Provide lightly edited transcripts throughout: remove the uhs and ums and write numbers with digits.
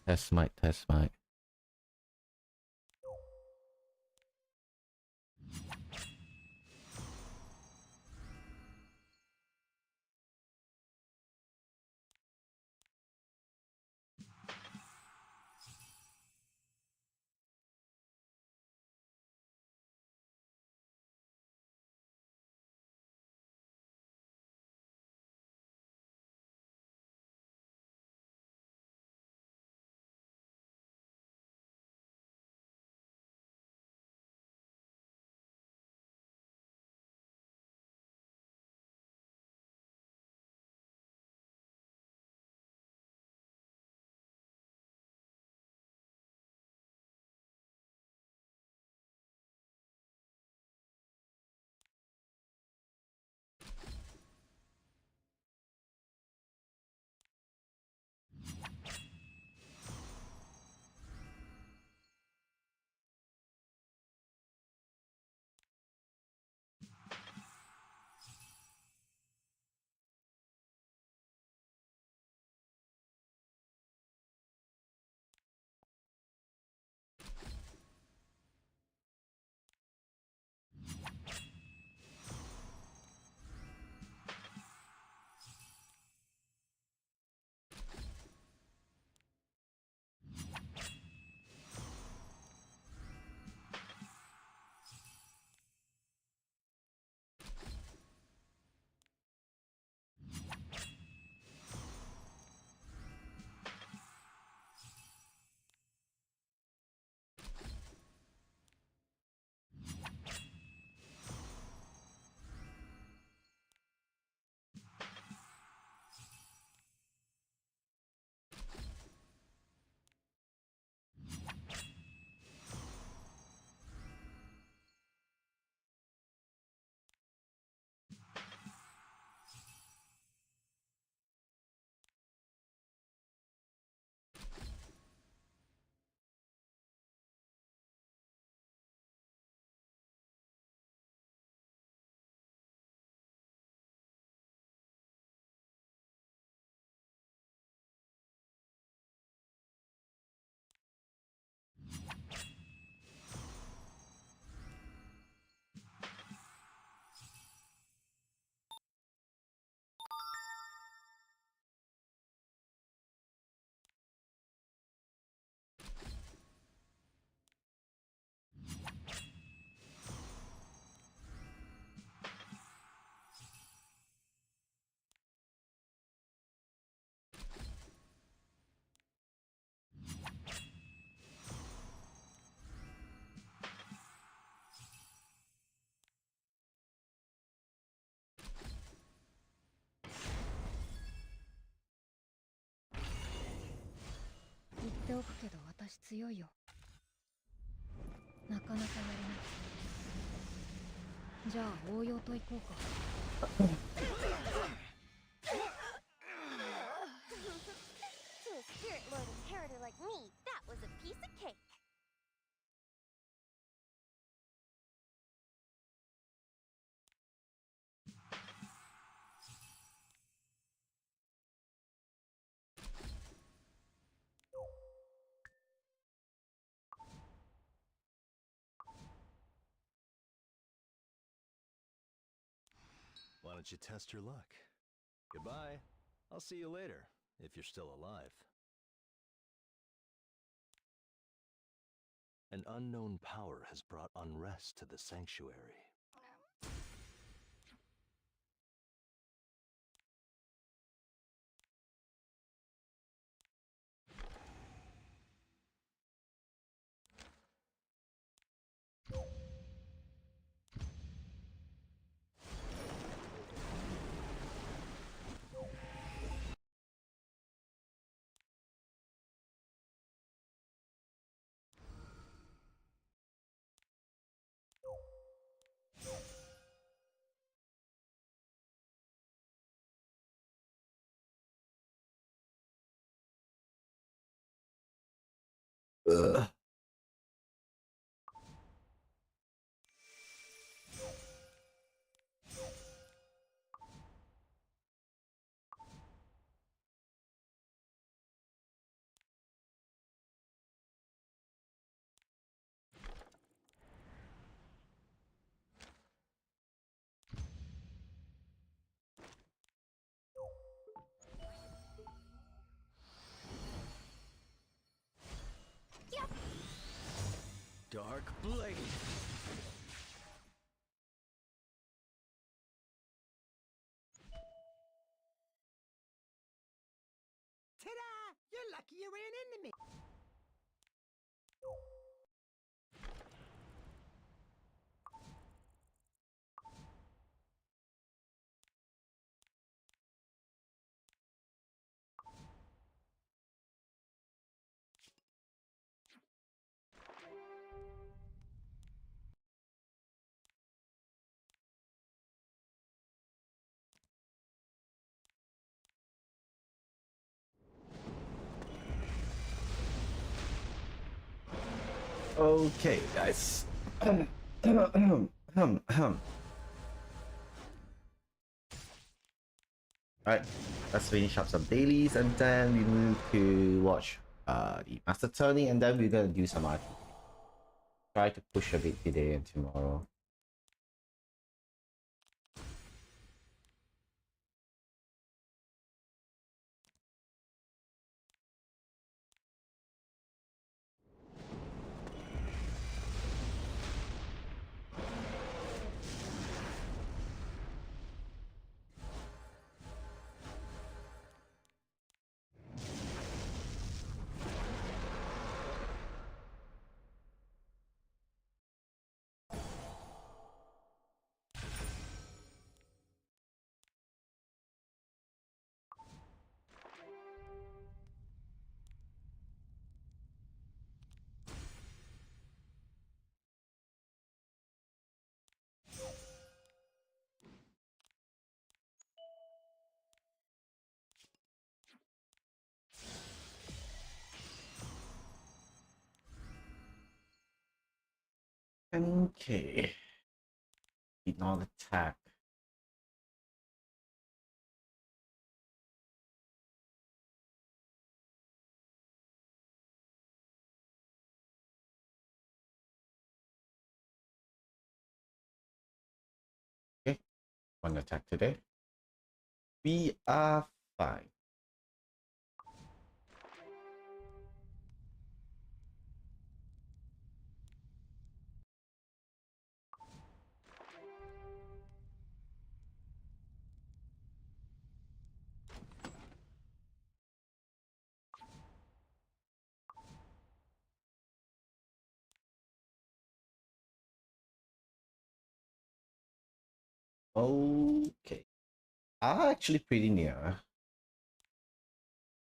Test mic, test mic. To a spirit lord inheritor like me, that was a piece of cake. Why don't you test your luck? Goodbye. I'll see you later, if you're still alive. An unknown power has brought unrest to the sanctuary. Ugh. Dark blade. Ta-da! You're lucky you ran into me. Okay, guys. Alright, let's finish up some dailies and then we move to watch the Master Tourney and then we're gonna do some art. Try to push a bit today and tomorrow. Okay. Did not attack. Okay, one attack today. We are fine. Okay. Actually pretty near.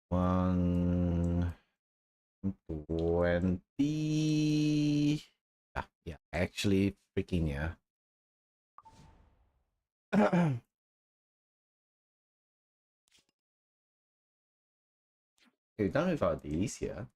120. Yeah, actually freaking near. We're done with our dailies here.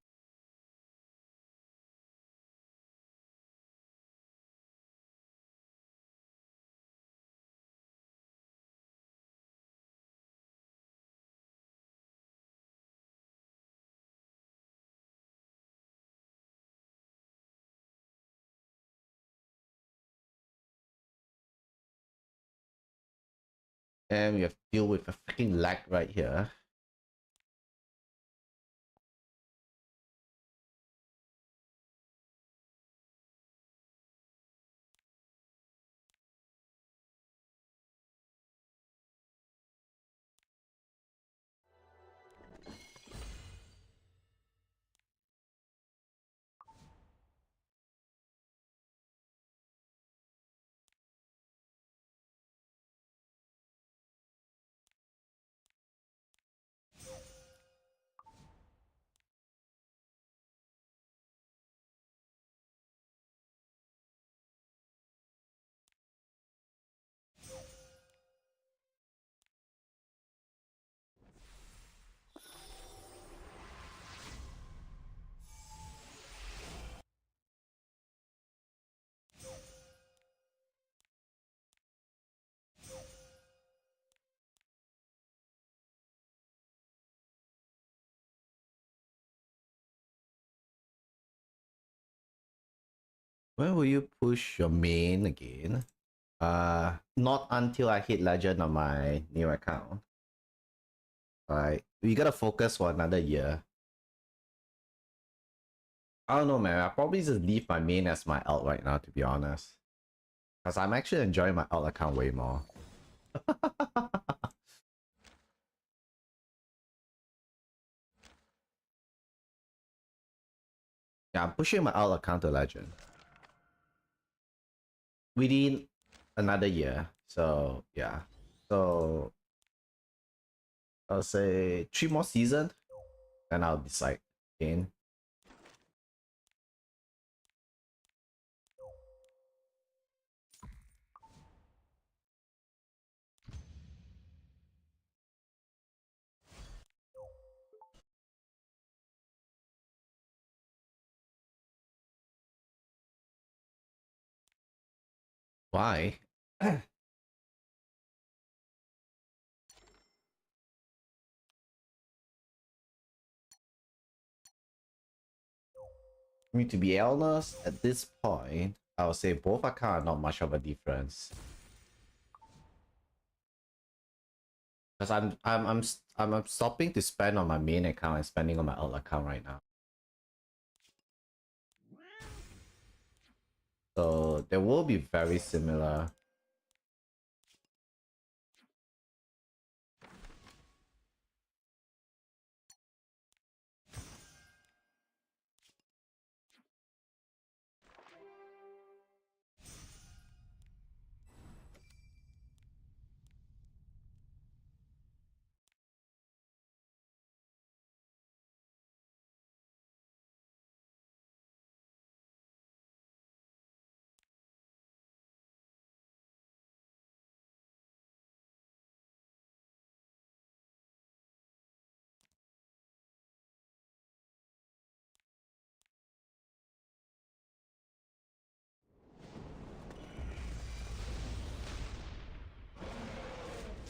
And we have to deal with a freaking lag right here. When will you push your main again? Not until I hit legend on my new account. Alright, we gotta focus for another year. I don't know, man. I'll probably just leave my main as my alt right now, to be honest. Because I'm actually enjoying my alt account way more. Yeah, I'm pushing my alt account to legend. Within another year. So, yeah. So, I'll say 3 more seasons. Then I'll decide again. Why? I mean, to be honest, at this point, I would say both accounts are not much of a difference. Because I'm stopping to spend on my main account and spending on my alt account right now. So they will be very similar.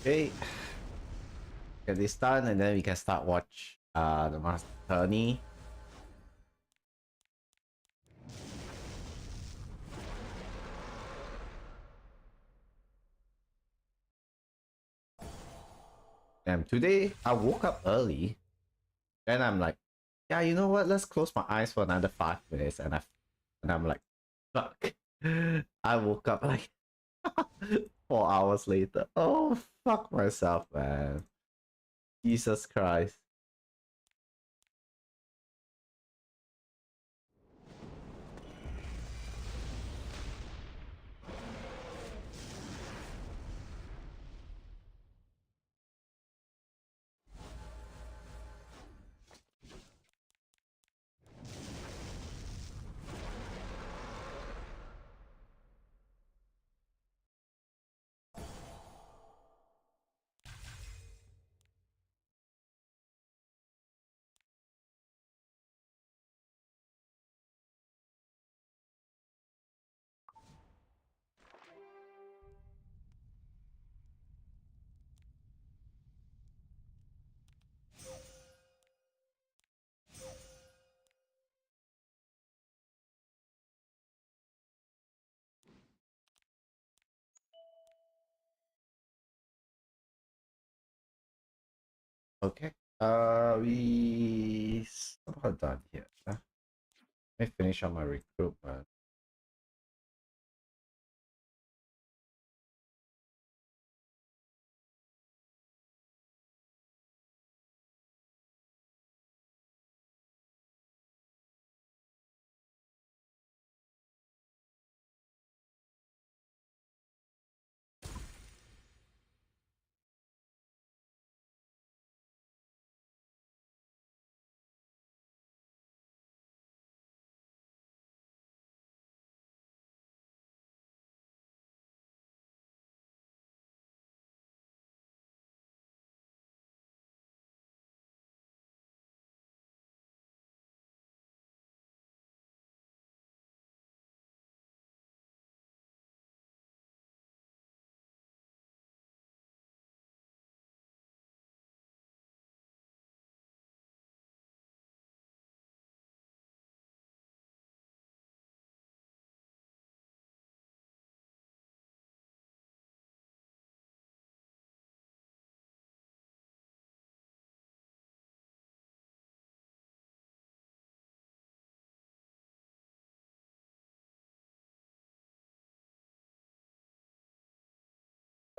Okay. Get this done and then we can start watch the Master Tourney. And today I woke up early. Then I'm like, yeah, you know what? Let's close my eyes for another 5 minutes. And I'm like, fuck. I woke up like 4 hours later. Oh, fuck myself, man. Jesus Christ. Okay. We somehow done here. Let me finish on my recruitment.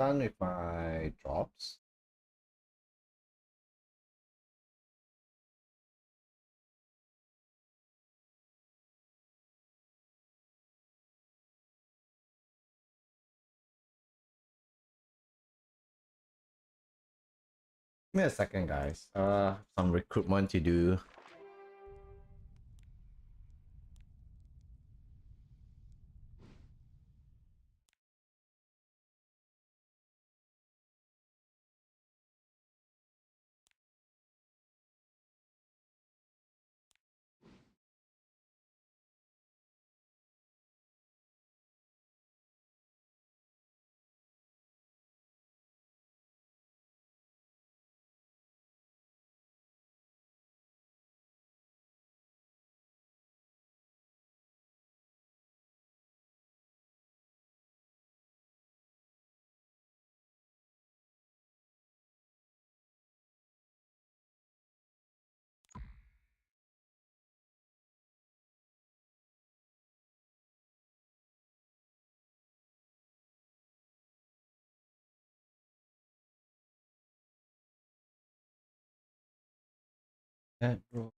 done with my drops. Give me a second, guys. Some recruitment to do. Yeah, bro.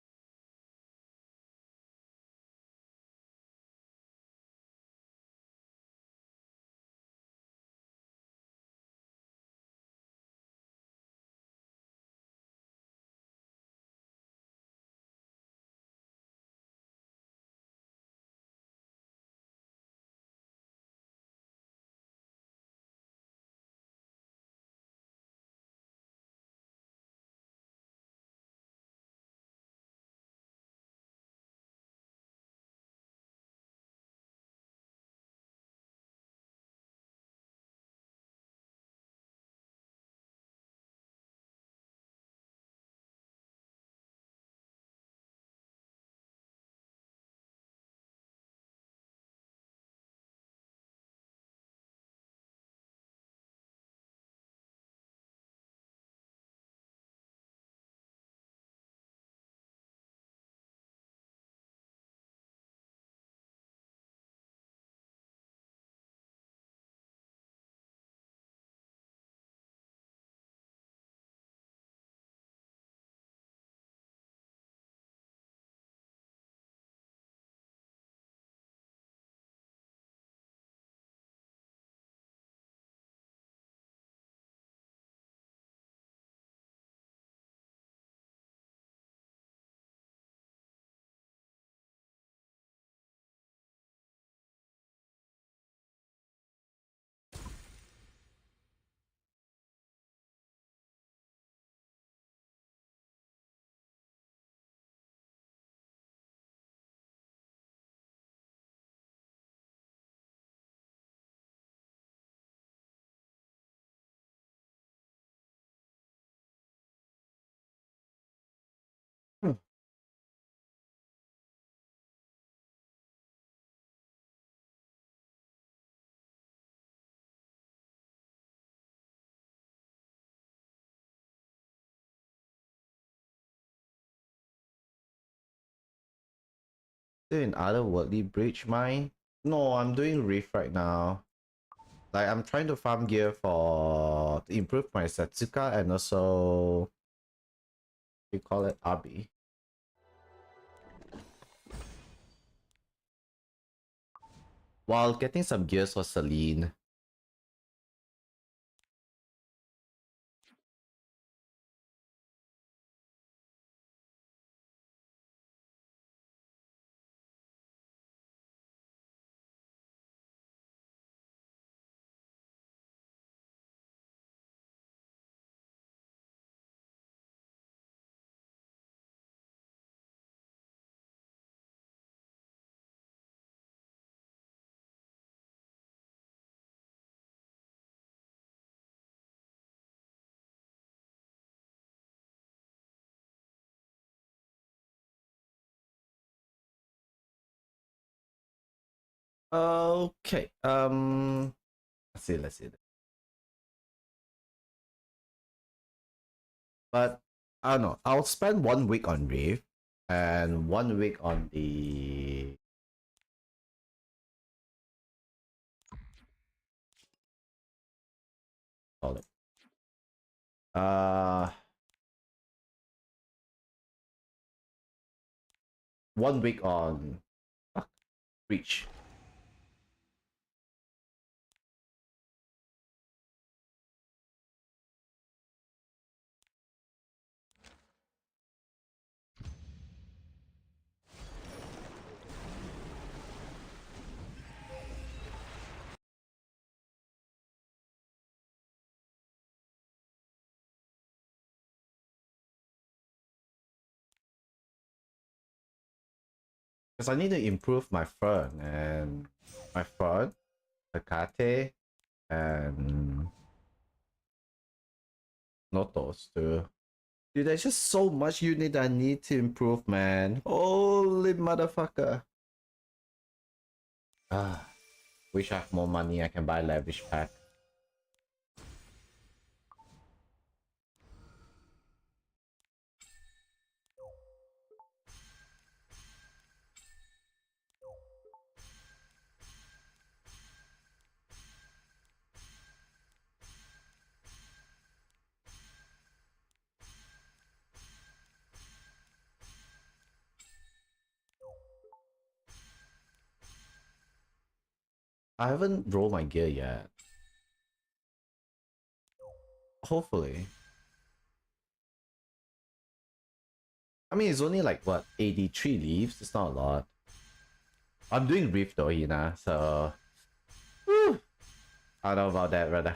Doing otherworldly bridge mine? No, I'm doing Rift right now. Like I'm trying to farm gear for to improve my Setsuka and also you call it Abi. While getting some gears for Celine. Okay. Let's see. But I don't know. I'll spend 1 week on Rift and 1 week on the Uh, 1 week on Reach. Because I need to improve my Fern and my Fern, Takate, and Notos too. Dude, there's just so much unit I need to improve, man. Holy motherfucker. Ah, wish I have more money. I can buy lavish pack. I haven't rolled my gear yet. Hopefully. I mean, it's only like, what, 83 leaves? It's not a lot. I'm doing Rift though, Hina, so... Whew. I don't know about that, brother.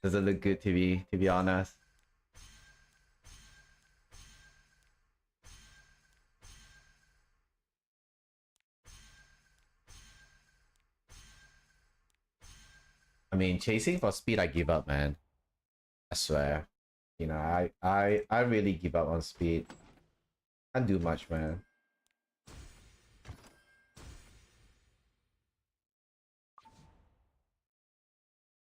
Doesn't look good to be honest. I mean, chasing for speed, I give up, man. I swear. You know, I really give up on speed. Can't do much, man.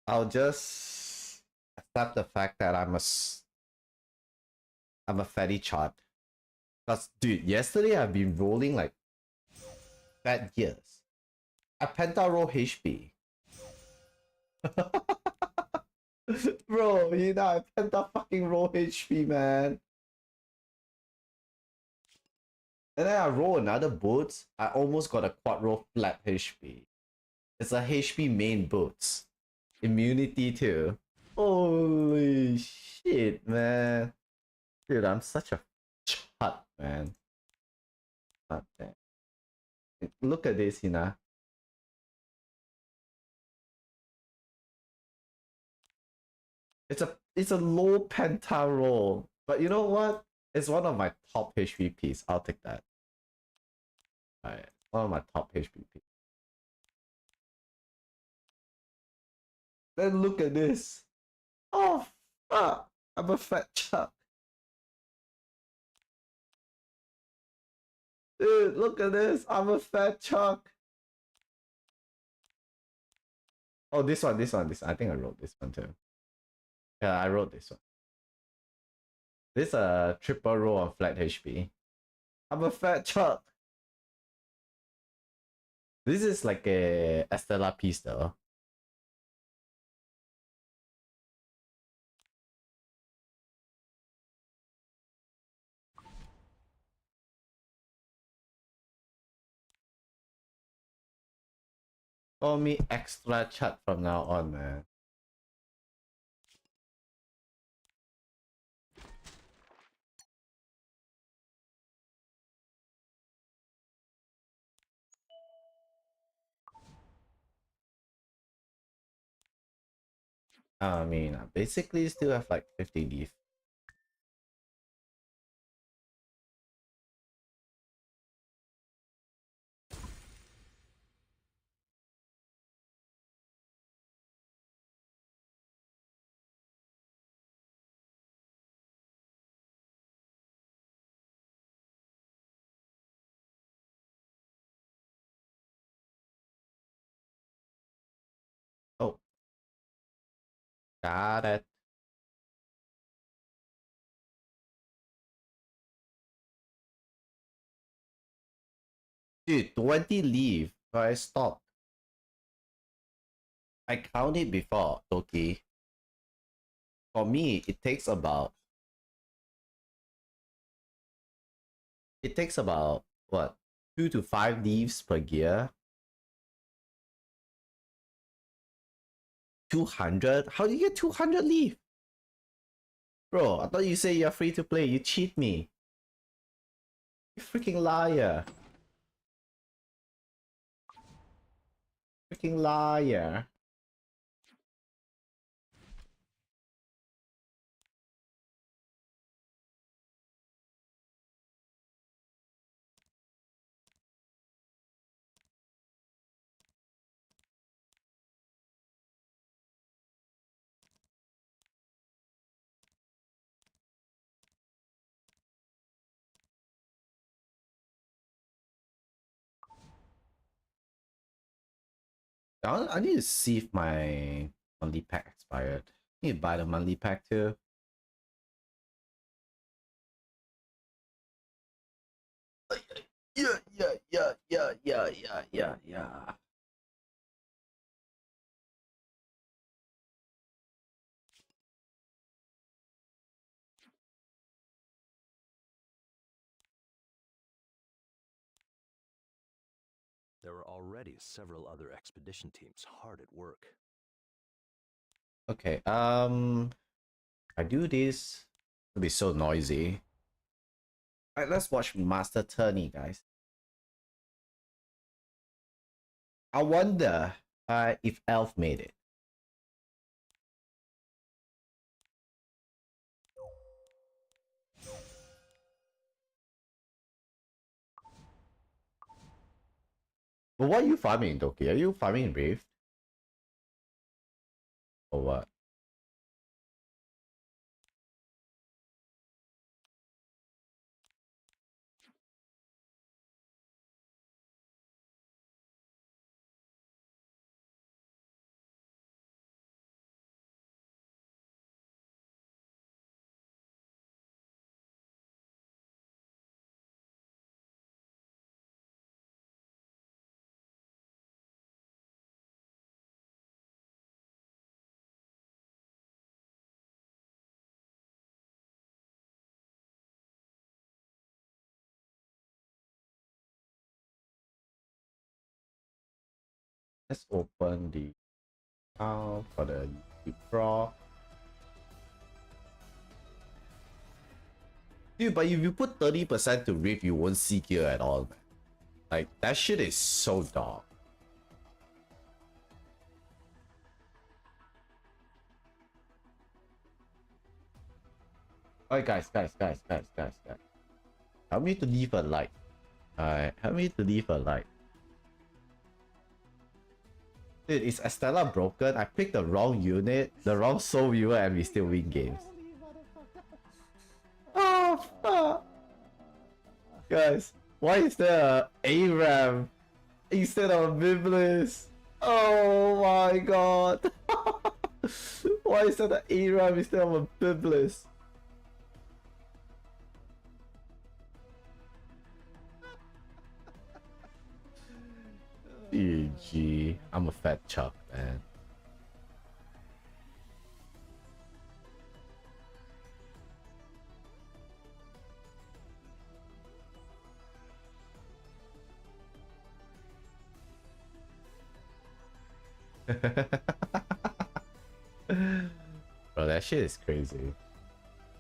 I'll just accept the fact that I'm a fatty chart. Cause dude, yesterday I've been rolling like fat gears. I penta roll HP. Bro, you know I penta fucking roll HP, man. And then I roll another boots. I almost got a quad roll flat HP. It's a HP main boots. Immunity too. Holy shit, man. Dude, I'm such a chut, man. God damn. Look at this, you know. It's a low penta roll. But you know what? It's one of my top HVPs. I'll take that. Alright. One of my top HVPs. Then look at this. Oh fuck. I'm a fat chuck. Dude, look at this. I'm a fat chuck. Oh, this one. I think I wrote this one too. Yeah, I wrote this one. This is a triple roll on flat HP. I'm a fat chuck. This is like a Estella piece though. Call me extra chat from now on, man. I mean, I basically still have like 50 leaf. Oh, got it. Dude, 20 leave, but I stopped. I counted before, Toki. for me, it takes about what, 2 to 5 leaves per gear. 200? How do you get 200 leaf? Bro, I thought you say you're free to play. You cheat me. You freaking liar. Freaking liar. I need to see if my monthly pack expired. I need to buy the monthly pack too. Yeah. There are already several other expedition teams hard at work. Okay, I do this. It'll be so noisy. Alright, let's watch Master Tourney, guys. I wonder if Elf made it. But what are you farming, Doki? Are you farming Rift? Or what? Let's open the account for the YouTube Pro. Dude, but if you put 30% to Rift, you won't see gear at all, man. Like, that shit is so dog. Alright, guys. Help me to leave a like. Alright, help me to leave a like. Dude, is Estella broken? I picked the wrong unit, the wrong soul viewer, and we still win games. Oh, fuck. Guys, why is there a ARAM instead of a Biblis? Oh my god. Why is there an ARAM instead of a Biblis? GG. I'm a fat chuck, man. Bro, that shit is crazy.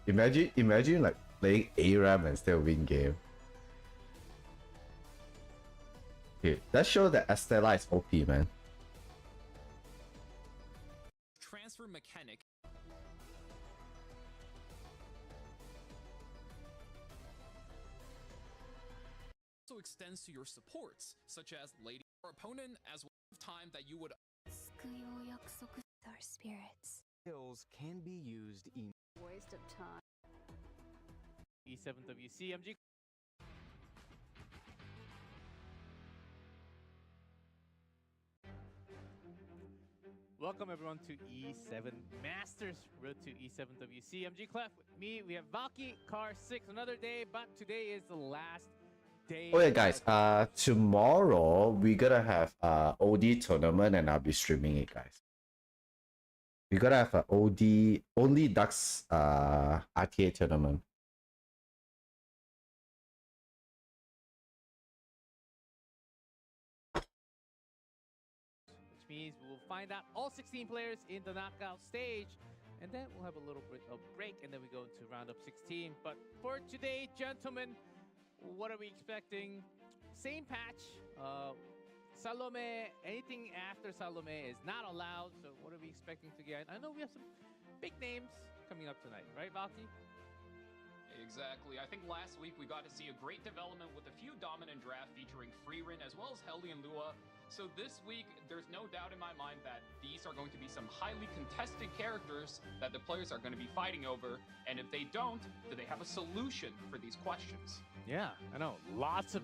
Imagine like playing ARAM and still win game. Dude, that shows that Estella is OP, man. Transfer mechanic also extends to your supports, such as lady or opponent, as well as time that you would Our spirits. Skills can be used in Waste of time. E7WC MG. Welcome everyone to E7 Masters Road to E7WC MG Clef. With me, we have Valky, Car 6, another day, but today is the last day. Oh yeah, guys. Tomorrow we're gonna have OD tournament, and I'll be streaming it, guys. We gotta have an OD only Ducks RTA tournament. Which means we will find out all 16 players in the knockout stage. And then we'll have a little bit of break, and then we go into round of 16. But for today, gentlemen, what are we expecting? Same patch. Salome, anything after Salome is not allowed. So what are we expecting to get? I know we have some big names coming up tonight, right, Valky? Exactly. I think last week we got to see a great development with a few dominant draft featuring Freerin as well as Heli and Lua. So this week, there's no doubt in my mind that these are going to be some highly contested characters that the players are going to be fighting over. And if they don't, do they have a solution for these questions? Yeah, I know. Lots of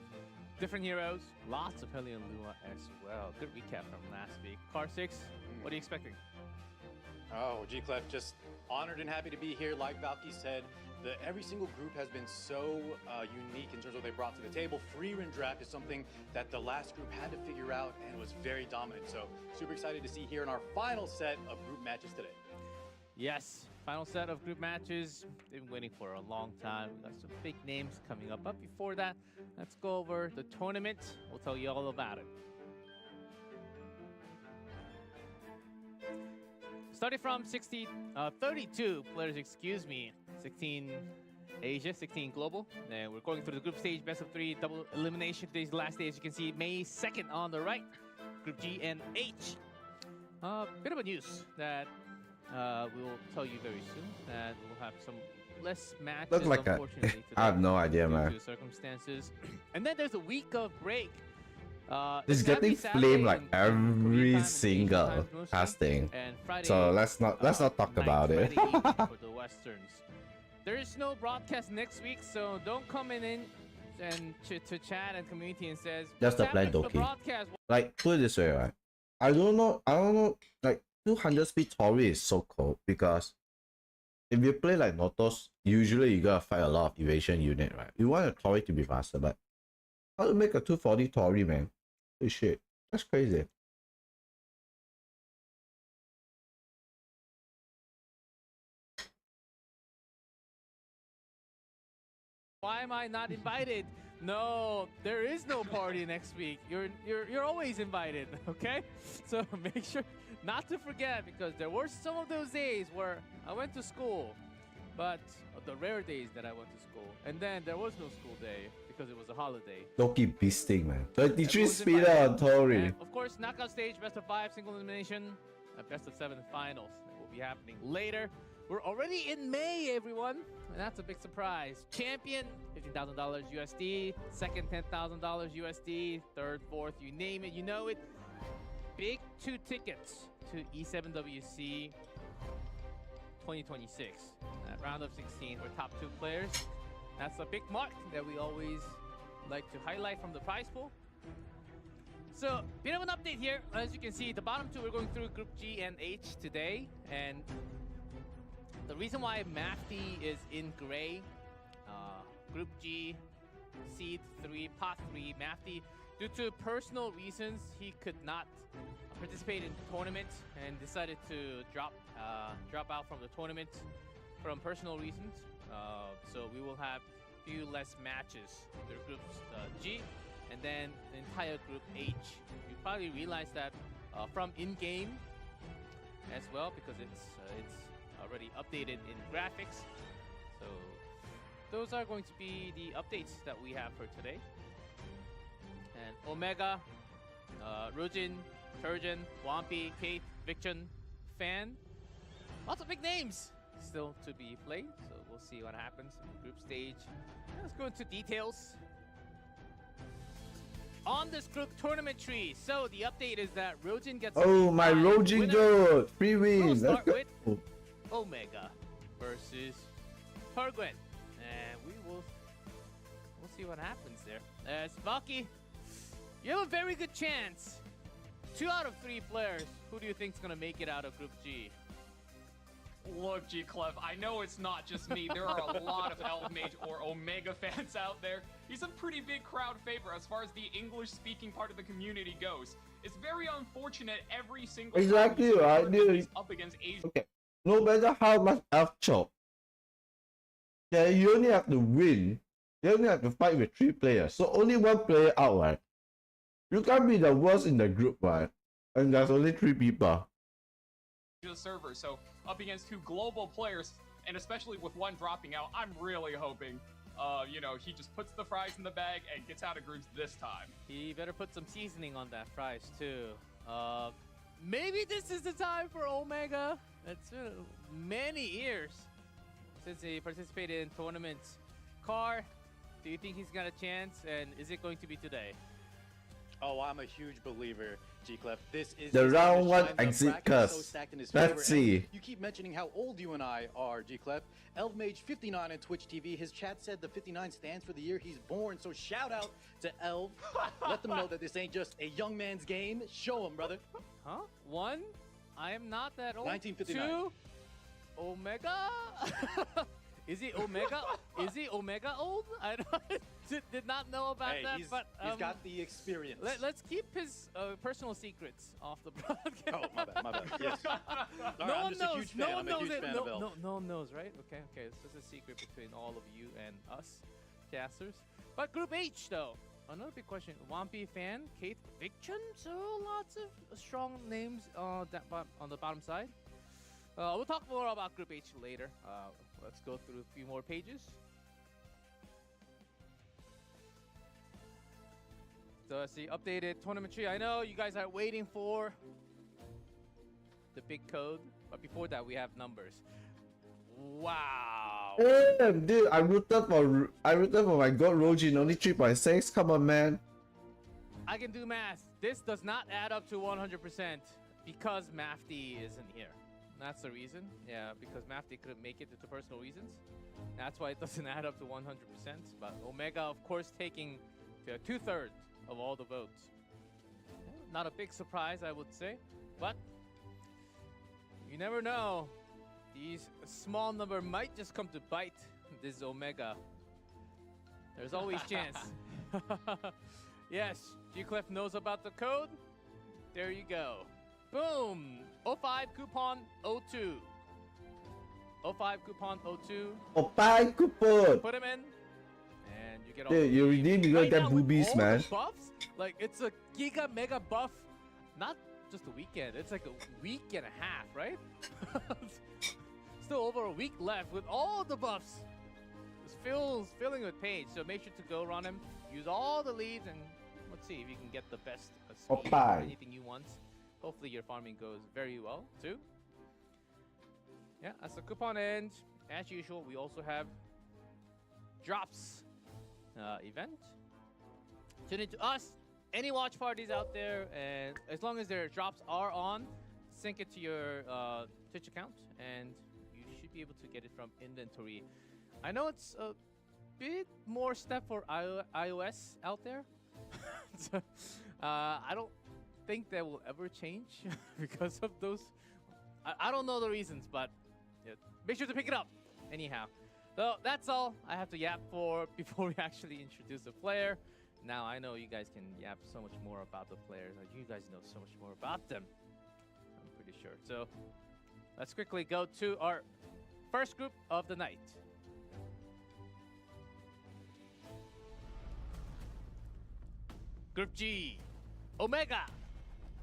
different heroes, lots of Heli and Lua as well. Good recap from last week. Car 6, what are you expecting? Oh, G-Clef, just honored and happy to be here. Like Valky said, every single group has been so unique in terms of what they brought to the table. Free run draft is something that the last group had to figure out and was very dominant. So super excited to see here in our final set of group matches today. Yes, final set of group matches. They've been waiting for a long time. We got some big names coming up. But before that, let's go over the tournament. We'll tell you all about it. Starting from 32 players, 16 Asia, 16 global. And we're going through the group stage, best of 3, double elimination. Today's the last day, as you can see, May 2nd on the right. Group G and H. Bit of a news that we will tell you very soon, that we'll have some less matches. Look like unfortunately, today, I have no idea, due man. to circumstances. And then there's a week of break. It's getting flamed like every single casting. So let's not talk about it. For the Westerns. There is no broadcast next week, so don't come in and to chat and community and says just to play Doki. Like, put it this way, right? I don't know. Like 200 speed Tory is so cold because if you play like Notos, usually you gotta fight a lot of evasion unit, right? You want a Tory to be faster, but how to make a 240 Tory, man? Holy shit, that's crazy. Why am I not invited? No, there is no party next week. You're always invited, okay? So make sure not to forget, because there were some of those days where I went to school, but the rare days that I went to school, and then there was no school day because it was a holiday. Doki beasting, man. 33 speeder on Tory. And of course, knockout stage, best of 5, single elimination, best of 7 finals. That will be happening later. We're already in May, everyone, and that's a big surprise. Champion, $15,000 USD. Second, $10,000 USD. Third, fourth, you name it, you know it. Big 2 tickets to E7WC 2026. At round of 16, we're top 2 players. That's a big mark that we always like to highlight from the prize pool. So, bit of an update here. As you can see, the bottom 2, we're going through Group G and H today. And the reason why Mafty is in gray, Group G, Seed 3, Pot 3, Mafty, due to personal reasons, he could not participate in the tournament and decided to drop out from the tournament from personal reasons. So we will have a few less matches. There are groups G and then the entire group H. You probably realize that from in-game as well, because it's already updated in graphics. So those are going to be the updates that we have for today. And Omega, Rujin, Turgeon, Wampy, Kate, Victon, Fan. Lots of big names still to be played, so we'll see what happens in the group stage. Let's go into details. On this group tournament tree, so the update is that Rojin gets my Rojin good! Free win! We'll start with Omega versus Pergwen. And we'll see what happens there. As Valky, you have a very good chance. 2 out of 3 players. Who do you think is going to make it out of Group G? Look, G-Clef, I know it's not just me. There are a lot of Elfmage or Omega fans out there. He's a pretty big crowd favorite as far as the English-speaking part of the community goes. It's very unfortunate every single Exactly, time right, tournament dude. is up against Asia. Okay. No matter how much elf chop, yeah, you only have to win. You only have to fight with 3 players. So only 1 player out, right? You can't be the worst in the group, right? And there's only 3 people. Server, so up against 2 global players, and especially with one dropping out, I'm really hoping, you know, he just puts the fries in the bag and gets out of groups this time. He better put some seasoning on that fries too. Maybe this is the time for Omega. It's been many years since he participated in tournaments. Car, do you think he's got a chance, and is it going to be today? Oh, I'm a huge believer, G-Clef. This is The his round time to 1 shine. The exit bracket is so curse. stacked in his Let's favor. see. And you keep mentioning how old you and I are, G-Clef. ElvMage59 on Twitch TV. His chat said the 59 stands for the year he's born. So shout out to Elv. Let them know that this ain't just a young man's game. Show him, brother. Huh? 1, I am not that old. 1959. 2, Omega? Is he Omega? Is he Omega old? I did not know about Hey, that, he's but got the experience. let's keep his personal secrets off the broadcast. Oh, my bad. Yes. No I'm one just a knows. huge No fan. one I'm a knows huge it. fan No, of Elv. no one knows, right? Okay. It's just a secret between all of you and us, casters. But Group H, though. Another big question. Wampy fan, Kate Victon. So lots of strong names on the bottom side. We'll talk more about Group H later. Let's go through a few more pages. So that's the updated tournament tree. I know you guys are waiting for the big code, but before that we have numbers. Wow. Damn, dude, I rooted for my god Rojin, only 3.6. Come on, man. I can do math. This does not add up to 100% because Mafty isn't here. That's the reason. Yeah, because Mafty couldn't make it due to personal reasons. That's why it doesn't add up to 100%. But Omega, of course, taking 2/3 of all the votes. Not a big surprise, I would say. But you never know. These small number might just come to bite this Omega. There's always chance. Yes, G-Clef knows about the code. There you go. Boom! 05 coupon 02. 05 coupon 02. Opay coupon. Put him in. And you get all Dude, the you leads. redeem, you Right get now, with boobies, all man. the buffs, like it's a giga mega buff. Not just a weekend. It's like a week and a half, right? Still over a week left with all the buffs. It's filling with page. So make sure to go run him. Use all the leads and let's see if you can get the best speed or Opay. anything you want. Hopefully your farming goes very well too. Yeah, that's the coupon end. As usual, we also have drops event. Tune into us. Any watch parties out there, and as long as their drops are on, sync it to your Twitch account, and you should be able to get it from inventory. I know it's a bit more step for iOS out there. So, I don't think that will ever change because of those. I don't know the reasons, but yeah, make sure to pick it up. Anyhow, so that's all I have to yap for before we actually introduce the player. Now I know you guys can yap so much more about the players. Like you guys know so much more about them. I'm pretty sure. So let's quickly go to our first group of the night. Group G, Omega,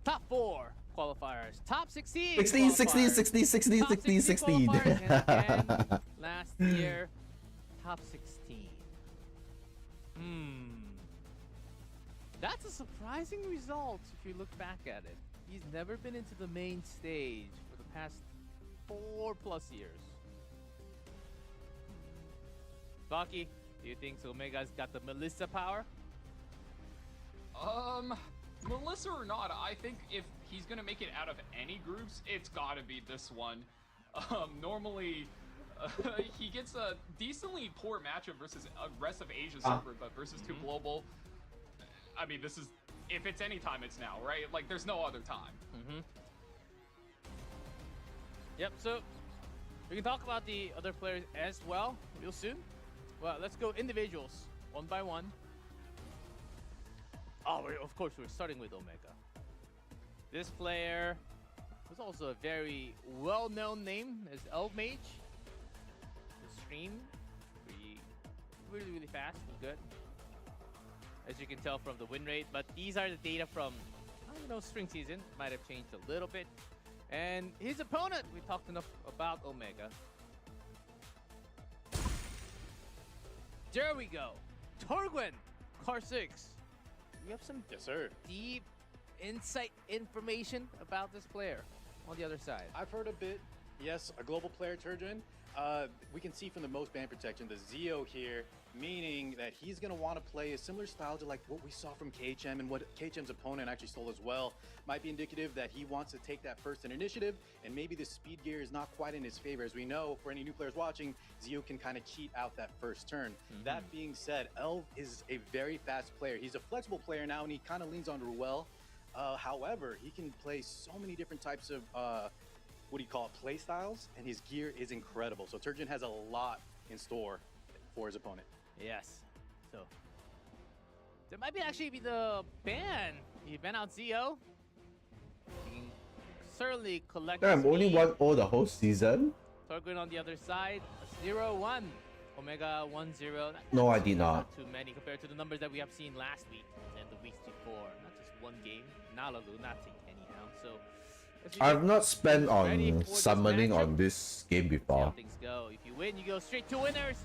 top 4 qualifiers, top 16 16, 16, qualifiers. 16, 16, Top 16, 16. qualifiers, and again, last year, top 16. That's a surprising result if you look back at it. He's never been into the main stage for the past 4+ years. Baki, do you think Omega's got the Melissa power? Melissa or not, I think if he's gonna make it out of any groups, it's gotta be this one. Normally, he gets a decently poor matchup versus a rest of Asia server, but versus 2 global, I mean, this is, if it's any time, it's now, right? Like, there's no other time. Yep, so we can talk about the other players as well real soon. Well, let's go individuals, one by one. Oh, of course, we're starting with Omega. This player was also a very well-known name as Elf Mage. The stream, really fast, was good. As you can tell from the win rate, but these are the data from, spring season. Might have changed a little bit. And his opponent, we talked enough about Omega. There we go. Torgwin, Car 6. We have some Yes, sir. deep insight information about this player on the other side. I've heard a bit. Yes, a global player, Turgeon. We can see from the most band protection, the Zeo here, meaning that he's going to want to play a similar style to like what we saw from KHM and what KHM's opponent actually stole as well. Might be indicative that he wants to take that first in initiative, and maybe the speed gear is not quite in his favor. As we know, for any new players watching, Zeo can kind of cheat out that first turn. That being said, Elv is a very fast player. He's a flexible player now, and he kind of leans on Ruel. However, he can play so many different types of play styles, and his gear is incredible. So Turgeon has a lot in store for his opponent. Yes. So there might actually be the ban. He ban out Zeo. He can certainly collect. Damn, only speed. 1-0 the whole season? Torgwin on the other side, 0-1. Omega 1-0. No, I did not. Too many compared to the numbers that we have seen last week and the weeks before. Not just one game. Nalalu, nothing anyhow. So I've not spent ready on for this summoning matchup. on this game See how before. things go. If you win, you go straight to winners.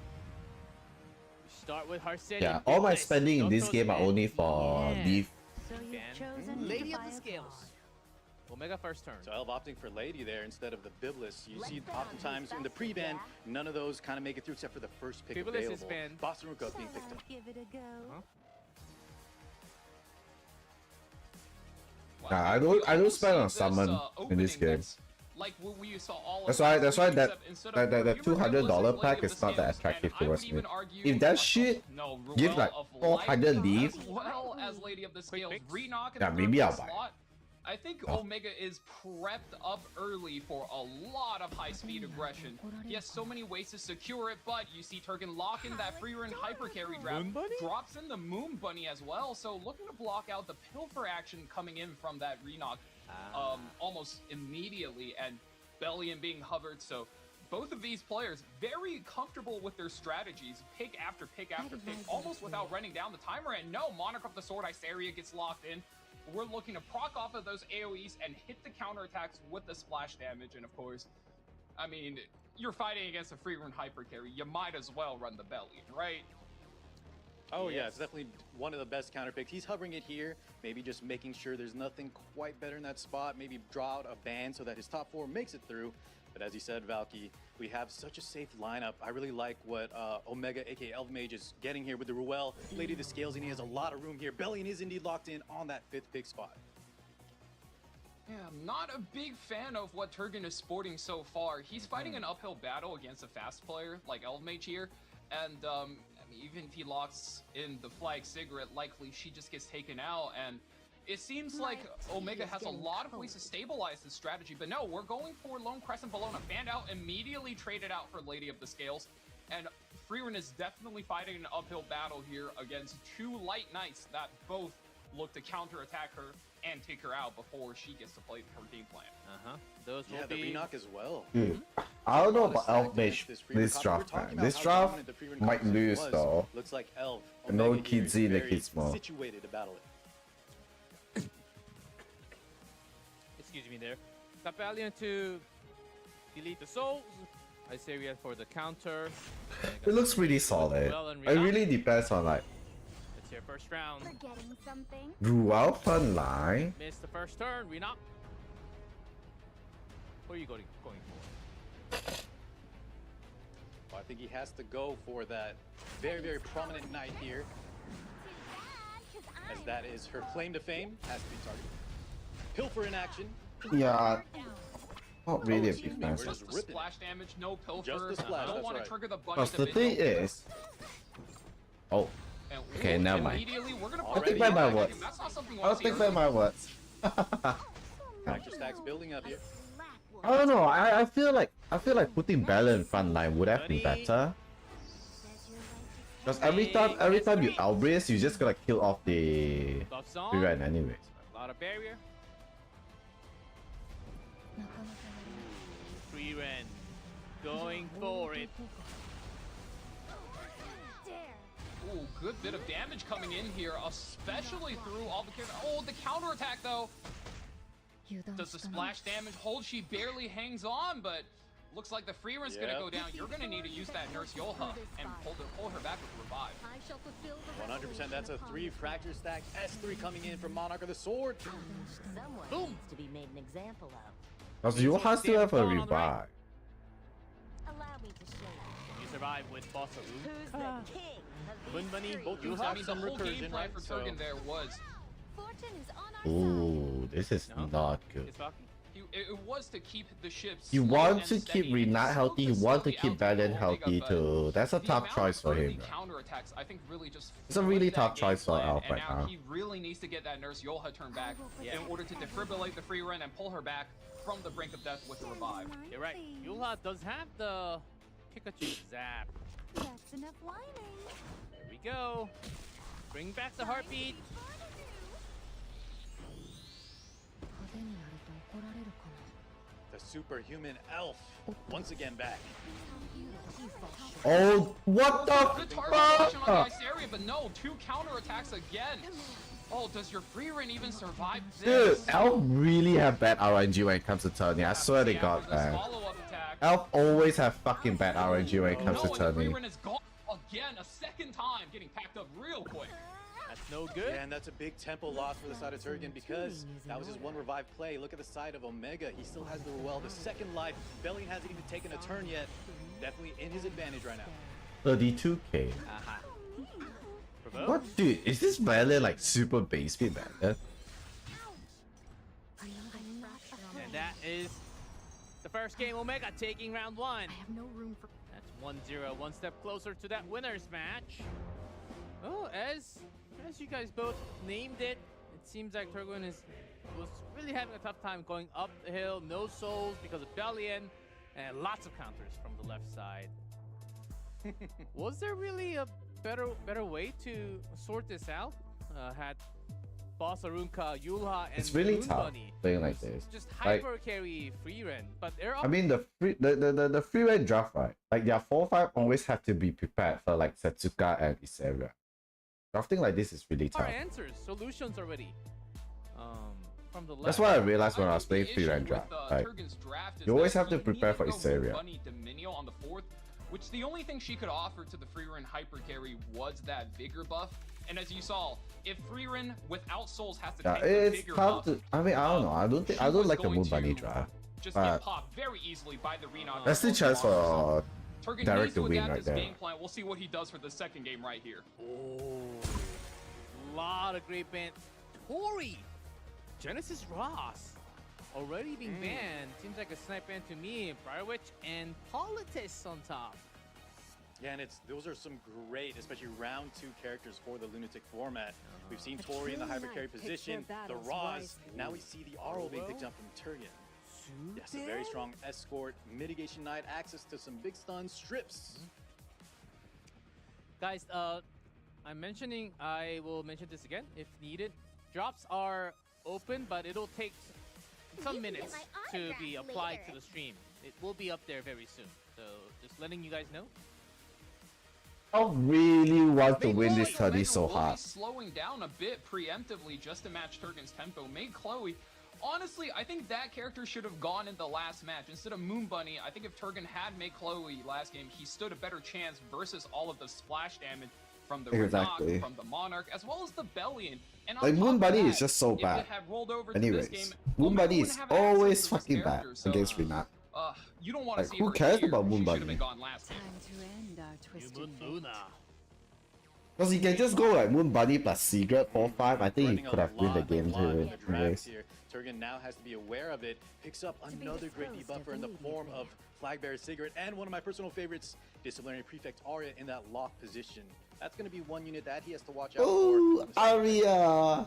We start with Harcid. Yeah, all my spending in this game are only for leaf. So you've Ban. chosen Lady to of the buy a Scales. car. Omega first turn. So Elv opting for Lady there instead of the Biblis. You see oftentimes in the pre-ban, none of those kind of make it through except for the first pick Biblis is available. banned. Boston Rook up being Shall picked I up. give it a go? Huh? Wow, Nah, I we don't almost spend on see summon this, in this opening game. that's like what we saw all That's of why last week, that except instead of the Ruel, $200 Lady pack of is the not that Scales, attractive and I towards would me. even argue If that shit no, give Ruel like of 400 Light, leave, as well as Lady of the Scales, picks. Renock in Yeah, the maybe third I'll place buy it. slot. I think Oh. Omega is prepped up early for a lot of high-speed aggression. He has so many ways to secure it, but you see Turgan lock in that free run hyper carry draft, Moon Bunny? drops in the Moon Bunny as well, so looking to block out the Pilfer action coming in from that Renock almost immediately, and Bellion being hovered, so both of these players very comfortable with their strategies, pick after pick after pick, almost without running down the timer, and no, Monarch of the Sword Iceria gets locked in. We're looking to proc off of those AoEs and hit the counterattacks with the splash damage, and of course, I mean, you're fighting against a free run hyper carry, you might as well run the Bellion, right? Oh yeah, it's definitely one of the best counter picks. He's hovering it here, maybe just making sure there's nothing quite better in that spot, maybe draw out a ban so that his top four makes it through. But as you said, Valky, we have such a safe lineup. I really like what Omega, aka Elf Mage, is getting here with the Ruel, Lady of the Scales, and he has a lot of room here. Bellion is indeed locked in on that 5th pick spot. Yeah, I'm not a big fan of what Turgan is sporting so far. He's fighting an uphill battle against a fast player like Elfmage here, and I mean, even if he locks in the Flag Cigarette, likely she just gets taken out, and it seems like Omega has a lot of ways to stabilize this strategy, but no, we're going for Lone Crescent Bellona. Fanned out, immediately traded out for Lady of the Scales, and Freerin is definitely fighting an uphill battle here against two Light Knights that both look to counterattack her and take her out before she gets to play her game plan. Those will Yeah, the be Renock as well. I don't know about Honestly, Elf Mage this this We're draft, talking man. about This how draft dominant the Freerin might composition lose was. though. Looks like Elf. No Omega here is Kidsy, the very kids more. situated to battle it. excuse me there. Capellion to delete the souls. Iceria for the counter. It looks pretty solid. It really depends on like It's your first round. Forgetting something? Ruel Fun Line. Missed the first turn. Renock. Who are you going for? Well, I think he has to go for that very, very prominent knight here, Too bad, 'cause as that is her claim to fame. Has to be targeted. Pilfer in action. Yeah, not really a excuse big me, fan. we're Just just the ripping splash damage, no Pilfer. Just the splash, Don't that's want right. to trigger the bunny. Because the thing is, oh, And okay, never mind. immediately, we're gonna I'll put take the back my attack, words. and that's not something you I'll want to see take back early. my words. Factor stacks building up here. I don't know. I feel like putting Bella in front line would have been better. Because every time you outbrace, you just gotta kill off the Buff zone. free run anyway. A lot of barrier. it. Dare. Ooh, good bit of damage coming in here, especially through all the characters. Oh, the counterattack though. Does the splash damage hold? She barely hangs on, but looks like the free run's gonna go down. You're gonna need to use that Nurse Yoha and pull her back with revive. 100%. That's a 3 fracture stack. S3 coming in from Monarch of the Sword. Someone Boom. needs to be made an example of. Does Yoha still have a Damage on the right. revive? Allow me to show you. You survive with Boss of Who's the king of Moon these Bunny, streets? both you I have mean, the some whole game recursion, plan right? for So- Turgan there was Fortune is on our side. Ooh, this is No? not good. It's Valky. it was to keep the ships. You slow want and to steady keep and Renat slow healthy, you to want to slowly keep outdo Valiant Omega, healthy but too. That's a the tough amount choice of for early him. counterattacks, I think, really just It's a really flipped tough that game choice for plan, Alf and right now. he really needs to get that Nurse Yoha turned back Yeah. in order to defibrillate the free run and pull her back from the brink of death with the revive. You're right. Yula does have the Pikachu Zap. That's enough whining. There we go. Bring back the heartbeat. The superhuman elf once again back. Oh, what Good the target selection on the fuck? ice area, but no, 2 counterattacks again. Oh, does your free run even survive Dude, this? Elf really have bad RNG when it comes to Tourney. I swear to Yeah, God, for the man. follow-up attack. Elf always have fucking bad RNG when it comes No, to and the free Tourney. run is gone again, a second time, getting packed up real quick. That's no good. Yeah, and that's a big tempo loss for the side of Turgan because that was his 1 revive play. Look at the side of Omega. He still has the second life. Belly hasn't even taken a turn yet. Definitely in his advantage right now. 32k. Aha. Provoke. What, dude? Is this Valiant like super base speed, man? And that is the first game. Omega taking round 1. I have no room for. That's 1-0. One step closer to that winner's match. Oh, as you guys both named it, it seems like Turgon was really having a tough time going up the hill. No souls because of Dalian, and lots of counters from the left side. Was there really a better way to sort this out? Had Boss Arunka, Yulha, and It's really Moon tough Bunny playing like this. just Like- hyper carry free run, but they're up. I mean, the free run draft, right? Like their 4-5 always have to be prepared for like Setsuka and Isaria. Drafting like this is really Our tough. answers, solutions already. From the left. That's what I realized when I was playing think free the run issue draft. with, Like, Turgan's draft is you always that have to he prepare needed for to go Isaria. with Bunny Dominio on the 4th, which the only thing she could offer to the free run hyper carry was that vigor buff. And as you saw, if free run without souls has to yeah, take the it's vigor tough buff, to. I mean, I don't know. I don't she like was the going Moon Bunny to draft. just but- get popped very easily by the Renat. That's the chance for Turgan Derek needs to to win adapt right his there. game plan. We'll see what he does for the second game right here. Oh, lot of great bans. Tory, Genesis Ross, already being banned. Seems like a snipe ban to me. Briarwitch and Politis on top. Yeah, and those are some great, especially round 2 characters for the Lunatic format. We've seen Tori in the hyper carry position, the Roz. Now we see the RO being picked up from Turgan. Yes, a very strong escort, mitigation knight, access to some big stun strips. Guys, I will mention this again if needed. Drops are open, but it'll take some You can get minutes my to be autograph applied later. to the stream. It will be up there very soon. So just letting you guys know. I really want to Made win Chloe this Tourney Omega so will be hard. slowing down a bit preemptively just to match Turgan's tempo. Made Chloe. Honestly, I think that character should have gone in the last match. Instead of Moon Bunny, I think if Turgan had made Chloe last game, he stood a better chance versus all of the splash damage from the Exactly. Renok, from the Monarch, as well as the Bellion. And on Like, top Moon of Bunny that, is just so if it bad. had rolled over to Anyways, this game, Moon Omega Bunny wouldn't is have access always to this fucking bad character, so, against Renat. you don't want to Like, see who her cares here. about Moon She should have Bunny? been gone last game. To end our twisted fate. Luna. Because he can just go like Moon Bunny plus Secret 4-5. I think he Running a could have win the lot game in too. the draft Anyways. here. Turgan now has to be aware of it. Picks up another great disposed debuffer in the of form of immediately. Flagbearer Cigarette and one of my personal favorites, Disciplinary Prefect Arya in that lock position. That's going to be one unit that he has to watch out Oh, for. Arya!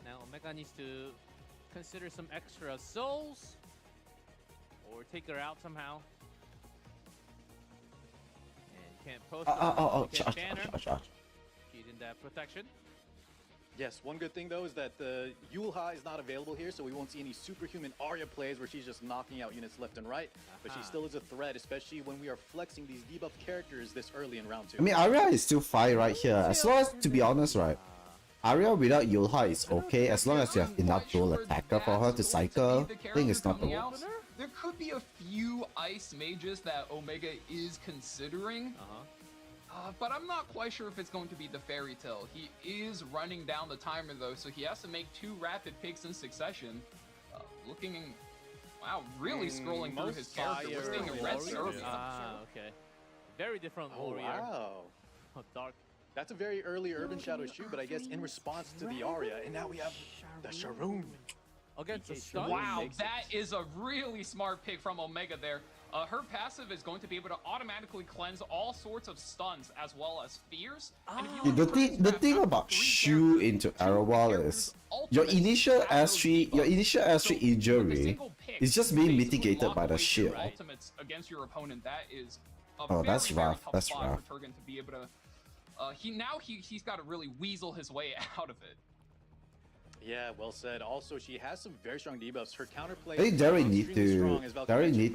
Now Omega needs to consider some extra souls or take her out somehow. And can't post her, can't ban her. Charge. She's in that protection. Yes, one good thing though is that the Yulha is not available here, so we won't see any superhuman Arya plays where she's just knocking out units left and right. But she still is a threat, especially when we are flexing these debuff characters this early in round 2. I mean, Arya is still fine right here. As long as, to be honest, right, Arya without Yulha is okay as long as you have enough dual attacker for her to cycle. I think it's not the worst. There could be a few ice mages that Omega is considering. But I'm not quite sure if it's going to be the Fairy Tale. He is running down the timer though, so he has to make 2 rapid picks in succession. Wow, really scrolling through his character. We're seeing a red service. Okay. Very different warrior. Wow. Oh, dark. That's a very early Urban Shadow shoot, but I guess in response to the Arya, and now we have the Sharoon. Against the stun. Wow, that is a really smart pick from Omega there. Her passive is going to be able to automatically cleanse all sorts of stuns as well as fears. The thing about Shu into Arrowwall is your initial S3 injury is just being mitigated by the shield. Ultimates against your opponent, that is a that's very rough. tough That's spot rough. for Turgan to be able to. He's got to really weasel his way out of it. Yeah, well said. Also, she has some very strong debuffs. Her counterplay. I think Derry need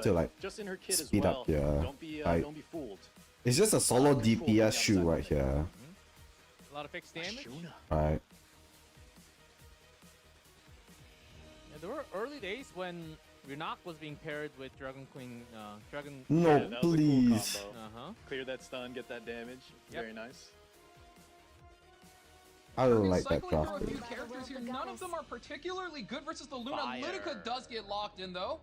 to like just in her kit speed as well. up. Yeah, don't be fooled. it's just a solo DPS Shu right here. A lot of fixed damage. Right. Yeah, there were early days when Renak was being paired with Dragon Queen. No, Yeah, that was a cool please. combo. Clear that stun, get that damage. Very nice. I don't like that Cycling through a draft. few characters here, none of them are particularly good versus the Luna. Fire. Lidica does get locked in though.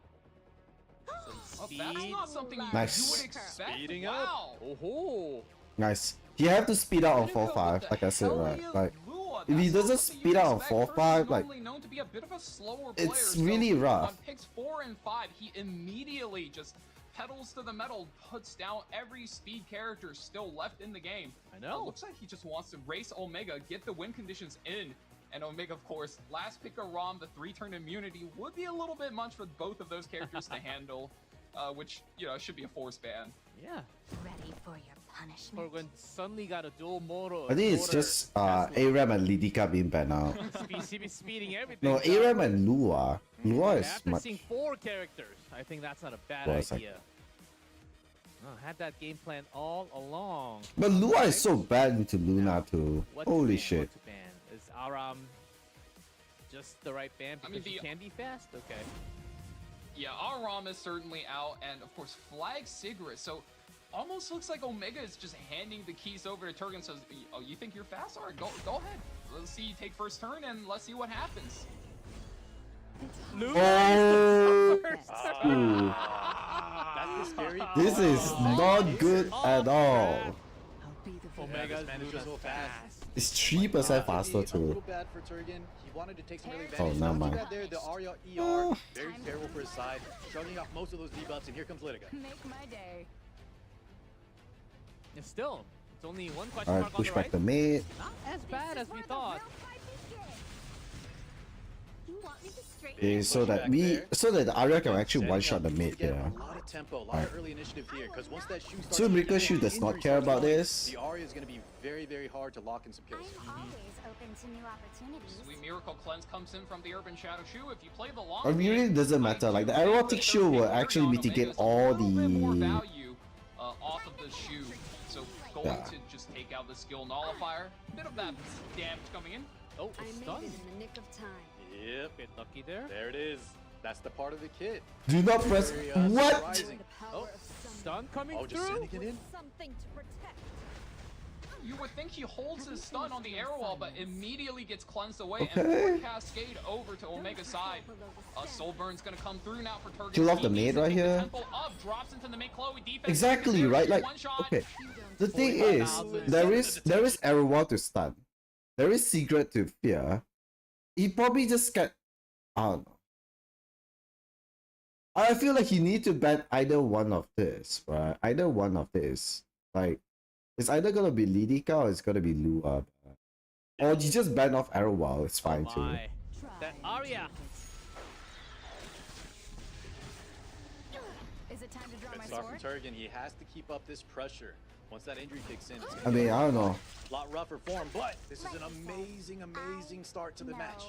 Well, that's not something you Nice. would expect. Speeding up. Wow. Oh, Nice. He have to speed out on Lidica 4-5, with the like I said, right? Hellion Like, Lua, if he that's not doesn't something speed you'd out on expect. 4-5, Turgan's like, normally known to be a bit of a slower it's player, really so rough. On picks 4 and 5, he immediately just pedals to the metal, puts down every speed character still left in the game. I know. Looks like he just wants to race Omega, get the win conditions in. And Omega, of course, last pick of Rom, the 3-turn immunity would be a little bit much for both of those characters to handle, which, you know, should be a force ban. yeah. Ready for your punishment. Torgun suddenly got a dual motor. I think it's just Aram and Lidica being banned out. speeding everything. No, Aram and Lua. Lua is After much. seeing 4 characters, I think that's not a bad Well, it's like- idea. Had that game plan all along. But Lua is so bad into Luna too. What to Holy ban, shit. what to ban? Is Aram just the right ban because he can be fast? Okay. Yeah, Aram is certainly out, and of course, Flag Sigrid. So, almost looks like Omega is just handing the keys over to Turgan. Says, "Oh, you think you're fast? All right, go ahead. Let's see you take first turn, and let's see what happens." Oh, ooh. That's the scary. This is not good at all. I'll be the Omega's manager Luna's so fast. It's 3% faster A little too. bad for Turgan. He wanted to take some early Oh, advantage. never Not mind. too bad there. The Arya ER, very favorable for his side. Shrugging off most of those debuffs, and here comes Lidica. Make my day. And still, it's only one question Alright, mark on push the back right. the mid. Not as bad as we thought. So that the Arya can actually one-shot the mid Get here. a lot of tempo, a lot of early initiative here, because once that shoe starts So to Rika kick Shu in, does not injury care starts about flowing, this. The Arya is going to be very, very hard to lock in some kills. I'm always open to new opportunities. Sweet Miracle Cleanse comes in from the Urban Shadow Shoe. If you play the long It really game, doesn't matter. Like the aerotic shoe will actually mitigate all a little bit more the. value off of the shoe. So going Yeah. to just take out the skill nullifier. Bit of that damage coming in. Oh, I it's made stunned. it in the nick of time. Yep, Bit lucky there. there it is. That's the part of the kit. Do not press. Very, What? surprising. The power Oh, of someone stun coming Oh, just through. sending it in. something to protect. You would think he holds his stun on the arrow wall, but immediately gets cleansed away Okay. and cascade over to Omega's side. Soulburn's gonna come through now for Turgan. Kill off the He needs maid to right take the here. tempo up, drops into the mid Chloe defense. Exactly right. Like One shot. okay. The thing is, there is Arrowwall to stun. There is Secret to fear. He probably just got. I don't know. I feel like he need to ban either one of this, right? Either one of this. Like, it's either gonna be Lidica or it's gonna be Lua. Or you just ban off Arrowwall. It's fine too. My. That Arya. Is it time to draw Good my start from sword? Turgan. He has to keep up this pressure. Once that injury kicks in, it's I gonna mean, get I don't know. a lot rougher form, but this is an amazing start to the match.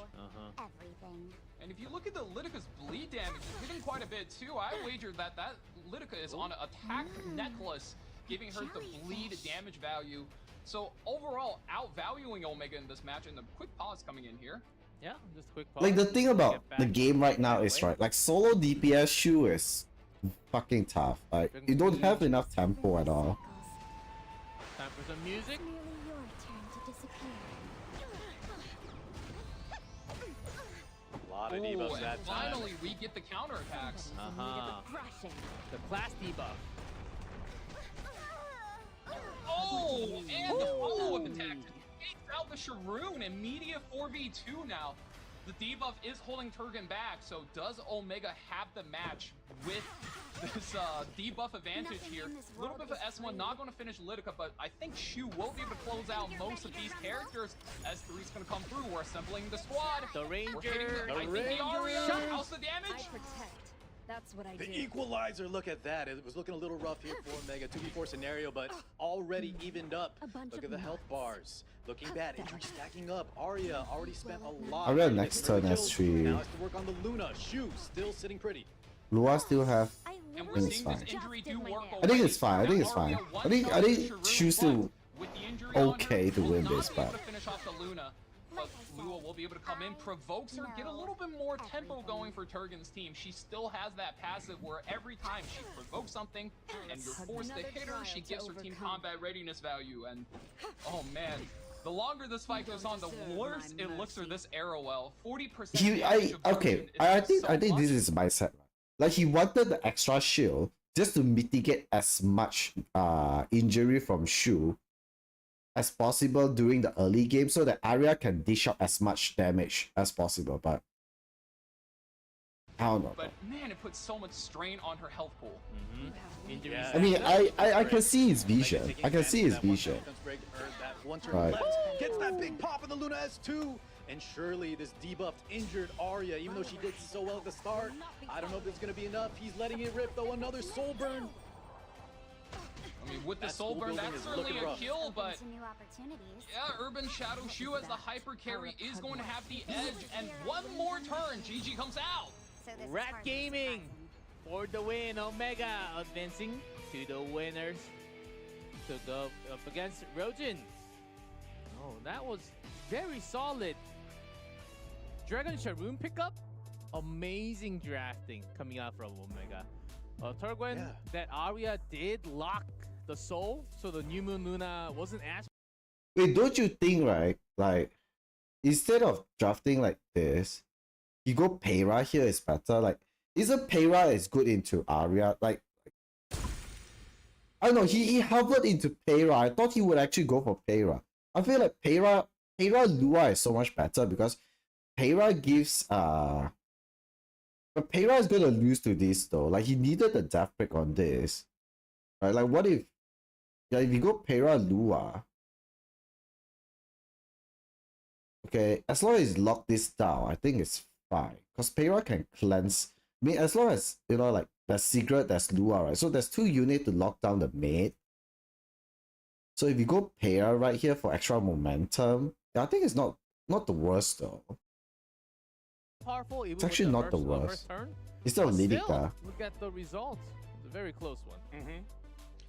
Everything. And if you look at the Lydica's bleed damage, it's hitting quite a bit too. I wagered that Lydica is on an attack necklace, giving her the bleed damage value. So overall, outvaluing Omega in this match, and a quick pause coming in here. Yeah, just a quick pause. Like the thing We'll about get back the game right now right is away. right, like solo DPS Shu is fucking tough. Like you don't have enough tempo at all. Time for some music. It's merely your turn to disappear. A lot of Ooh, debuffs and that time. finally we get the counterattacks. The class debuff. Oh, and the follow-up attack to take out the Sharoon. Immediate 4v2 now. The debuff is holding Turgan back, so does Omega have the match with this debuff advantage here? A little bit of S1, not going to finish Lydica, but I think Shu will be able to close out most of these characters. S3's going to come through. We're assembling the squad. The We're hitting Ranger. I think the Aria. How's the damage? That's what I do. The equalizer, look at that. It was looking a little rough here for Omega. 2v4 scenario, but already evened up. Look at the health bars. Looking bad. Injury stacking up. Arya already spent a lot. Arya trying to next get rid of turn kills. S3. Now has to work on the Luna. Shu still sitting pretty. Lua still have. And we're think it's seeing fine. this injury do work I think it's fine. I think Now it's fine. Arya I think one-shot Shu's still with the injury on her, okay to will win not this, be able but to finish off the Luna. But Lua will be able to come in, provokes her, get a little bit more tempo going for Turgan's team. She still has that passive where every time she provokes something and you're forced to hit her, she gets her team combat readiness value. And oh man, the longer this fight goes on, the worse it looks for this Arrowell. 40% damage of Turgan is I think so this much. is mindset. Like he wanted the extra shield just to mitigate as much injury from Shu as possible during the early game, so that Arya can dish out as much damage as possible. But I don't know. But man, it puts so much strain on her health pool. Injury Yeah. I mean, stacked up. I can see his Omega vision. taking I can see his advantage of that one vision. defense break, or that one turn Right. left. Gets that big pop in the Luna S2. And surely this debuffed injured Arya, even though she did so well at the start, I don't know if it's going to be enough. He's letting it rip though. Another soul burn. I mean, with the That soul school burn, building that's is certainly looking a rough. kill, but To new opportunities. yeah, Urban Shadow Shu as the hyper carry is going to have the edge, and one more turn, GG comes out. So this is Rat hardly Gaming surprising. for the win. Omega advancing to the winners to go up against Rojin. Oh, that was very solid. Dragon Sharoon pickup. Amazing drafting coming out from Omega. Turgwen, Yeah. that Arya did lock the soul, so the New Moon Luna wasn't as Wait, don't you think, right? Like, instead of drafting like this, you go Peira here is better. Like, isn't Peira is good into Arya? Like, I don't know. He hovered into Peira. I thought he would actually go for Peira. I feel like Peira Lua is so much better because Peira gives but Peira is gonna lose to this though. Like he needed the death break on this. Right? Like what if you go Peira Lua? Okay, as long as you lock this down, I think it's fine. Because Peira can cleanse. I mean, as long as you know, like there's Secret, there's Lua, right? So there's 2 units to lock down the maid. So if you go Peira right here for extra momentum, I think it's not the worst though. powerful. Even It's actually with not the first worst. turn. Instead of But still, Lydica. look at the results. It's a very close one.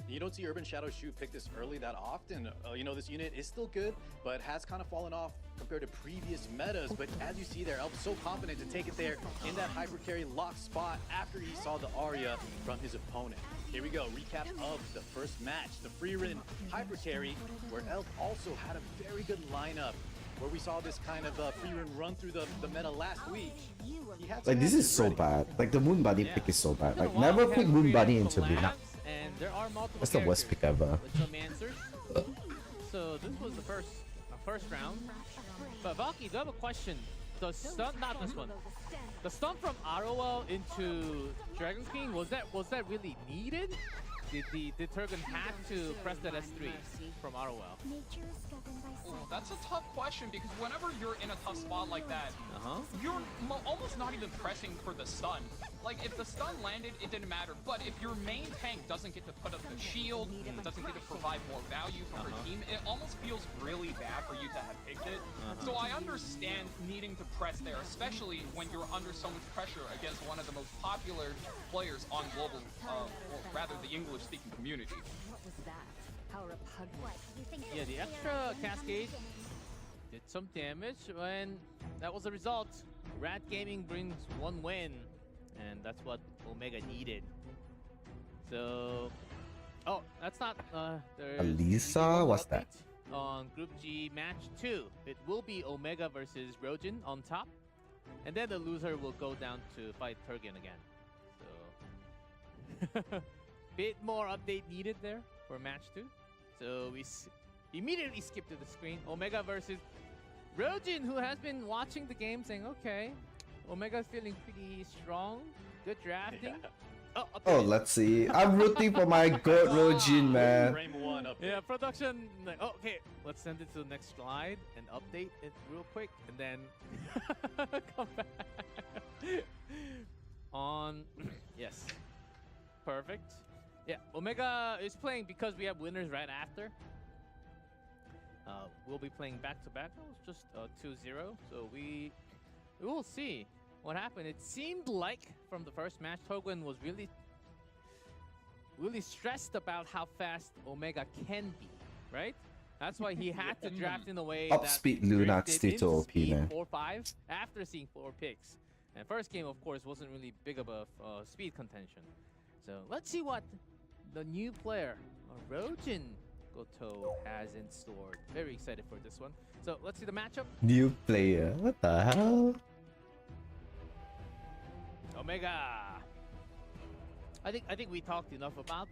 You don't see Urban Shadow Shu pick this early that often. You know, this unit is still good, but has kind of fallen off compared to previous metas. But as you see there, Elf's so confident to take it there in that hyper carry lock spot after he saw the Arya from his opponent. Here we go, recap of the first match, the Freerin hyper carry, where Elf also had a very good lineup. Where we saw this kind of Freerin run through the meta last week. He had some Like this is answers so ready. bad. Like the Moon Bunny Yeah. pick is so bad. It's been Like a while never we pick had Moon Freerin Bunny into collabs, Luna. And there are multiple That's the worst characters pick ever. with some answers. So this was the first round. But Valky, do you have a question? The stun, not this one. The stun from Arrowell into Dragon King, was that really needed? Did Turgan have to press that S3 from Arrowell? Nature is governed by Oh, cycles. that's a tough question because whenever you're in a tough spot like that, you're almost not even pressing for the stun. like, if the stun landed, it didn't matter. But if your main tank doesn't get to put up the shield, doesn't get to provide more value for her team, it almost feels really bad for you to have picked it. So I understand needing to press there, especially when you're under so much pressure against one of the most popular players on global, or rather the English-speaking community. What was that? How repugnant. What, you think Yeah, the extra cascade did some damage, and that was the result. Rat Gaming brings 1 win, and that's what Omega needed. So, oh, that's not there's Alisa? one What's that? update on Group G match 2. It will be Omega versus Rojin on top, and then the loser will go down to fight Turgan again. So, bit more update needed there for match 2. So we immediately skip to the screen. Omega versus Rojin, who has been watching the game, saying, okay, Omega's feeling pretty strong. Good drafting. Oh, let's see. I'm rooting for my god Rojin, man. Frame 1 update. Yeah, production, like, oh, okay, let's send it to the next slide and update it real quick, and then come back. On, yes, perfect. Yeah, Omega is playing because we have winners right after. We'll be playing back-to-back. That was just 2-0, so we will see what happened. It seemed like from the first match, Togun was really stressed about how fast Omega can be, right? That's why he had to draft in a way Up that speed Luna drifted still to into OP, speed man. 4-5 after seeing 4 picks. And first game, of course, wasn't really big of a speed contention. So let's see what the new player, Rojin Goto, has in store. Very excited for this one. So let's see the matchup. New player. What the hell? Omega. I think we talked enough about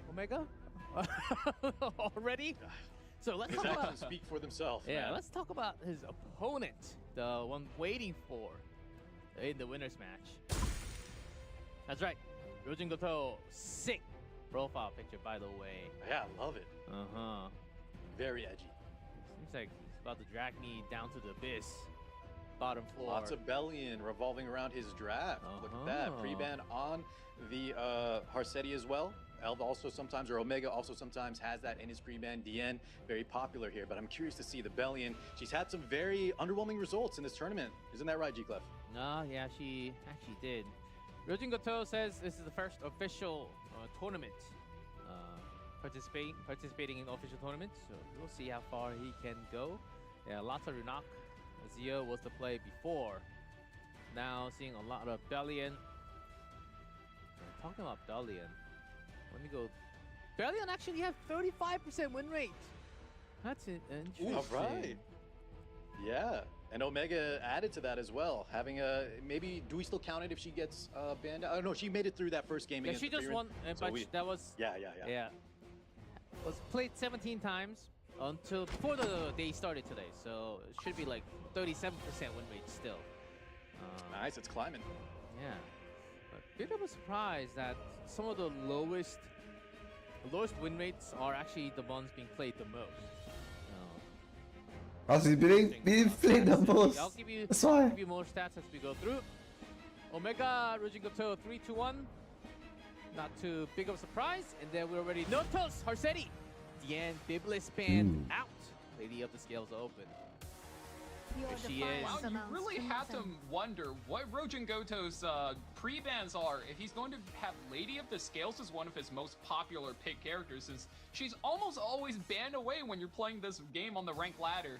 Omega already. So let's His talk about actions speak for themselves. yeah. man. Let's talk about his opponent, the one waiting for in the winners match. That's right, Rojin Goto. Sick profile picture, by the way. Yeah, I love it. Very edgy. Seems like he's about to drag me down to the abyss. Bottom floor. Lots of Bellion revolving around his draft. Look at that. Pre-ban on the Harsetti as well. Elv also sometimes, or Omega also sometimes has that in his pre-ban. DN, very popular here, but I'm curious to see the Bellion. She's had some very underwhelming results in this tournament. Isn't that right, G-Clef? No, yeah, she actually did. Rojin Goto says this is the first official tournament participating in official tournaments, so we'll see how far he can go. Yeah, lots of Runak. Zio was the play before. Now seeing a lot of Bellion. Talking about Bellion, let me go. Bellion actually have 35% win rate. That's interesting. All right. Yeah, and Omega added to that as well. Having a maybe, do we still count it if she gets banned? Oh no, she made it through that first game. Yeah, against she the just Freerin. won, So but that was yeah. Was played 17 times until before the day started today, so it should be like 37% win rate still. Nice, it's climbing. Yeah, a bit of a surprise that some of the lowest win rates are actually the ones being played the most. Because he's being played the most. I'll give you, That's why. I'll give you more stats as we go through. Omega, Rojin Goto, 3-2-1. Not too big of a surprise. And then we're already Notos, Harsetti, Diane, Biblis band out. Lady of the Scales open. Your There she defiance is. Wow, you amounts really to have to nothing. wonder what Rojin Goto's pre-bans are if he's going to have Lady of the Scales as one of his most popular pick characters, since she's almost always banned away when you're playing this game on the rank ladder.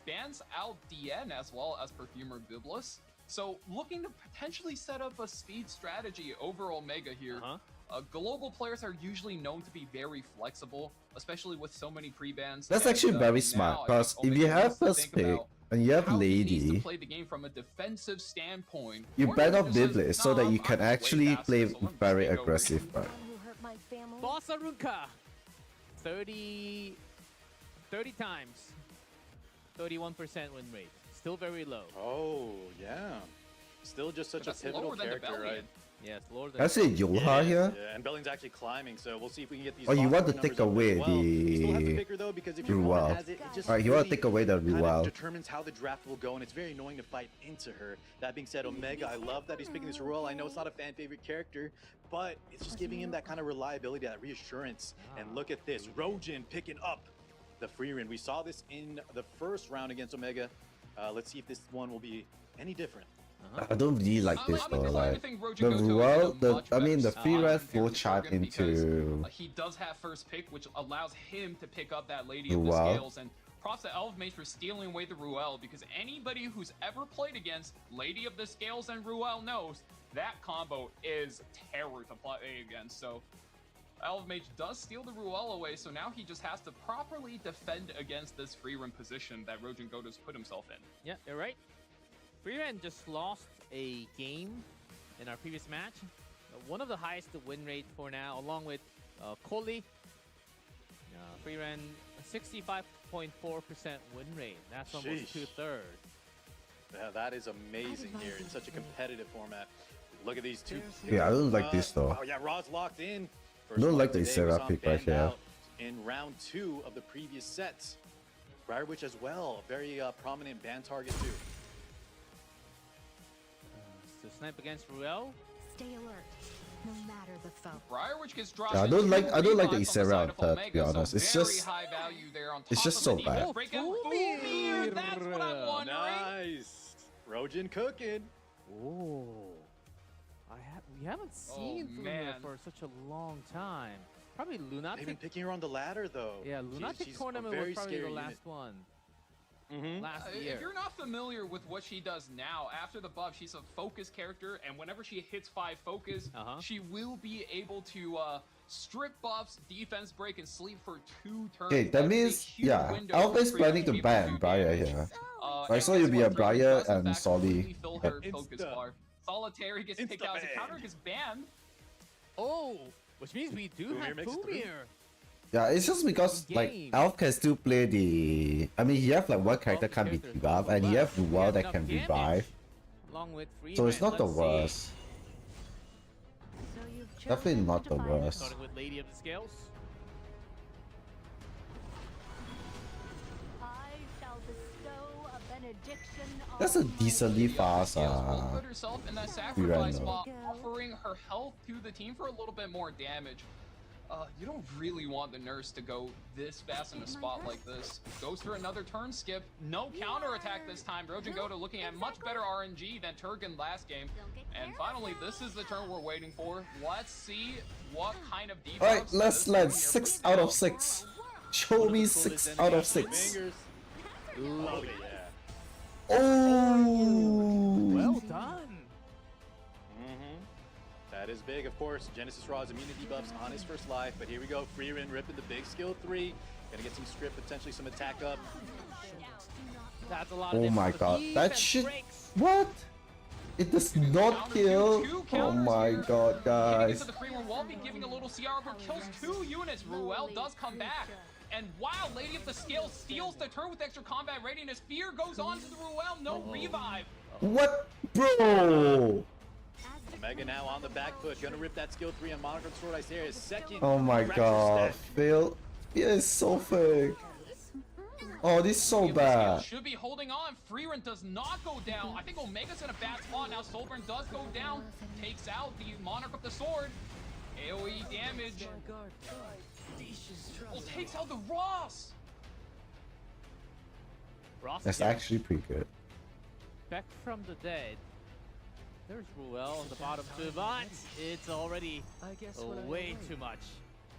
Bans out DN as well as Perfumer Biblis. So looking to potentially set up a speed strategy over Omega here. Global players are usually known to be very flexible, especially with so many pre-bans. That's and, actually very now smart, I because think if you Omega have needs to first think pick about and you have how he needs to Lady, play the game from a defensive standpoint. you Or ban maybe off just Biblis says, so that "Nah, you I'm can just way actually faster, play so let me just very take over." aggressive, right? One who hurt my family. Boss Arunka, 30 times, 31% win rate. Still very low. Oh yeah, still just such a That's pivotal lower than the character, Bellion. right? Yes, Lord. I see Yoha here. Yeah, and Belling's actually climbing, so we'll see if we can get these. Oh, you want to box take numbers up away as well. You still have to the pick her though, because if your Ruel. opponent has it, it just Alright, you want to really take away the kind of Ruel. determines how the draft will go, and it's very annoying to fight into her. That being said, Omega, I love that he's picking this Ruel. I know it's not a fan favorite character, but it's just giving him that kind of reliability, that reassurance. And look at this, Rojin picking up the free win. We saw this in the first round against Omega. Let's see if this one will be any different. I don't really like this though. Like the Ruel, the free red full chart into. He does have first pick, which allows him to pick up that Lady of the Ruel. Scales. And props to Elfmage for stealing away the Ruel, because anybody who's ever played against Lady of the Scales and Ruel knows that combo is terror to play against. So Elfmage does steal the Ruel away, so now he just has to properly defend against this free run position that Rojin Goto's put himself in. Yeah, you're right. Freeman just lost a game in our previous match. One of the highest win rate for now, along with Koli. Freeman, 65.4% win rate. That's almost 2/3. Yeah, that is amazing here in such a competitive format. Look at these two. Yeah, I don't like this though. Oh yeah, Rod's locked in. I don't like the First one today Isera was on pick right Banned here. Out in round 2 of the previous sets. Briarwitch as well, very prominent ban target too. To snipe against Ruel. Stay alert, no matter the foe. Briarwitch gets dropped. Yeah, I don't like the Isera Isera on her, to be honest. It's just it's just so bad. Fumir, that's what I'm wondering. Nice, Rojin cooking. Oh, we haven't seen Fumir man. for such a long time. Probably They've been Lunatic. picking her on the ladder though. Yeah, Lunatic she's tournament a very was probably the scary last one. Last If year. you're not familiar with what she does now, after the buff, she's a focus character, and whenever she hits 5 focus, she will be able to strip buffs, defense break, and sleep for 2 turns. Okay, that That's a means huge yeah, window Alpha's for planning people to ban do Briar damage. here. And I saw you guess be what? a Briar Does, in and fact, Solly. completely fill her Insta. focus bar. Solitary gets picked out as a Insta-ban. counter, gets banned. Oh, which means we do Fumir have makes it through. Fumir. Yeah, it's just because like Game. Elf can still play the. I mean, he have like one character can be debuffed, and he have Ruel that can revive. Along with So it's not the Let's see. worst. So you've Definitely chosen not to the defy worst. Starting with Lady of the Scales. I shall bestow a benediction That's a on my decently lady. fast Will put herself in that run sacrifice though. spot, offering her health to the team for a little bit more damage. You don't really want the nurse to go this fast in a spot like this. Goes for another turn skip. No counter attack this time. Rojin Goto looking at much better RNG than Turgan last game. And finally, this is the turn we're waiting for. Let's see what kind of debuffs. Alright, let's this land Fumir 6 puts out of out. 6. Show me 6 out of 6. Fingers. Love it, yeah. Oh. Well done. That is big, of course. Genesis Raw's immunity buffs on his first life, but here we go. Freerin ripping the big skill 3. Gonna get some script, potentially some attack up. That's a lot of Oh my damage. god, that Defense shit. breaks. What? It does not kill. Oh my god, guys. Into the free one, Walby giving a little CR over, kills 2 units. Ruel does come back. And wow, Lady of the Scale steals the turn with extra combat readiness. Fear goes on to the Ruel, no revive. What? Bro! Omega now on the back foot, gonna rip that skill 3 on Monochrome Sword Isaiah's second. Oh my fracture god, stat. Phil. It is so fake. Oh, this is so bad. Should be holding on. Freerun does not go down. I think Omega's in a bad spot now. Soulburn does go down. Takes out the Monarch of the Sword. AoE damage. Oh, takes out the Ross. Ross That's here. actually pretty good. Back from the dead. There's Ruel on the bottom 2, but it's already way too much.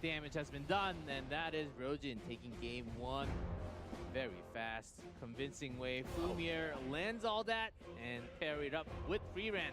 Damage has been done, and that is Rojin taking game 1 very fast. Convincing way. Fumir lands all that and parried up with Freeran.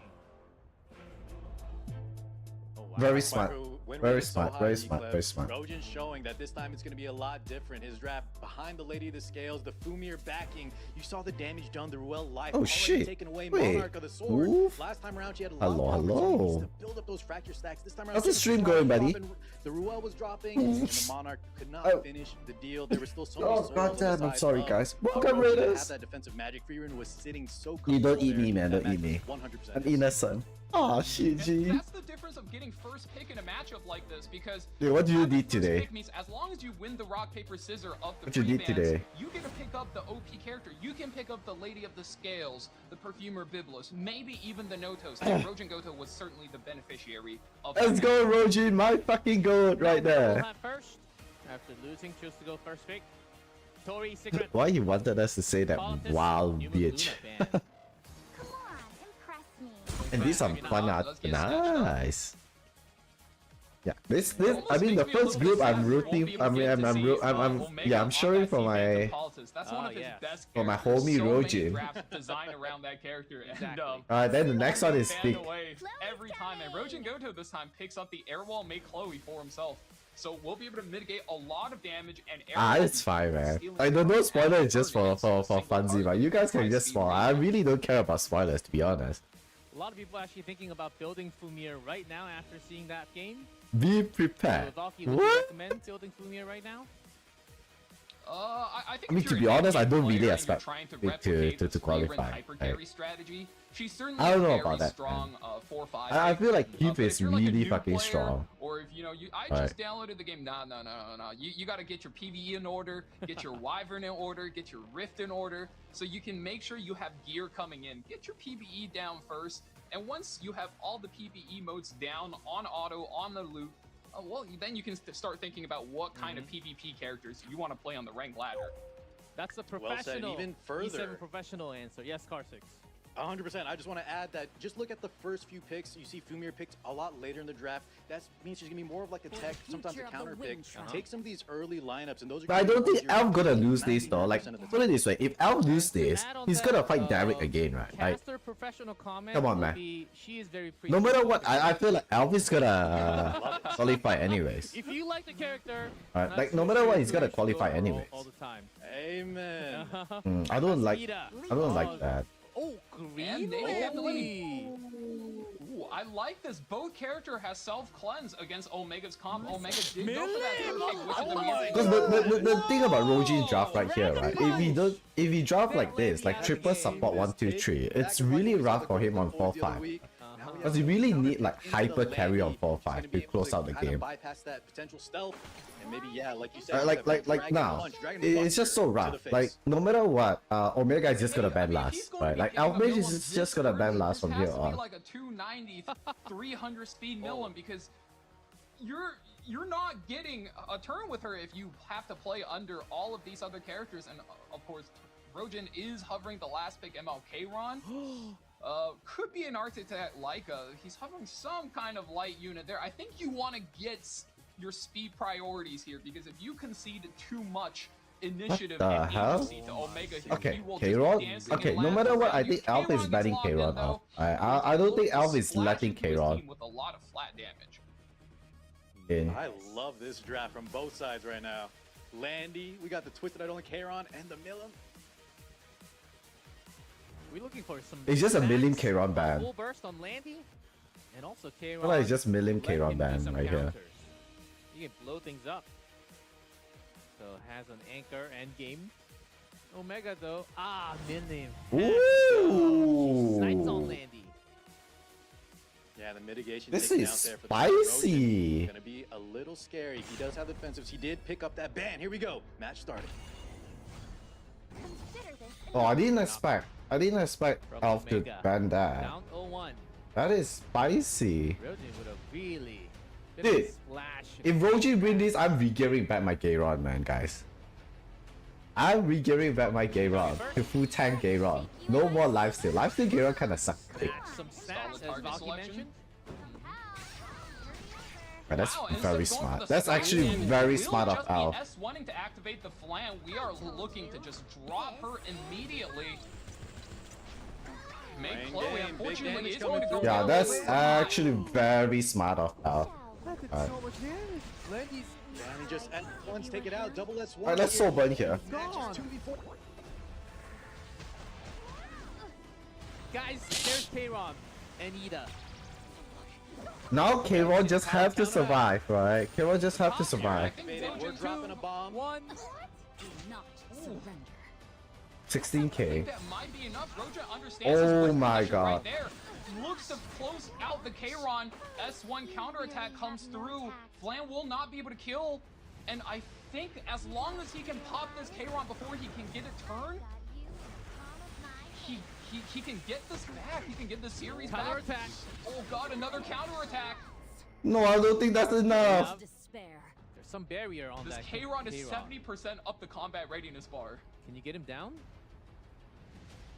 Oh, wow. Very smart. Win Very rate is so smart, high, very G smart, Clip. very smart. Rojan's showing that this time it's going to be a lot different. His draft behind the Lady of the Scales, the Fumir backing. You saw the damage done. The Ruel life Oh, already shit. taken away. Wait. Monarch of the Sword. Oof. Last time around, she had a lot Hello, more opportunities hello. to build up those fracture stacks. This time around, How's the she stream was going, buddy? dropping. The Ruel was dropping, and the Monarch could not Oh. finish the deal. There was still so many Oh, souls on the goddamn, I'm side sorry, of guys. of Welcome, Rojan to Raiders. have that defensive magic. Freerin was sitting so You don't comfortable eat me, there. man. That Don't eat match me. was 100% I'm his. innocent. Aw, shit, And G. that's the difference of getting first pick in a matchup like this, because Dude, what do you having need first today? pick means as long as you win the rock paper scissors of the What you free need bands, today? you get to pick up the OP character. You can pick up the Lady of the Scales, the Perfumer Biblos, maybe even the Notos. And Rojan Goto was certainly the beneficiary of that. Let's go, Rojin. My fucking goat right there. Hat first. After losing, chose to go first pick. Tori, Secret. Why you wanted us to say that Politics, wild Human bitch? Luna ban. Come on, impress me. And these are Let's fun art. get sketched up. Nice. Yeah, this, It I almost mean, the makes me a first little group bit I'm sad we won't rooting, be able I to mean, get to I'm, see, yeah, I'm Omega cheering on for FC my, Politics. That's one of his best for my characters. homie So many Rojin. drafts designed around that character. And, Exactly. Then the next one is fanned Stick. away every time, and Rojan Goto this time picks up the Airwall Make Chloe for himself. So we'll be able to mitigate a lot of damage and Airwall It's fine, man. stealing I don't know, from spoiler is just for single funsy, but target you guys can high just speed spoil. I regen. really don't care about spoilers, to be honest. A lot of people actually thinking about building Fumir right now after seeing that game. Be So, prepared. Valky, would you What? recommend building Fumir right now? I think I mean, if to you're be an honest, I NBA don't player really and you're expect trying to it to replicate the Freerin qualify, hyper like- carry strategy. She's certainly I don't a know very about that, strong 4-5. I feel like Keith but is if you're like a really new fucking player, strong. Or if I Right. just downloaded the game. No. You got to get your PvE in order, get your Wyvern in order, get your Rift in order, so you can make sure you have gear coming in. Get your PvE down first, and once you have all the PvE modes down on auto on the loop, well, then you can start thinking about what kind of PvP characters you want to play on the rank ladder. That's a Well said. professional. Even further. E7 professional answer. Yes, Car6. 100%. I just want to add that just look at the first few picks. You see Fumir picked a lot later in the draft. That means she's going to be more of like a tech, sometimes a counter pick. Take some of these early lineups, and those are But I gonna don't be think the ones Elf gonna you're lose this though. Like, 99% of the put it time. this way: if Elf lose To this, add on he's that, gonna fight Derek again, right? Like, Caster professional comment. Come on, will man. Be, she is very no matter what, I feel like Elf is gonna qualify anyways. If you like the character, Alright, that's like, no the matter what, character he's gonna you should qualify go for anyways. all the time. Amen. I don't like Speeda. that. Oh, And green they Lady. Ooh, I like this. Both character has self-cleanse against Omega's comp. Omega did go for that third pick, which is amazing. Because the thing about Rojin draft right here, right? If he draft like this, like triple support 1, 2, 3, it's really rough for him on 4-5. Because you really need like hyper carry on 4-5 to close out the game. Bypass that potential stealth, and maybe like you said, Like now, it's just so rough. Like no matter what, Omega is just gonna ban last, right? Like Elfmage is just gonna ban last from here This has to on. be like a 290, 300 speed Milim because you're not getting a turn with her if you have to play under all of these other characters, and of course, Rojan is hovering the last pick MLK Ron. Could be an architect Leica. He's hovering some kind of light unit there. I think you want to get your speed priorities here because if you concede too much initiative the and hell? agency to Omega here, Okay, he will just be K-Rod? dancing Okay, and no laughing matter what, around I you. think Alpha is K-Rod batting gets locked in, K-Rod though. off. I don't think Alpha is Splash letting into his K-Rod team with a lot of flat damage. in. I love this draft from both sides right now. Landy, we got the Twisted Idol and Kairon, and the Milim. We're looking for some. It's just a bats, Milim K-Rod ban. Full burst on Landy, and also K-Rod. I feel like it's just Milim let K-Rod him do ban some right here. counters. You can blow things up. So has an anchor end game. Omega though, Milim. Ooh. Snipes on Landy. Yeah, the mitigation This taken is out there for spicy. Gonna be a little scary. He does have the defensives. He did pick up that ban. Here we go. Match started. Consider this Oh, I didn't expect From Elf to Omega. ban that. Down 0-1. That is spicy. Rojan would have really been Dude, a splash. If Roji win this, I'm re-gearing back my Gayron, man, guys. I'm re-gearing back my Gayron to full tank Gayron. No more lifesteal. Lifesteal Gayron kinda sucks. Match some stats, as target Valky selection. mentioned. But that's Wow, instead very of going for smart. the That's side actually damage, very we'll smart of just be Alf. S wanting to activate the flank. We are looking to just drop her immediately. Make Rain Chloe, game, big unfortunately, damage is going to go coming Yeah, down that's with- actually very smart of Alf. shall Alright. So much damage. Landy's And he just at once take it out. Double S1. Alright, let's soul burn here. gone. 2v4. Guys, there's K-Ron and Ida. Now K-Ron just have to survive, right? K-Ron just have to survive. We're dropping a bomb. 1. Do not surrender. 16k. That might be enough. Roja understands Oh his my position god. Right there. Looks to close out the K-Ron. S1 counterattack comes through. Flan will not be able to kill. And I think as long as he can pop this K-Ron before he can get a turn, he can get this back. He can get the series back. Counterattack. Oh god, another counterattack. No, I don't think that's enough. Despair. There's some barrier on This that. K-Ron is 70% up the combat readiness bar. Can you get him down?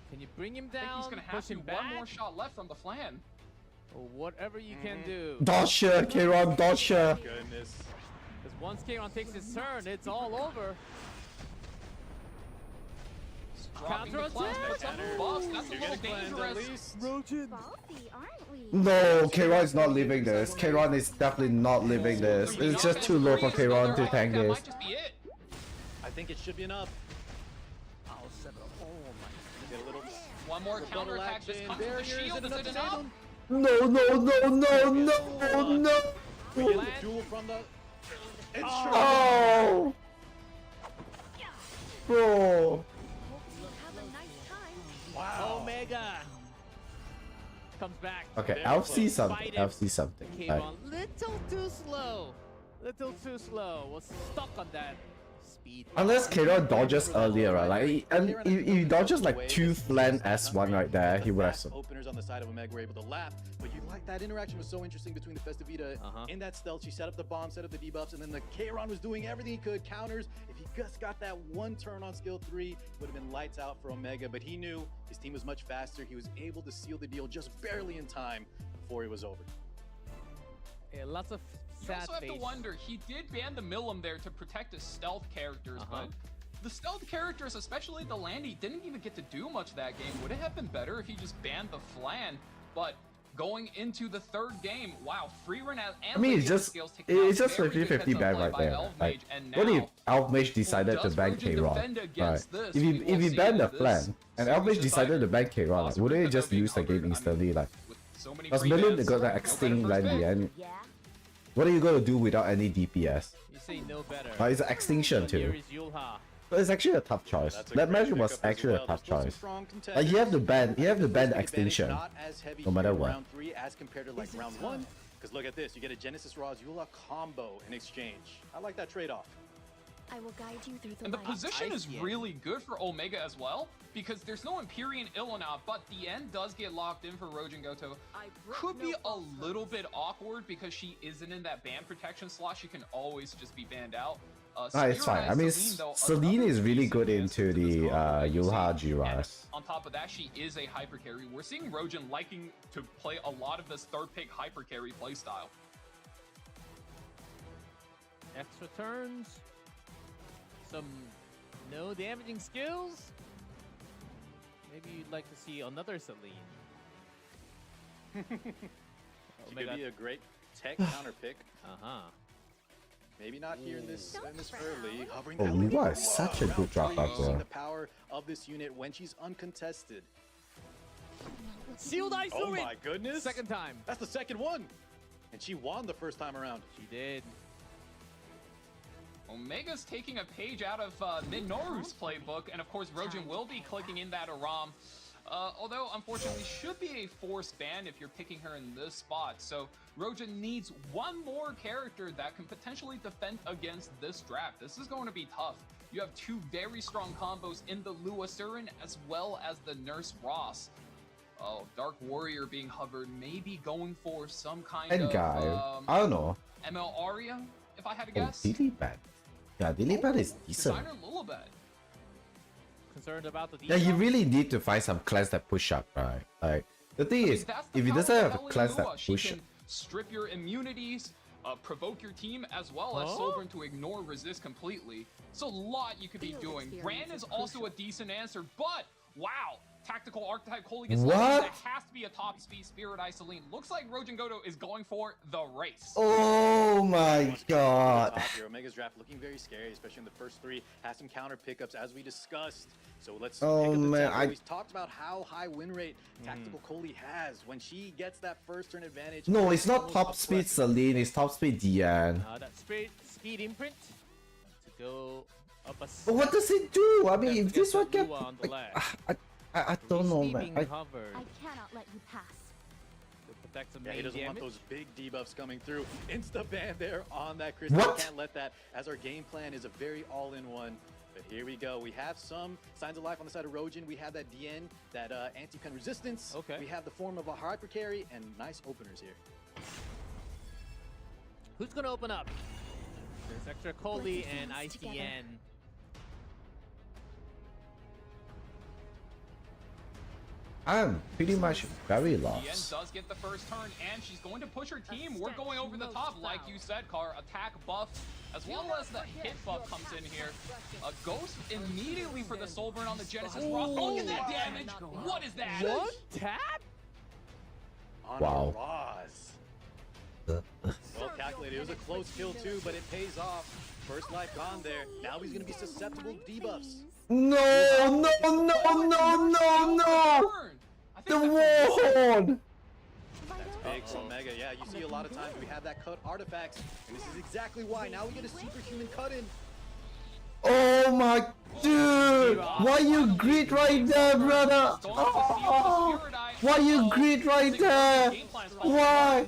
Can you bring him I think down? he's gonna have push to. him One back? more shot left from the Flan. Or whatever you can do. Dodge her, K-Ron, dodge her. Goodness. Because once K-Ron takes his turn, it's all over. Dropping the Counterattack. class up the buffs. That's a You're little getting cleansed at dangerous. least. Rojan. Ballsy, aren't we? No, K-Ron is not leaving this. K-Ron is definitely not leaving this. It's just too low for K-Ron to tank That this. might just be it. I think it should be enough. Oh my. Get a little One more double counterattack just action. comes with the Barriers shield. Is enough it to enough? save him. No, no, no, no, no, no. We get the duel from the. It's Oh, bro. Have a nice time. Wow. Omega comes back. Okay, Very Elf sees close. something. Fight Elf it. sees something. Came Like, on little too slow. Little too slow. Was stuck on that speed. unless K-Ron dodges earlier, right? Like, and if he dodges like 2 Flan S1 right there, he would have some. Openers on the side of Omega were able to laugh, but you like that interaction was so interesting between the Festivita in that stealth. She set up the bomb, set up the debuffs, and then the K-Ron was doing everything he could, counters. If he just got that one turn on skill 3, would have been lights out for Omega, but he knew his team was much faster. He was able to seal the deal just barely in time before it was over. Yeah, lots of You sad also have to face. wonder, he did ban the Millum there to protect his stealth characters, Uh-huh. but the stealth characters, especially the Landy, didn't even get to do much that game. Would it have been better if he just banned the Flan? But going into the third game, wow, Freerun and I mean, it's Legion just skills take it's out just very good 50-50 heads-up ban play right by there. Elf Like, Mage, and what if now, Elf Mage decided to does ban Rojan K-Ron? defend Right. against this? If We he will if he see banned the this. Flan and So Elf Mage we decided to ban K-Ron, like, wouldn't he Supercell just being lose the game covered, I mean, instantly? Like, with so many because free Million bans, got that no extinct better first Landy, pick. and Yeah. what are you gonna do without any DPS? You say no better. It's an extinction So here too. is Yulha. So it's actually a tough choice. That's a That great match was pickup as actually well. a tough There's still some choice. strong Like, you have to ban contenders. the Advantage extinction, not as heavy no matter here in what. round 3 as compared to like round 1. Because look at this, you get a Genesis Raw's Eula combo in exchange. I like that trade-off. I will guide you through the And the light. position I is see it. really good for Omega as well, because there's no Empyrean Illona, but the end does get locked in for Rojan Goto. Could be a little bit awkward because she isn't in that ban protection slot. She can always just be banned out. It's fine. I mean, Celine is really good into the Yulha Jiras. On top of that, she is a hyper carry. We're seeing Rojan liking to play a lot of this third pick hyper carry playstyle. Extra turns. Some no damaging skills. Maybe you'd like to see another Celine. She could be a great tech counter pick. Uh-huh. Maybe not here in this early. Hovering Oh, down. Levi is such a good drop up, Seeing bro. the power of this unit when she's uncontested. Sealed Ice Oh Ring! my goodness! Second time. That's the second one, and she won the first time around. She did. Omega's taking a page out of Minoru's playbook, and of course Rojan will be clicking in that Aram. Although, unfortunately, should be a forced ban if you're picking her in this spot. So, Rojan needs one more character that can potentially defend against this draft. This is going to be tough. You have two very strong combos in the Lua Surin as well as the Nurse Ross. Oh, Dark Warrior being hovered, maybe going for some kind And of guy, I don't know. ML Aria, if I had to Oh, guess. Lilibet. Yeah, Lilibet is decent. Designer Lilibet. Concerned about the Yeah, you debuff? really need to find some clans that push up, right? Like, the thing is, That's the if you power doesn't have of a class Lua. that She push, can strip your immunities, provoke your team, as well as Huh? Sovereign to ignore resist completely. So a lot you could be Field doing. experience Ran is is also a crucial. decent answer, but wow, tactical archetype Coley gets What? loaded, that has to be a top speed Spirit Eye Celine. Looks like Rojin Goto is going for the race. Oh my god. Top here. Omega's draft looking very scary, especially in the first three. Has some counter pickups as we discussed. So let's pick up the man, tempo. We've talked about how high win rate Tactical Coley has when she gets that first turn advantage. No, it's not almost top speed oppressive. Celine, it's top speed Diane. That speed imprint to go up a But what does it do? I mean, if this one get get... on the like, left. I don't know, man. Receiving cover I cannot let you pass. to protect some Yeah, he main doesn't want damage. those big debuffs coming through. Insta ban there on that Chris. What? We can't let that, as our game plan is a very all-in one. But here we go. We have some signs of life on the side of Rojin. We have that DN, that anti-pen resistance. Okay. We have the form of a hyper carry and nice openers here. Who's gonna open up? There's extra Coley Let's and dance together. ICN. I'm pretty much very Yen lost. does get the first turn, and she's going to push her team. We're going over the top, like you said, Car. Attack buff, as well as the hit buff comes in here. A Ghost immediately for the soul burn on the Genesis Rock. Look at that damage! What is that? One tap? On Wow. Roz. Well calculated. It was a close kill too, but it pays off. First life gone there. Now he's going to be susceptible to debuffs. No, no, no, no, no, no! I think The that's a- Warhorn! That's big from Mega. Yeah, you see a lot of times we have that cut artifacts, and this is exactly why. Now we get a superhuman cut in. Oh my dude! Why you grit right there, brother? Oh, why you grit right there? Why?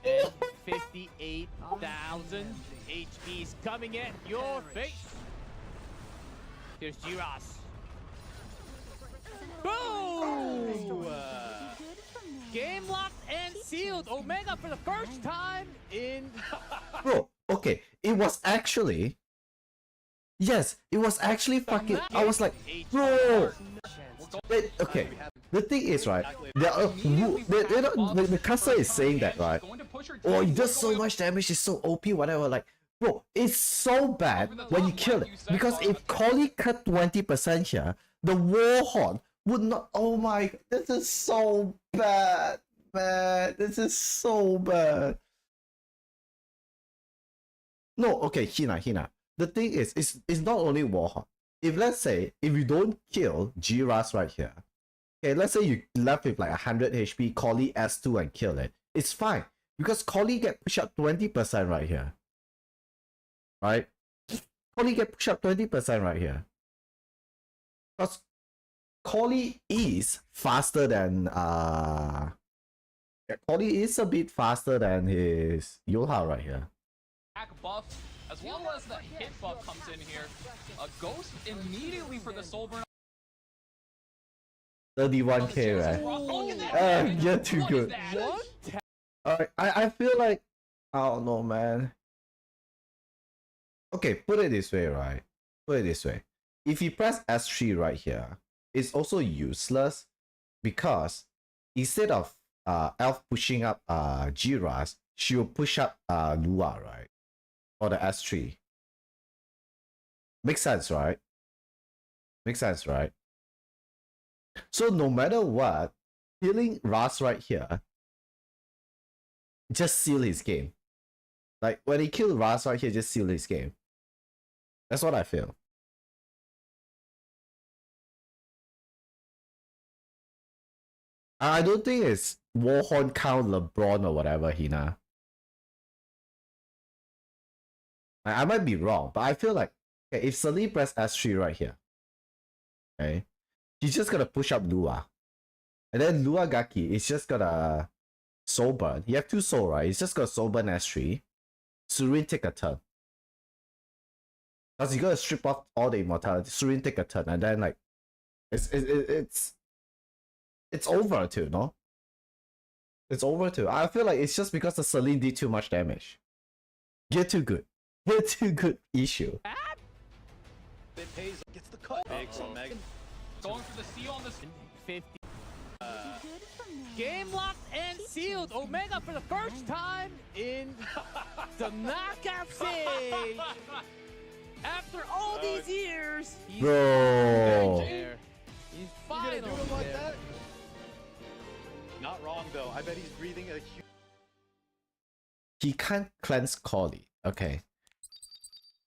And 58,000 HPs coming at your face. Here's Giras. Boom! Game locked and sealed. Omega for the first time in. Bro, okay, it was actually... Yes, it was actually fucking... I was like, bro! Wait, okay, the thing is, right, the caster is saying that, right, oh, it does so much damage, it's so OP, whatever, like, bro, it's so bad when you kill it, because if Coley cut 20% here, the Warhorn would not, oh my, this is so bad, man, this is so bad. No, okay, Hina, the thing is, it's not only Warhorn. If let's say, if you don't kill Giras right here, okay, let's say you left with like 100 HP, Coley S2 and kill it, it's fine. Because Coley get push up 20% right here. Right? Coley get push up 20% right here. Because Coley is faster than Coley is a bit faster than his Yoha right here. Attack buff, as well as the hit buff comes in here. A Ghost immediately for the soul burn. 31k, right? You're too good. I feel like, I don't know, man. Okay, put it this way, right? Put it this way. If you press S3 right here, it's also useless because instead of Elf pushing up Giras, she will push up Lua, right? Or the S3. Makes sense, right? Makes sense, right? So no matter what, killing Ras right here just seal his game. Like when he killed Ras right here, just seal his game. That's what I feel. I don't think it's Warhorn count LeBron or whatever, Hina. I might be wrong, but I feel like, okay, if Celine press S3 right here, okay, he's just gonna push up Lua. And then Lua Gaki is just gonna soul burn. You have two soul, right? He's just gonna soul burn S3. Surin take a turn. Because he's gonna strip off all the immortality. Surin take a turn, and then like it's over too, no? It's over too. I feel like it's just because the Celine did too much damage. Get too good. Get too good issue. It pays, gets the cut. Big from Mega. Going for the seal on this. 50. Game locked and sealed. Omega for the first time in the knockout stage. After all these years, he's Bro. there. He's gonna fine do over him like there. that? Not wrong though. I bet he's breathing a huge. He can't cleanse Collie. Okay.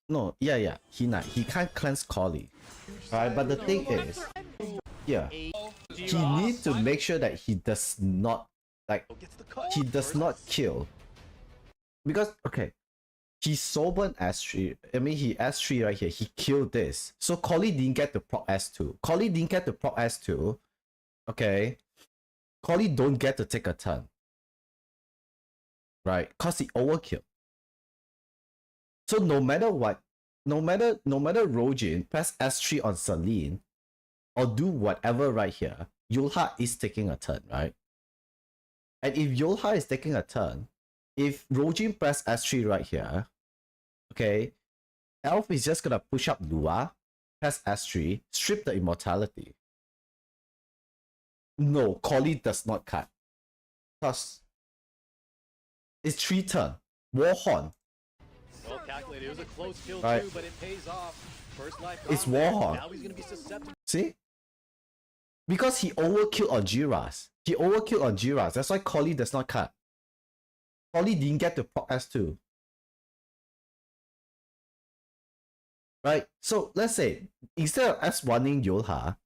No, yeah. He can't cleanse Collie. Alright, but the thing is, yeah, he needs to make sure that he does not Gets the cut. he does not kill. Because okay, he sobered S3. I mean he S3 right here. He killed this. So Collie didn't get the proc S2. Collie didn't get the proc S2. Okay. Collie don't get to take a turn. Right? Cause he overkill. So no matter what, no matter Rojin press S3 on Celine or do whatever right here, Yulha is taking a turn, right? And if Yulha is taking a turn, if Rojin press S3 right here, okay, Elf is just gonna push up Lua, press S3, strip the immortality. No, Collie does not cut. Because it's 3 turn. Warhorn. Well calculated. It was a close kill Right. too, but it pays off. First life. It's gone. Warhorn. Now he's gonna be susceptible. See? Because he overkilled on Jiras. He overkilled on Jiras. That's why Collie does not cut. Collie didn't get to proc S2. Right? So let's say instead of S1ing Yulha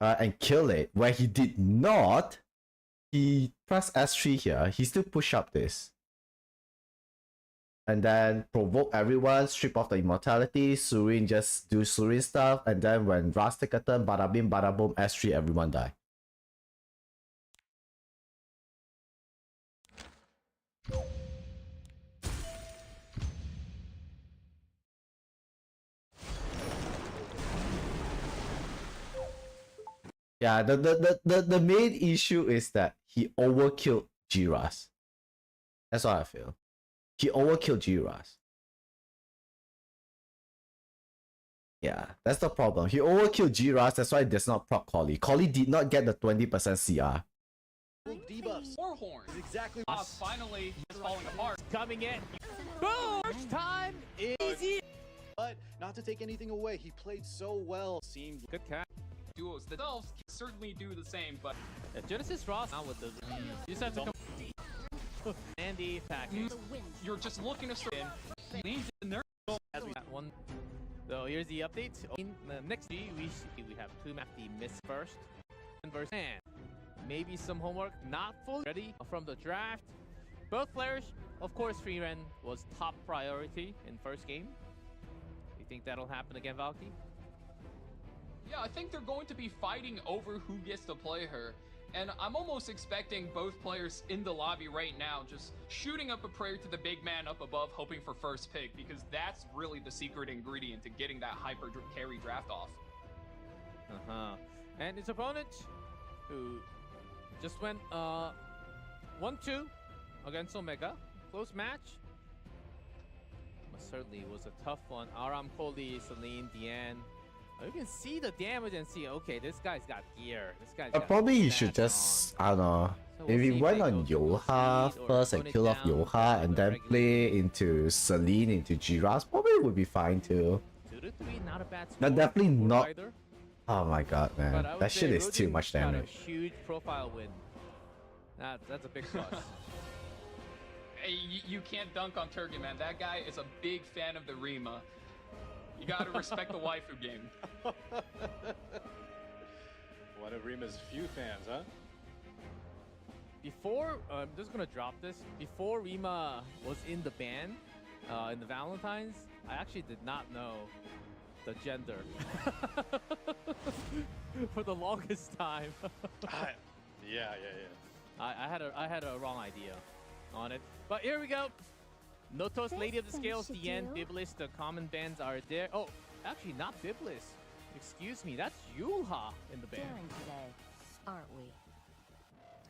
and kill it, where he did not, he pressed S3 here, he still push up this. And then provoke everyone, strip off the immortality, Surin just do Surin stuff, and then when Ras take a turn, bada bim, bada boom, S3, everyone die. Yeah, the main issue is that he overkilled Jiras. That's what I feel. He overkilled Jiras. Yeah, that's the problem. He overkilled Jiras, that's why he does not proc Collie. Collie did not get the 20% CR. Debuffs. Warhorn. Exactly. Finally, it's falling apart. Coming in. Boom! First time, easy. But not to take anything away, he played so well. Seemed Good catch. Duos themselves can certainly do the same, but Genesis Ross now with the. You just have to come. Andy package. you're just looking to straight in. Leans in there. as we That one. So here's the update. In the next we have two map the miss first versus and maybe some homework not fully ready from the draft. Both players, of course, Freeran was top priority in first game. You think that'll happen again, Valky? Yeah, I think they're going to be fighting over who gets to play her. And I'm almost expecting both players in the lobby right now just shooting up a prayer to the big man up above, hoping for first pick, because that's really the secret ingredient to getting that hyper carry draft off. And his opponent, who just went 1-2 against Omega. Close match. But certainly was a tough one. Aram, Coley, Celine, Diane. You can see the damage and see, okay, this guy's got gear. This guy's got Probably he stats should just, on. I don't know, So if we'll he see if went they on go for Yoha speed or first and tone it kill off down Yoha and with then regular play into Celine, into Jiras, probably would be fine too. 2-3, not a bad But score definitely for not. either. Oh my god, But I man. would That shit say is too Rojin much got damage. a huge profile win. That's a big plus. Hey, you can't dunk on Turkey, man. That guy is a big fan of the Rima. You gotta respect the waifu game. one of Rima's few fans, huh? Before, I'm just gonna drop this. Before Rima was in the band, in the Valentine's, I actually did not know the gender for the longest time. Yeah. I had a wrong idea on it. But here we go. Notos, Lady of the Scales, should Diane, do. Biblis, the common bands are there. Oh, actually not Biblis. Excuse me, that's Yulha in the band. Daring today, aren't we?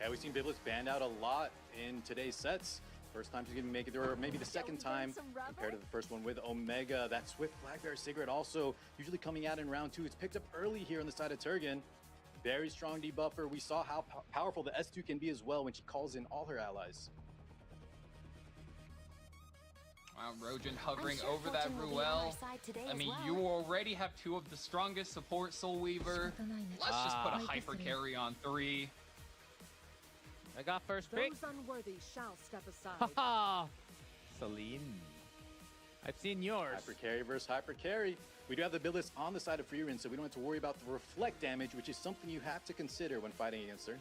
Yeah, we've seen Biblis banned out a lot in today's sets. First time he's gonna make it, or maybe the second time compared to the first one with Omega. That Swift Blackbear Cigarette also usually coming out in round 2. It's picked up early here on the side of Turgan. Very strong debuffer. We saw how powerful the S2 can be as well when she calls in all her allies. Wow, Rojan hovering over that Ruel. I mean, you already have two of the strongest support Soul Weaver. Let's just put a hyper carry on 3. I got first pick. Those unworthy shall step aside. Haha! Celine. I've seen yours. Hyper carry versus hyper carry. We do have the build list on the side of Freerin, so we don't have to worry about the reflect damage, which is something you have to consider when fighting against her.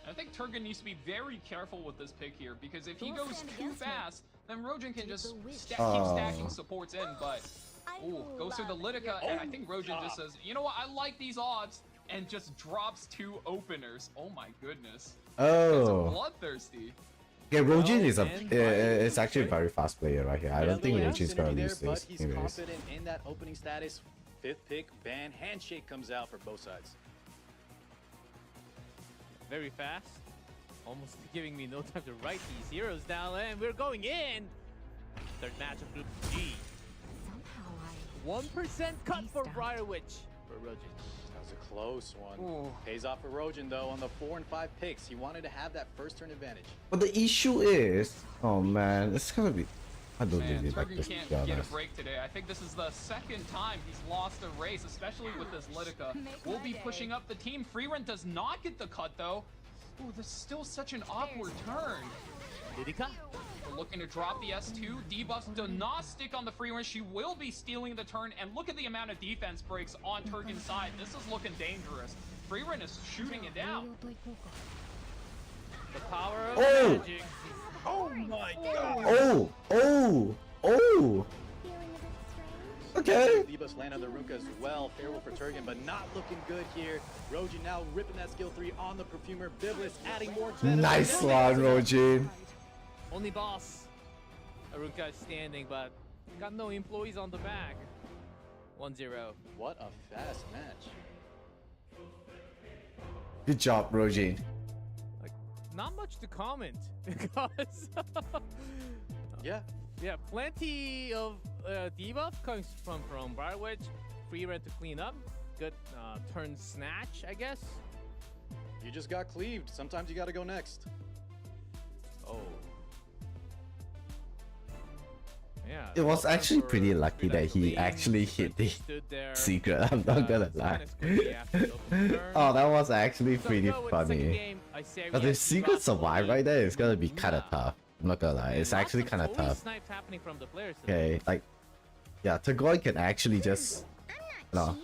I think Turgan needs to be very careful with this pick here, because if he goes too fast, then Rojan can just keep stacking supports in, but ooh, goes through the Litica, and I think Rojan just says, you know what, I like these odds, and just drops 2 openers. Oh my goodness. That's bloodthirsty. Yeah, Rojin is it's actually a very fast player right here. I don't think Rojin's gonna lose But this. he's confident in that opening status. 5th pick, ban handshake comes out for both sides. Very fast. Almost giving me no time to write these heroes down, and we're going in! Third match of Group G. Somehow 1% cut for Briarwitch for Rojan. That was a close one. Ooh. Pays off for Rojan though on the 4 and 5 picks. He wanted to have that first turn advantage. But the issue is, oh man, it's gonna be. I don't Man, really like Turgan this, to can't be get a honest. break today. I think this is the 2nd time he's lost a race, especially with this Litica. We'll be pushing up the team. Freerun does not get the cut though. Ooh, this is still such an awkward turn. Litica? We're looking to drop the S2. Debuffs do not stick on the Freerun. She will be stealing the turn, and look at the amount of defense breaks on Turgan's side. This is looking dangerous. Freerun is shooting it down. The power of Oh! magic. Oh my god! Oh! Oh! Oh! Feeling a bit strange? Okay. Debuffs land on the Ruka as well. Favorable for Turgan, but not looking good here. Rojan now ripping that skill 3 on the Perfumer. Biblis adding more to that. Nice one, Rojin. Only boss. Arunka is standing, but got no employees on the back. 1-0. What a fast match. Good job, Rojin. Like, not much to comment because Yeah. yeah, plenty of debuff comes from Briarwitch. Free rent to clean up. Good turn snatch, I guess. You just got cleaved. Sometimes you gotta go next. Oh. Yeah. It was well done actually for pretty lucky that he Celine. actually hit the Stood there, secret. I'm not gonna lie. kinda squishy after the open turn. Oh, that was actually So pretty go with the second funny. game. I say But we if have secret dropped survive the right there, lead. it's gonna be kind of Yeah. tough. I'm not gonna lie. It's And actually lots kind of Torii tough. snipes happening from the players today. Okay, like, yeah, Tagoy can actually just, no,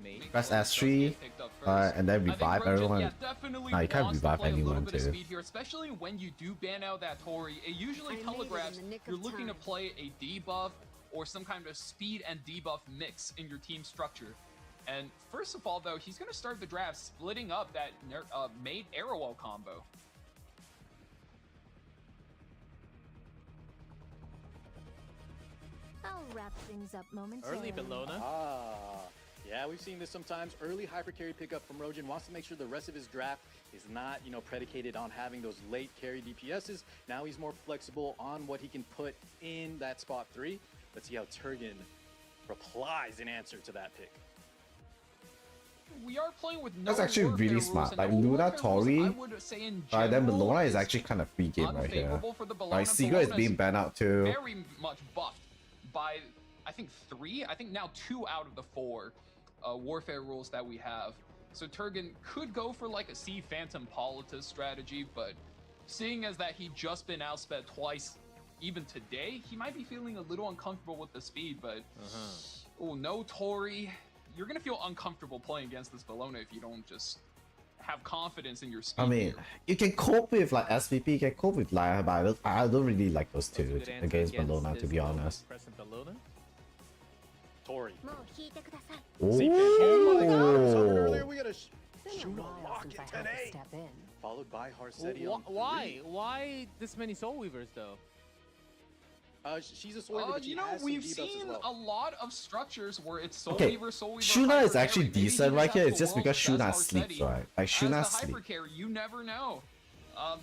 Mate. press Does S3, get picked up first. and then I think revive Rojan, everyone. yeah, definitely No, you can't wants to revive play a little anyone bit of too. speed here, especially when you do ban out that Torii. It usually I made it telegraphs in the nick of you're looking to time. play a debuff or some kind of speed and debuff mix in your team structure. And first of all, though, he's going to start the draft splitting up that made Arrowwell combo. I'll wrap things up momentarily. Early Bellona. Yeah, we've seen this sometimes. Early hyper carry pickup from Rojan wants to make sure the rest of his draft is not, predicated on having those late carry DPSs. Now he's more flexible on what he can put in that spot 3. Let's see how Turgan replies in answer to that pick. We are playing with no That's actually warfare really rules, smart. and Like, no Luna, warfare rules, Torii, I would say in then general Bellona is is actually kind of free game right here. unfavorable for the Bellona. Like, Secret is Bellona's being banned out too. very much buffed by, I think now 2 out of the 4 warfare rules that we have. So Turgan could go for like a Sea Phantom Politis strategy, but seeing as that he just been outsped twice, even today, he might be feeling a little uncomfortable with the speed, but oh, no Torii. You're gonna feel uncomfortable playing against this Bellona if you don't just have confidence in your speed. I mean, here. you can cope with like SVP, you can cope with Liar, but I don't really like those That's a two good answer against Bellona, to this be honest. Present Bellona. Torii. もう引いてください。 Oh my god, we saw it earlier. Oh, We got a Been a shoot a while lock since it I had to today. step in. Followed by Harsetti Well, on 3. why this many Soul Weavers though? She's a Soul Weaver, but she You know, has some we've debuffs seen as well. a lot of structures where it's Soul Okay, Weaver, Shuna Hyper is actually Carry. Maybe he decent right just here. has It's the just because world's Shuna best sleeps, Harsetti. right? Like, As Shuna the sleeps. Hyper Carry, you never know.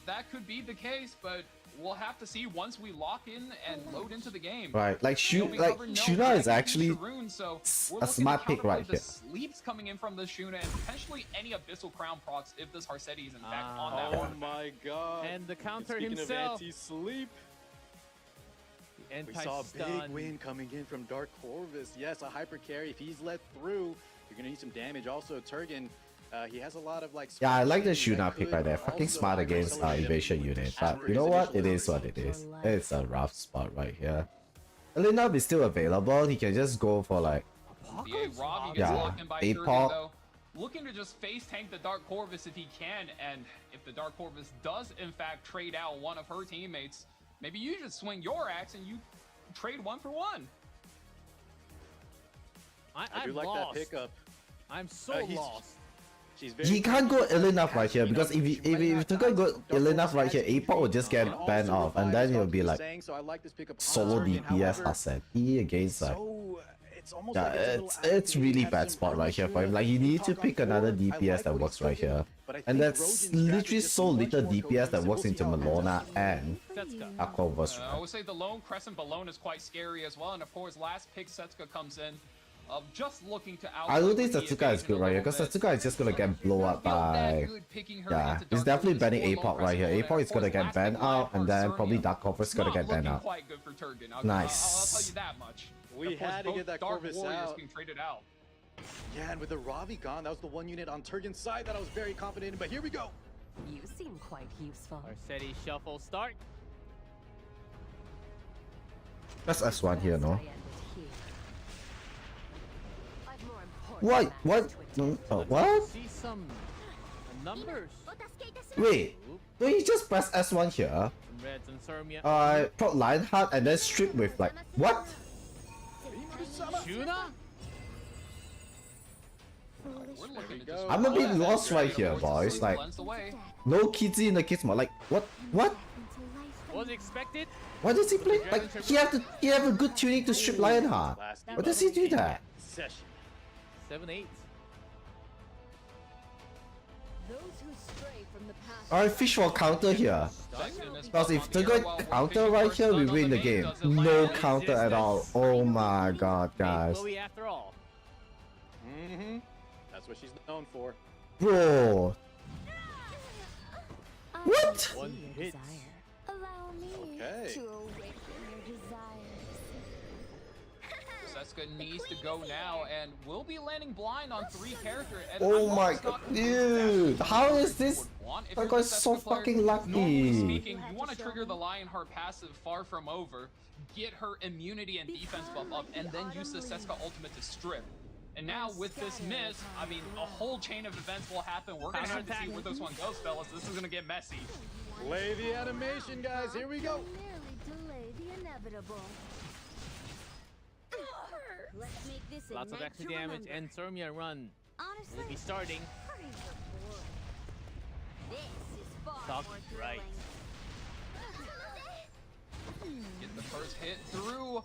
That could be the case, but we'll have to see once we lock in and load into the game. Right, like You know, we covered no Shuna Dragon is actually Sharoon, so we're a looking smart to pick right counterplay here. the sleeps coming in from the Shuna and potentially any Abyssal Crown procs if this Harsetti is in fact on that Oh one. my god. And the counter Speaking himself. of anti-sleep, The we saw a big anti-stun. win coming in from Dark Corvus. Yes, a hyper carry. If he's let through, you're gonna need some damage. Also, Turgan, he has a lot of like. Yeah, I like the spacing that Shuna pick could right there. Fucking also smart against accelerate him evasion unit. But after you know his what? It initial is what it recovery. is. It's a rough spot right here. Elinov is still available. He can just go for like The Ravi gets Yeah, locked in by Apoc. Turgan though. Looking to just face tank the Dark Corvus if he can, and if the Dark Corvus does in fact trade out one of her teammates, maybe you just swing your axe and you trade 1 for 1. I I'm do like lost. that pickup. I'm so he's- lost. She's very he can't go ill enough right here Actually, because if she he might not Tuka go Dark ill enough right Corvus here, has Apoc will just get and also banned off, and then revives, he'll be Dr. like saying, so I like this pickup on solo Turgan. DPS However, Harsetti against like. so it's almost Yeah, like it's a little it's active. really You have bad some spot right here for him. Shuna, Like, you we need to talk on pick another forward. I DPS like that what works he's right doing, here. but I And think that's Rojan's literally strategy is so much little more DPS that cohesive. works We'll into see how it ends Malona up. and Setsuka. Aquavus. I would say the lone crescent balloon is quite scary as well, and of course last pick Setsuka comes in. Just looking to out. I don't think Setsuka is good right here because Setsuka is just gonna get blown up by. Yeah, he's definitely banning Apoc right here. Apoc is gonna get banned out, and then probably Dark Corvus is gonna get banned out. Quite good for Turgan. I'll Nice. tell you that much. We Of course, had to both get that Dark Corvus Warriors out. being traded out. Yeah, and with the Ravi gone, that was the one unit on Turgan's side that I was very confident in. But here we go. You seem quite useful. Harsetti shuffle start. That's S1 here, no? I ended here. I've more important What? matters What? to attend to. What? See some numbers. Wait, don't you just press S1 here? Some reds and Sermia. Proc Lionheart and then strip with like what? Shuna? We're looking to go. just I'm a bit roll that lost right dragon here, towards the boys. sleep Like, lens away. no Kidzy in the kids mod. Like, what? What? Was expected. Why does he play? Like, he have a good tuning to strip Lionheart. Last Why does he do that? session. 7-8. Those who stray from the path. Alright, fish for counter here. Because if Turgan counter right here, we win the game. No counter at all. Oh my god, guys. Chloe after all. Mm-hmm. That's what she's known for. Bro. What? One hit. Allow me Okay. to awaken your desires. Setsuka needs to go now, and we'll be landing blind on 3 characters. Oh my god, dude. How is this? That guy's so fucking Normally lucky. speaking, you want to trigger the Lionheart passive far from over, get her immunity and defense buff up, and then use the Setsuka ultimate to strip. And now with this miss, I mean, a whole chain of events will happen. We're gonna have to see where this one goes, fellas. This is gonna get messy. Play the animation, guys. Here we go. Merely delay the inevitable. Let's make this a Lots of night extra to damage remember. and Sermia run Honestly, will be starting. hurry the board. This is far Talk more right. thrilling. Get the first hit through.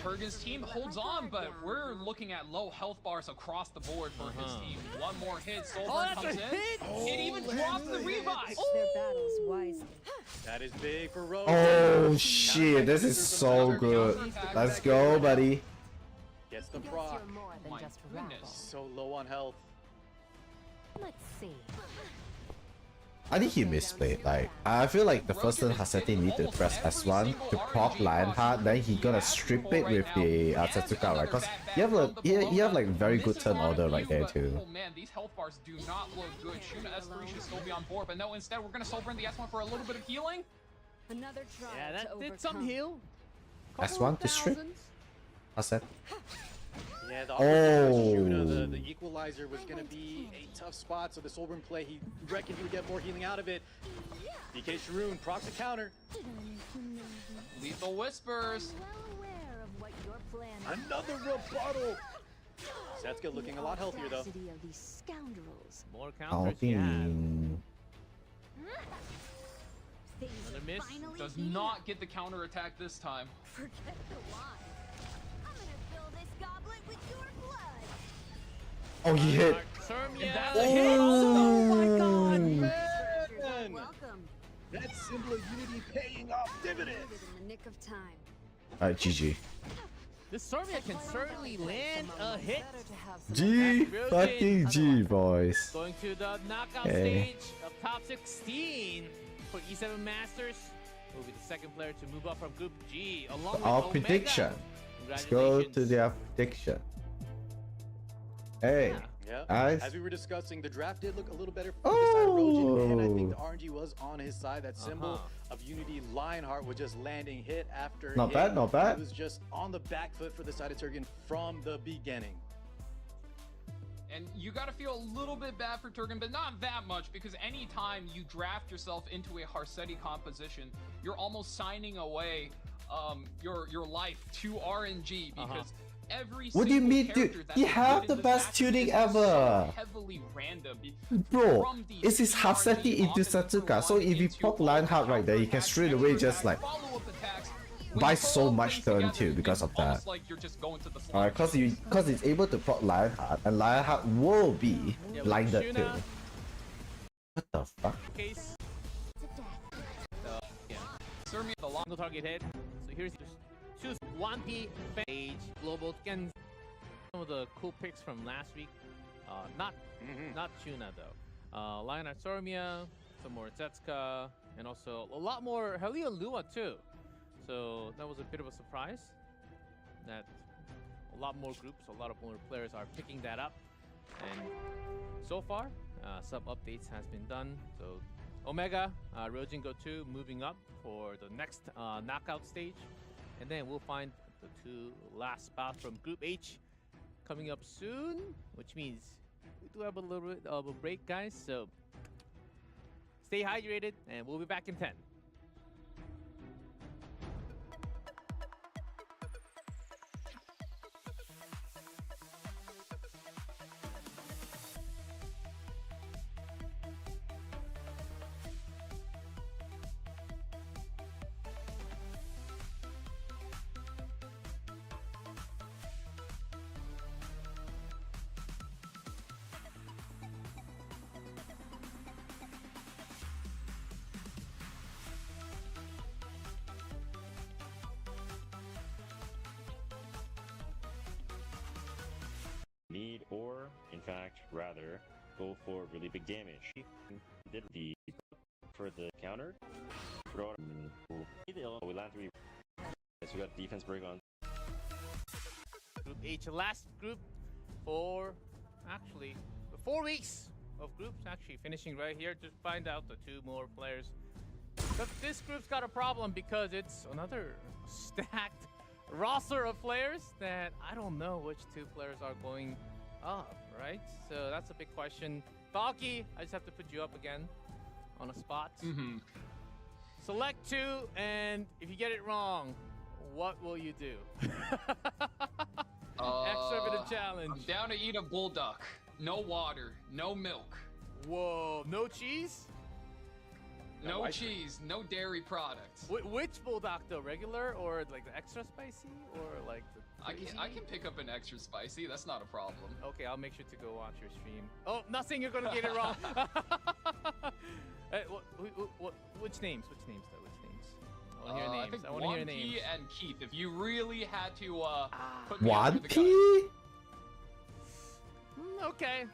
Turgan's team holds on, but we're looking at low health bars across the board for his team. One more hit, Soulburn that's comes a in. hit! It even drops the revive. Pick their battles wisely. That is big for Rose. Oh shit, this is so good. Let's go, buddy. Gets the Guess proc. you're more than My just goodness. rabble. So low on health. Let's see. I think he misplayed. Like, I feel like the first turn Harsetti need to press S1 to proc Lionheart, then he gonna strip it with the Setsuka, right? Because you have like very good turn order right there too. Oh man, these health bars do not look good. Shuna S3 should still be on board, but no, instead we're gonna Soulburn the S1 for a little bit of healing. Another try Yeah, to that overcome. did some heal. S1 to strip? Thousands. Harsetti. Yeah, the Shuna, Oh. the equalizer was going to be a tough spot, so the Soulburn play, he reckoned he would get more healing out of it. DK Sharoon procs a counter. Lethal Whispers. Well aware of what you're planning. Another rebuttal. Setsuka looking a lot healthier, though. Audacity of these scoundrels. More counters. Yeah. Counting. Things Another are miss. finally Does heating not up. get the counter attack this time. Forget the line. I'm gonna fill this goblet with your blood. Oh, he hit. Sermia. That's a hit. Oh my god. Man. Welcome. That symbol of unity paying off dividends. In the nick of time. Alright, GG. This Sormia can certainly land a hit. G fucking G, boys. Going to the knockout Hey. stage of top 16 for E7 Masters. Will be the second player to move up from Group G along with Our Omega. prediction. Let's go to their prediction. Hey. Yeah. Guys. As we were discussing, the draft did look a little better for the side of Rojin, and I think the RNG was on his side. That symbol of unity, Lionheart, was just landing hit after Not hit. bad, not bad. It was just on the back foot for the side of Turgan from the beginning. And you got to feel a little bit bad for Turgan, but not that much, because anytime you draft yourself into a Harsetti composition, you're almost signing away your life to RNG, because every What do you single mean, character dude? that's You good have in the this best match tuning is ever. so heavily random. Bro, From the it's his Hasetti into offensive Satsuka, so if you into pop all Lionheart the right there, you can counterattacks, straight away extra just like attacks, follow-up attacks. When buy you so pull much things turn together, too because it's of that. almost like you're just going to the Alright, cause it's able to pop Lionheart, and Lionheart will be blinded too. What the fuck? Case. Yeah. Surmi the long Single target hit. So here's just choose 1P Phage Global. Again, some of the cool picks from last week. Not Tuna though. Lionheart Sormia, some more Zetsuka, and also a lot more Helia Lua too. So that was a bit of a surprise that a lot more groups, a lot of more players are picking that up. And so far, sub updates has been done. So Omega, Rojin Go 2 moving up for the next knockout stage. And then we'll find the two last spots from Group H coming up soon, which means we do have a little bit of a break, guys. So stay hydrated, and we'll be back in 10. Need or, in fact, rather, go for really big damage. Did the for the counter. We land 3. So we got defense break on. Group H, last group for actually the 4 weeks of groups actually finishing right here to find out the two more players. But this group's got a problem because it's another stacked roster of players that I don't know which two players are going up, right? So that's a big question. Valky, I just have to put you up again on a spot. Select two, and if you get it wrong, what will you do? Extra bit of challenge. I'm down to eat a bull duck. No water, no milk. Whoa, no cheese? No cheese, no dairy products. Which bulldog though? Regular or like the extra spicy or like the I can pick up an extra spicy. That's not a problem. Okay, I'll make sure to go watch your stream. Oh, nothing. You're gonna get it wrong. Hey, which names? Which names though? Which names? I want to hear names. I think I want to hear 1P names. and Keith. If you really had to put me 1P? Okay.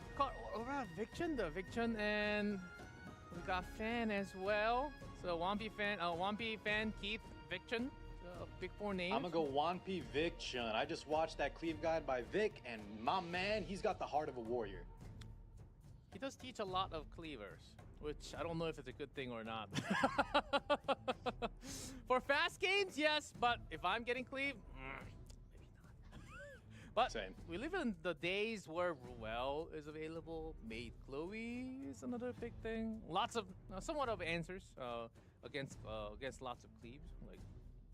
Victon, the Victon, and we got Fan as well. So 1P fan, Keith, Victon. Big 4 names. I'm gonna go 1P Vic Chun. I just watched that cleave guide by Vic, and my man, he's got the heart of a warrior. He does teach a lot of cleavers, which I don't know if it's a good thing or not. For fast games, yes, but if I'm getting cleave, maybe not. But Same. we live in the days where Ruel is available. Maid Chloe is another big thing. Lots of, somewhat of answers against lots of cleaves. Like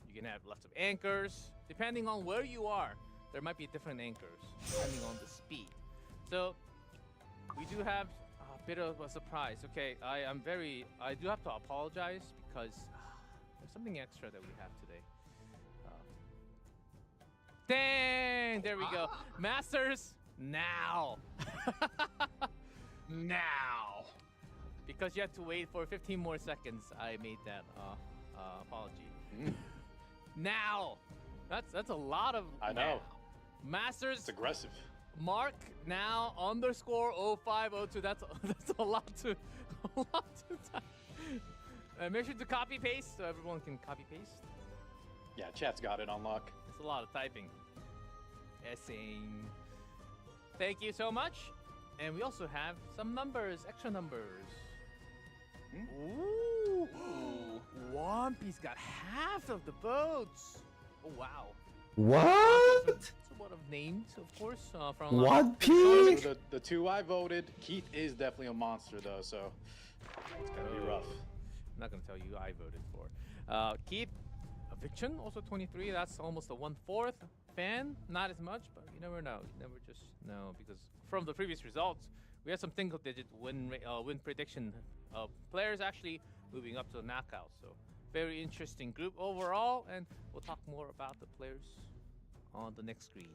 you can have lots of anchors. Depending on where you are, there might be different anchors depending on the speed. So we do have a bit of a surprise. Okay, I do have to apologize because there's something extra that we have today. Dang, there we go. Masters, now. Now. because you had to wait for 15 more seconds, I made that apology. Now, that's a lot of. I know. Masters. It's aggressive. Mark now underscore 0502. That's a lot to type. Make sure to copy paste so everyone can copy paste. Yeah, chat's got it on lock. It's a lot of typing. Essing. Thank you so much. And we also have some numbers, extra numbers. Ooh. Wampy's got half of the votes. Oh, wow. What? Somewhat of names, of course, from One P. The two I voted, Keith is definitely a monster though, so it's gonna be rough. I'm not gonna tell you who I voted for. Keith, Eviction, also 23. That's almost a 1/4. Fan, not as much, but you never know. You never just know, because from the previous results, we had some single-digit win prediction of players actually moving up to the knockout. So very interesting group overall, and we'll talk more about the players on the next screen.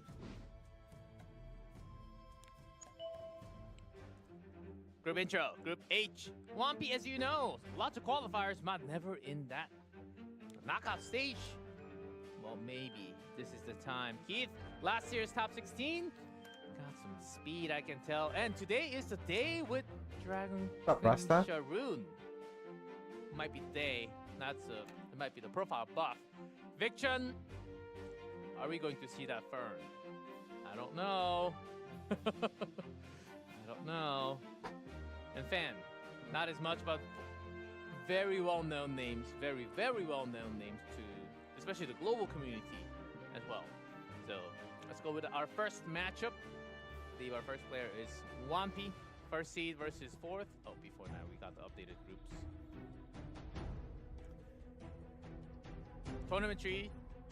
Group intro, Group H. Wampy, as you know, lots of qualifiers, but never in that knockout stage. Well, maybe this is the time. Keith, last year's top 16, got some speed, I can tell. And today is the day with Dragon What's up, Rasta? Sharoon. Might be the day. It might be the profile buff. Viction, are we going to see that Fern? I don't know. I don't know. And Fan, not as much, but very well-known names. Very, very well-known names to, especially the global community as well. So let's go with our first matchup. I believe our first player is Wampy, first seed versus fourth. Oh, before that, we got the updated groups. Tournament tree,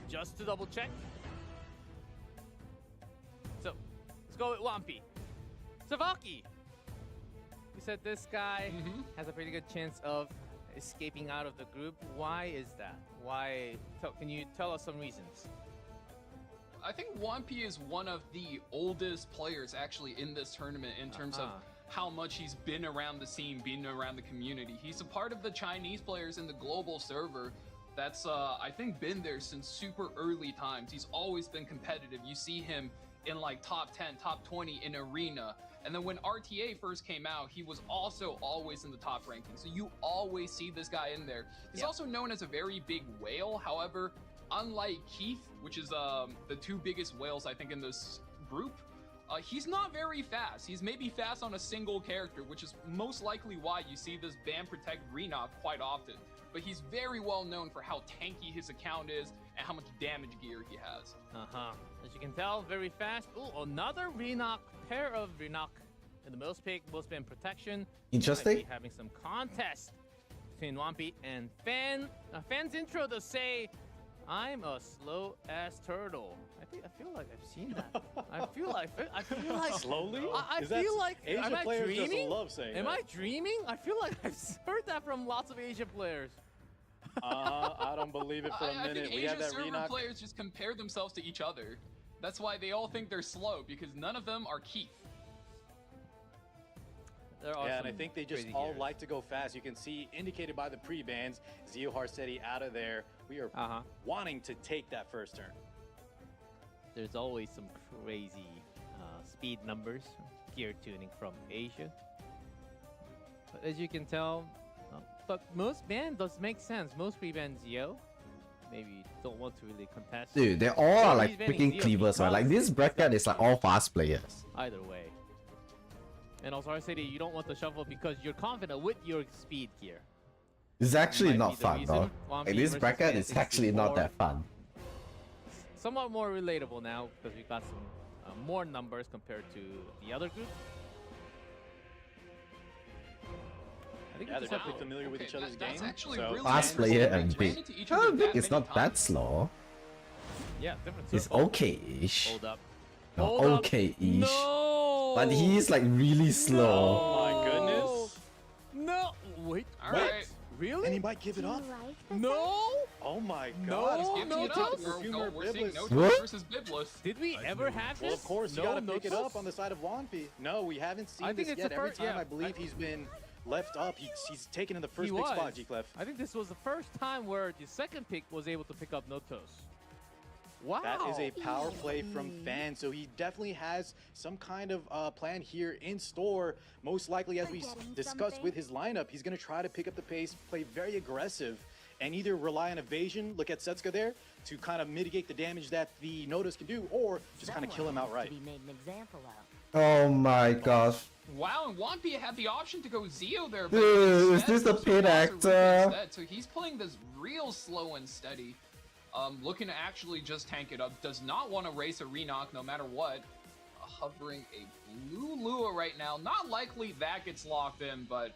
just to double check. So, let's go with Wampy. Savaki. We said this guy has a pretty good chance of escaping out of the group. Why is that? Why? Can you tell us some reasons? I think Wampy is one of the oldest players actually in this tournament in terms of how much he's been around the scene, been around the community. He's a part of the Chinese players in the global server that's, I think, been there since super early times. He's always been competitive. You see him in like top 10, top 20 in arena. And then when RTA first came out, he was also always in the top ranking. So you always see this guy in there. He's also known as a very big whale. However, unlike Keith, which is the two biggest whales I think in this group, he's not very fast. He's maybe fast on a single character, which is most likely why you see this ban protect Renok quite often. But he's very well known for how tanky his account is and how much damage gear he has. As you can tell, very fast. Ooh, another Renok, pair of Renok in the most pick, most ban protection. Interesting. Might be having some contest between Wampy and Fan. Fan's intro to say, "I'm a slow ass turtle." I feel like I've seen that. I feel like slowly. I feel like Asia am I players dreaming? just love saying Am that. I dreaming? I feel like I've heard that from lots of Asian players. I don't believe it for a I minute. think We had Asia that server Renok. players just compare themselves to each other. That's why they all think they're slow, because none of them are Keith. Yeah, and I think they just all like to go fast. You can see, indicated by the pre-bans, Zio Harsetti out of there. We are wanting to take that first turn. There's always some crazy speed numbers, gear tuning from Asia. But as you can tell, but most bans does make sense. Most pre-ban Zio, maybe you don't want to really contest. Dude, they all are like he's banning freaking Zio cleavers, right? Like this bracket is like all fast players. Either way. And also, I say that you don't want to shuffle because you're confident with your speed gear. It's actually Might not be the fun, reason though. Wampy Like this versus bracket Fan is actually not 64. that fun. Somewhat more relatable now because we got some more numbers compared to the other group. I think Yeah, we they're just have definitely familiar with each other's That's game. actually So really Fast interesting. player They and ran big. into each Oh, other big that is many not that times. slow. Yeah, different. It's circle. okay-ish. Hold up. No, Hold up. okay-ish. No! But he's like really slow. Oh my goodness. No! Wait. All what? right. Really? And he might give it up. No! Oh my No, god. He's He's giving no it up. toss. We're seeing no What? toss versus Bibless. Did we ever have this? Well, of course, you no, gotta no pick it toss? up on the side of Wampy. No, we haven't seen I think this it's yet. the Every first- time yeah, I believe he's been left up. He's taken in the first He big was. spot, G-Clef. I think this was the first time where the second pick was able to pick up Notos. Wow. That is a power play from Fan, so he definitely has some kind of plan here in store. Most likely, as we discussed with his lineup, he's going to try to pick up the pace, play very aggressive, and either rely on evasion, look at Setsuka there, to kind of mitigate the damage that the Notos can do, or just kind of kill him outright. Oh my gosh. Wow, and Wampy had the option to go Zeo there. Dude, is this the pin actor? So he's playing this real slow and steady. Looking to actually just tank it up. Does not want to race a Renok no matter what. Hovering a blue Lua right now. Not likely that gets locked in, but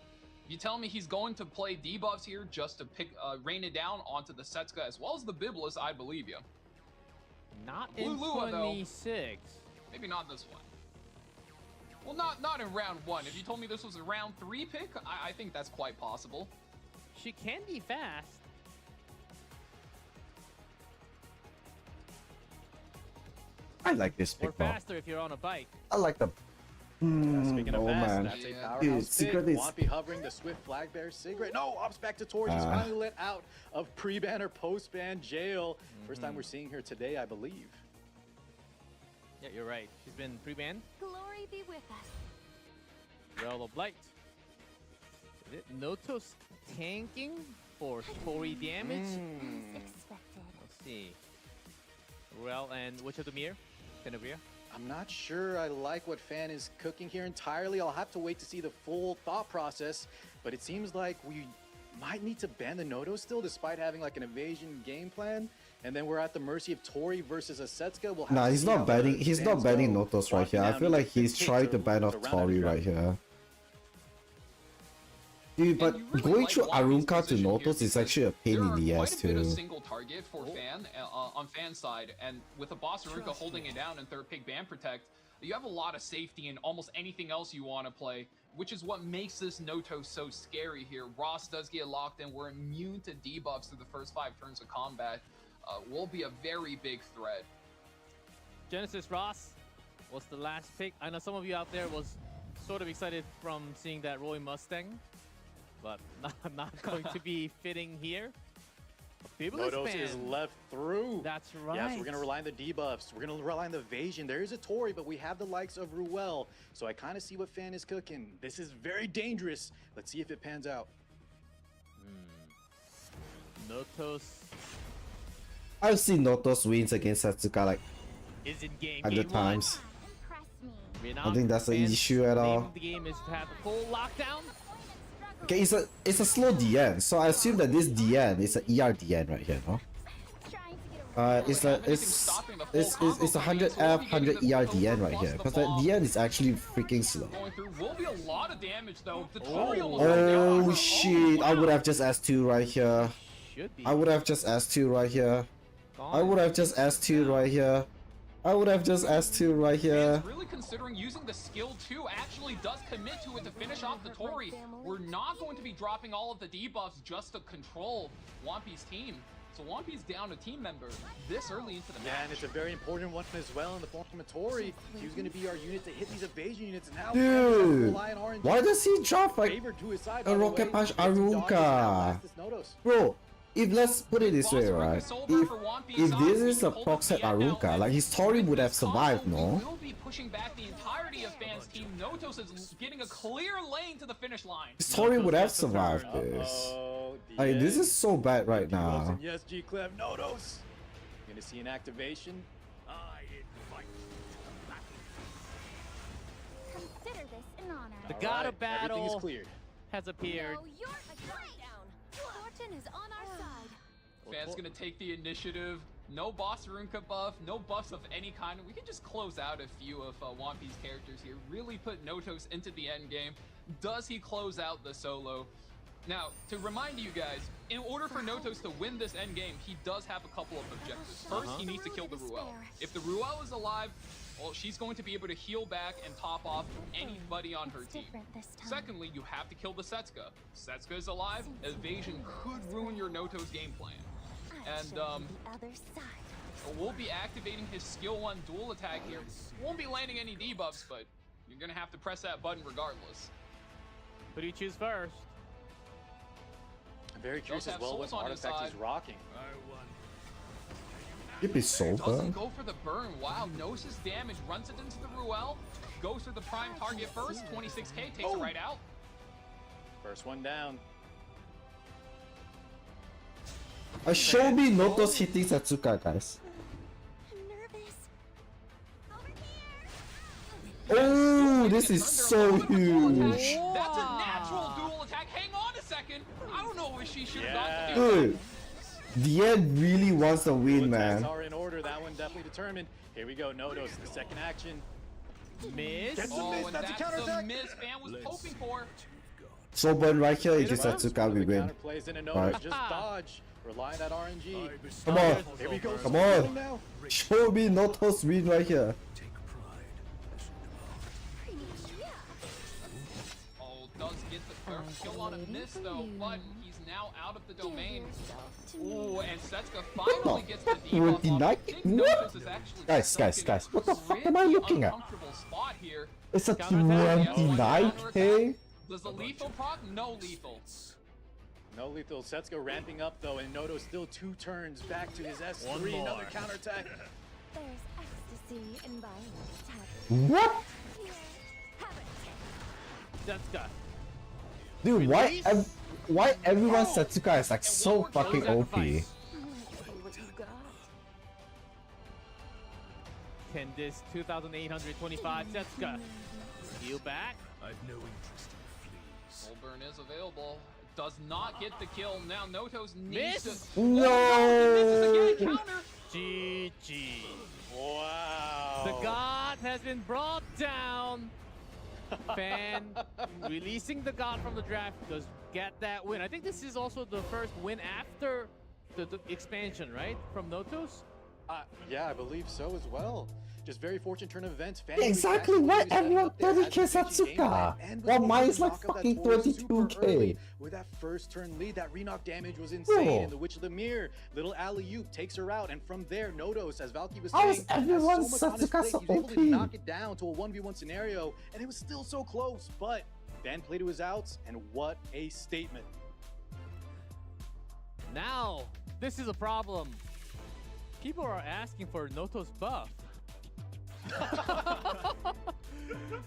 you tell me he's going to play debuffs here just to pick rain it down onto the Setsuka as well as the Biblis, I believe you. Not blue in Lua, 26. though. Maybe not this one. Well, not in round 1. If you told me this was a round 3 pick, I think that's quite possible. She can be fast. I like this Or pick, Bob. faster if you're on a bike. I like the. Speaking of Oh fast, man. that's a Yeah. powerhouse Dude, pick. Secret is- Wampy hovering the Swift Flag Bear Cigarette. No, ups back to Torch. He's finally let out of pre-ban or post-ban jail. First time we're seeing her today, I believe. Yeah, you're right. She's been pre-banned. Glory be with us. Realm of Light. Is it Notos tanking for story damage? As expected. Let's see. Well, and which of the mirror? Tenebria? I'm not sure I like what Fan is cooking here entirely. I'll have to wait to see the full thought process, but it seems like we might need to ban the Notos still, despite having like an evasion game plan. And then we're at the mercy of Tori versus a Setsuka. We'll have Nah, to he's see how not the banning. He's not stands banning go. Notos right Wampy here. I now feel needs like he's to trying take to ban off round Tori after right round. here. Dude, but you really going like through Wampy's Arunka to position here Notos is because actually a pain there in are the quite ass a bit of too. single target for Fan on Fan's side, and with a Boss Arunka holding it down and third pick Ban Protect, you have a lot of safety in almost anything else you want to play, which is what makes this Noto so scary here. Ross does get locked in. We're immune to debuffs through the first 5 turns of combat. Will be a very big threat. Genesis Ross was the last pick. I know some of you out there was sort of excited from seeing that Roy Mustang, but not going to be fitting here. Biblis Notos is left through. That's right. Yeah, so we're going to rely on the debuffs. We're going to rely on the evasion. There is a Tori, but we have the likes of Ruel. So I kind of see what Fan is cooking. This is very dangerous. Let's see if it pans out. Notos I've seen Notos wins against Setsuka like is in game. 100 Game one. times. Impress me. I don't think that's an Fans' issue at name all. of the game is to have a full lockdown. Okay, it's a slow DN, so I assume that this DN is an ER DN right here, no? It's a 100 F 100 ER DN right here, because that DN is actually freaking slow. Going through will be a lot of damage though. The Tori almost went down on Oh her. shit! I wow. would have just S2 right here. Should be. I would have just S2 right here. Gone. I would have just S2 right here. I would have just S2 right here. Fans really considering using the skill 2 actually does commit to it to finish off the Tori. We're not going to be dropping all of the debuffs just to control Wampy's team. So Wampy's down a team member this early into the match. Yeah, and it's a very important one as well in the form of Tori. He was going to be our unit to hit these evasion units, and now Dude, why does he drop like favored to his side, a rocket punch Arunka? Bro, if let's put it this way, right? If this is a proxet Arunka, like his Tori would have survived, no? Will be pushing back the entirety of Fan's team. Notos is getting a clear lane to the finish line. His Tori would have survived this. Like, this is so bad right now. Yes, G-Clef, Notos. Gonna see an activation. Consider this an honor. The god of Everything is battle cleared. has appeared. No, you're down. Fortune is on our side. Fan's gonna take the initiative. No boss Arunka buff, no buffs of any kind. We can just close out a few of Wampy's characters here. Really put Notos into the end game. Does he close out the solo? Now, to remind you guys, in order for Notos to win this end game, he does have a couple of objectives. First, he needs to kill the Ruel. If the Ruel is alive, well, she's going to be able to heal back and top off anybody on her team. Secondly, you have to kill the Setsuka. Setsuka is alive, evasion could ruin your Notos game plan. And we'll be activating his skill 1 dual attack here. Won't be landing any debuffs, but you're gonna have to press that button regardless. Who do you choose first? I'm very curious Does as have well what souls on his artifact he's side. rocking. Keep his soul Doesn't burn. go for the burn. Wow, knows his damage, runs it into the Ruel, goes for the prime target first. 26k takes it right out. First one down. Show me Noto's hitting Setsuka, guys. I'm nervous. Over here. Oh, Yes, this getting is it so turned there. A little bit of a dual huge. attack. That's a natural dual attack. Hang on a second. I don't know if she should have Yeah. gone to do Dude, the end really wants to win, Attacks man. are in order. That one definitely determined. Here we go. Nodos, the second action. Miss. Gets the Oh, miss. and That's a that's counterattack. the miss fan was hoping for. Soul burn right here against Well, Setsuka, we the win. counter plays in a Nodos. Alright. Just dodge. Rely on that RNG. Come on, Here we go. come on. Now. Show me Noto's win right here. Oh, does get the first kill on a miss though, but he's now out of the domain. Ooh, and Setsuka finally gets the debuff off. I 29? think What? Notos is actually Guys, stuck guys, in guys, a what the fuck am I pretty looking at? uncomfortable spot here. It's a Counterattack. 29k? Does the lethal proc? No lethal. No lethal. Setsuka ramping up though, and Nodos still 2 turns back to his S3. One more. Another counterattack. There's ecstasy in violence. What? Here, have it. Setsuka. Dude, Release? why everyone Setsuka is like so fucking OP? Sacrifice. Let's see what you got. Can this 2,825 Setsuka heal back? I've no interest in fleas. Full burn is available. Does not get the kill. Now Notos Miss? needs to. No! Oh, no, he misses again. Counter. GG. Wow. The god has been brought down. Fan releasing the god from the draft does get that win. I think this is also the first win after the expansion, right? From Notos? Yeah, I believe so as well. Just very fortunate turn of events. Yeah, exactly, why everyone 30k Setsuka? While mine is like fucking 22k. With that first turn lead, that re-knock damage was insane. Bro. And the Witch of the Mirror, little alley-oop takes her out. And from there, Nodos, as Valky was How saying, is has everyone so much on his Setsuka plate, so he was able to OP? knock it down to a 1v1 scenario. And it was still so close. But Van played to his outs, and what a statement. Now, this is a problem. People are asking for Notos buff.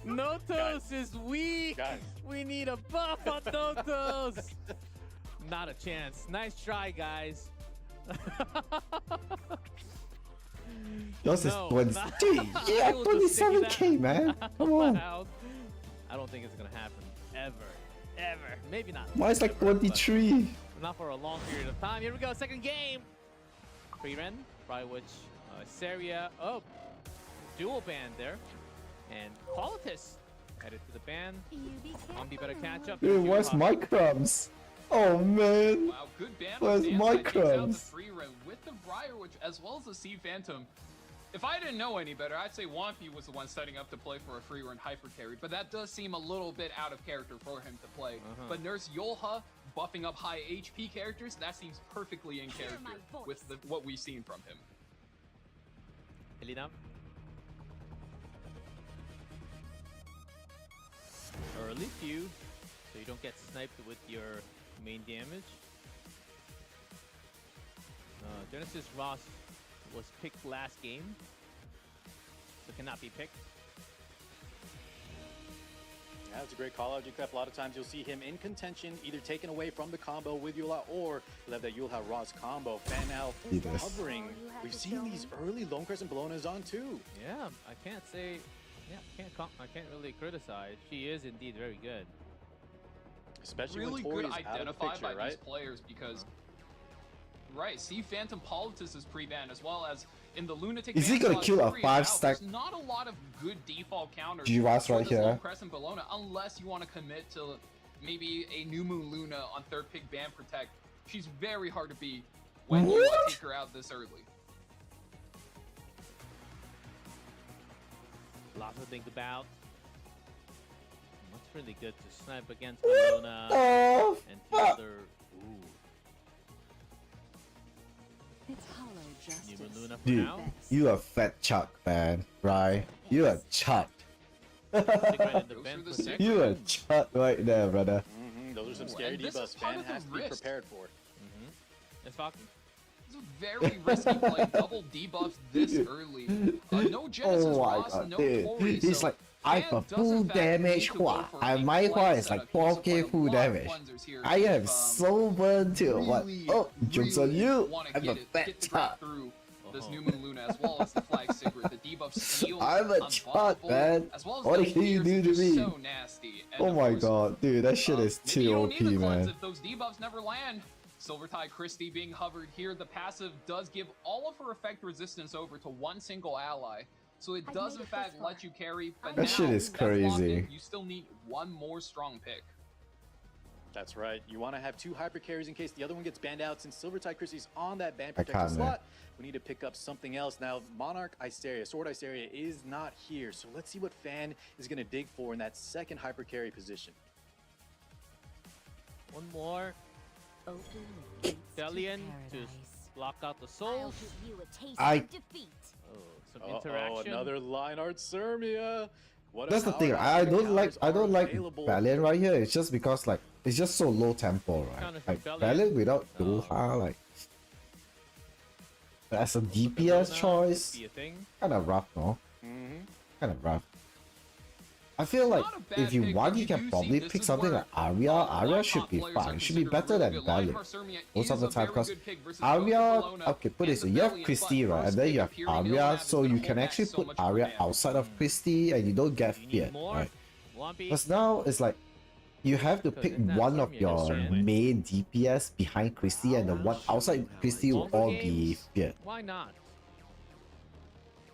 Notos is weak. Guys. We need a buff on Notos. Not a chance. Nice try, guys. Yours is No, 20. not- Dude, yeah, I will just stick it 27k, man. Come on. Out. I don't think it's gonna happen ever. Maybe not. Mine's like ever, but 23. not for a long period of time. Here we go. Second game. Pre-ren, by which Saria. Oh, dual ban there. And Politis headed to the ban. You be Ombi better catch up. Dude, where's my crumbs? Oh man. Wow, good ban. Where's my Takes out the crumbs? free run with the Briar Witch as well as the Sea Phantom. If I didn't know any better, I'd say Wampy was the one setting up to play for a free run hyper carry, but that does seem a little bit out of character for him to play. But Nurse Yolha buffing up high HP characters, that seems perfectly in character with what we've seen from him. Elina. Early feud, so you don't get sniped with your main damage. Genesis Ross was picked last game, so cannot be picked. Yeah, that's a great call out, G-Clef. A lot of times you'll see him in contention, either taken away from the combo with Yula, or you'll have that Yula Ross combo. Fan now Yes. covering. We've seen these early Lone Crescent Bellonas on too. Yeah, I can't say. Yeah, I can't really criticize. She is indeed very good. Especially Really when good Tori's out of the identified picture, by right? these players because Sea Phantom Politis is pre-ban as well as in the Lunatic Is he ban gonna slot, kill a Fury is 5-stack? out. There's not a lot of good default counters G-Ross for right this Lone here. Crescent Bellona unless you want to commit to maybe a New Moon Luna on third pick ban protect. She's very hard to beat when you What? take her out this early. Lots to think about. That's really good to snipe against Bellona Oh, and the fuck. other. Ooh, It's hollow justice. New Moon Luna for Dude, now. you a fat chuck, man. Right? You a chuck. Cigarette in the Goes vent for the for cigarette. You a chut right there, brother. Those are some Ooh, scary and this is debuffs part Fan of the has to be risk. prepared for. It's Falcon. This is very risky playing double debuffs this early. No Genesis Oh my Ross, god, no dude. Tourney, He's so like, I have Fan a does full in fact need damage to go Hua, for and a my Hua play is like setup. He needs to play 12k a full lot of damage. cleansers here I if, am so burned to what? Oh, joke's on you. wanna I'm a get fat the break chop. through this New Moon Luna as well as the Flag Cigarette. The debuff steal, I'm a chop, unbuffable, man. as well as What the did he fears do are to just me? so nasty. And Oh of my course, god, dude, that shit is maybe you too don't OP, need the cleanse man. if those debuffs never land. Silvertide Christie being hovered here. The passive does give all of her effect resistance over to one single ally. So it does in fact let you carry, but That now shit is that's locked in. crazy. You still need one more strong pick. That's right. You want to have 2 hyper carries in case the other one gets banned out. Since Silvertide Christie's on that ban I protector can't, man. slot, we need to pick up something else. Now, Monarch Isteria, Sword Isteria is not here. So let's see what Fan is going to dig for in that second hyper carry position. One more. Open the gates Delian to to paradise. block out the I'll souls. give you a taste I- of defeat. Oh, some interaction. Another Lionheart Sermia. What a That's the thing. powerhouse. I don't like. Counters I don't are like available. Valiant right here. It's just because like it's just so low tempo, right? Counter Like Valiant. Valiant without No. Doha, like as a Luna DPS could choice, be a thing. kind of rough, no? Mhm. Kind of rough. I feel like Not a bad if you pick, want, but you you can do probably see this pick is something where, like Arya. Arya should be players are fine. It should be considered better than really good. Valiant Lionheart Sermia most is of the a time very because good pick versus Arya. both Bologna Okay, put and it so the you have Valiant, Christie, but right, and first then pick you have appearing in Arya, Illab is so gonna you hold can back actually so put much more Arya damage. outside of Christie, and you don't get You need feared, more. right? One piece. Because now it's like you have to Because pick in that one of Storm, you your can certainly- main DPS behind Christie, and the one outside Christie will Longer all be games? feared. Why not?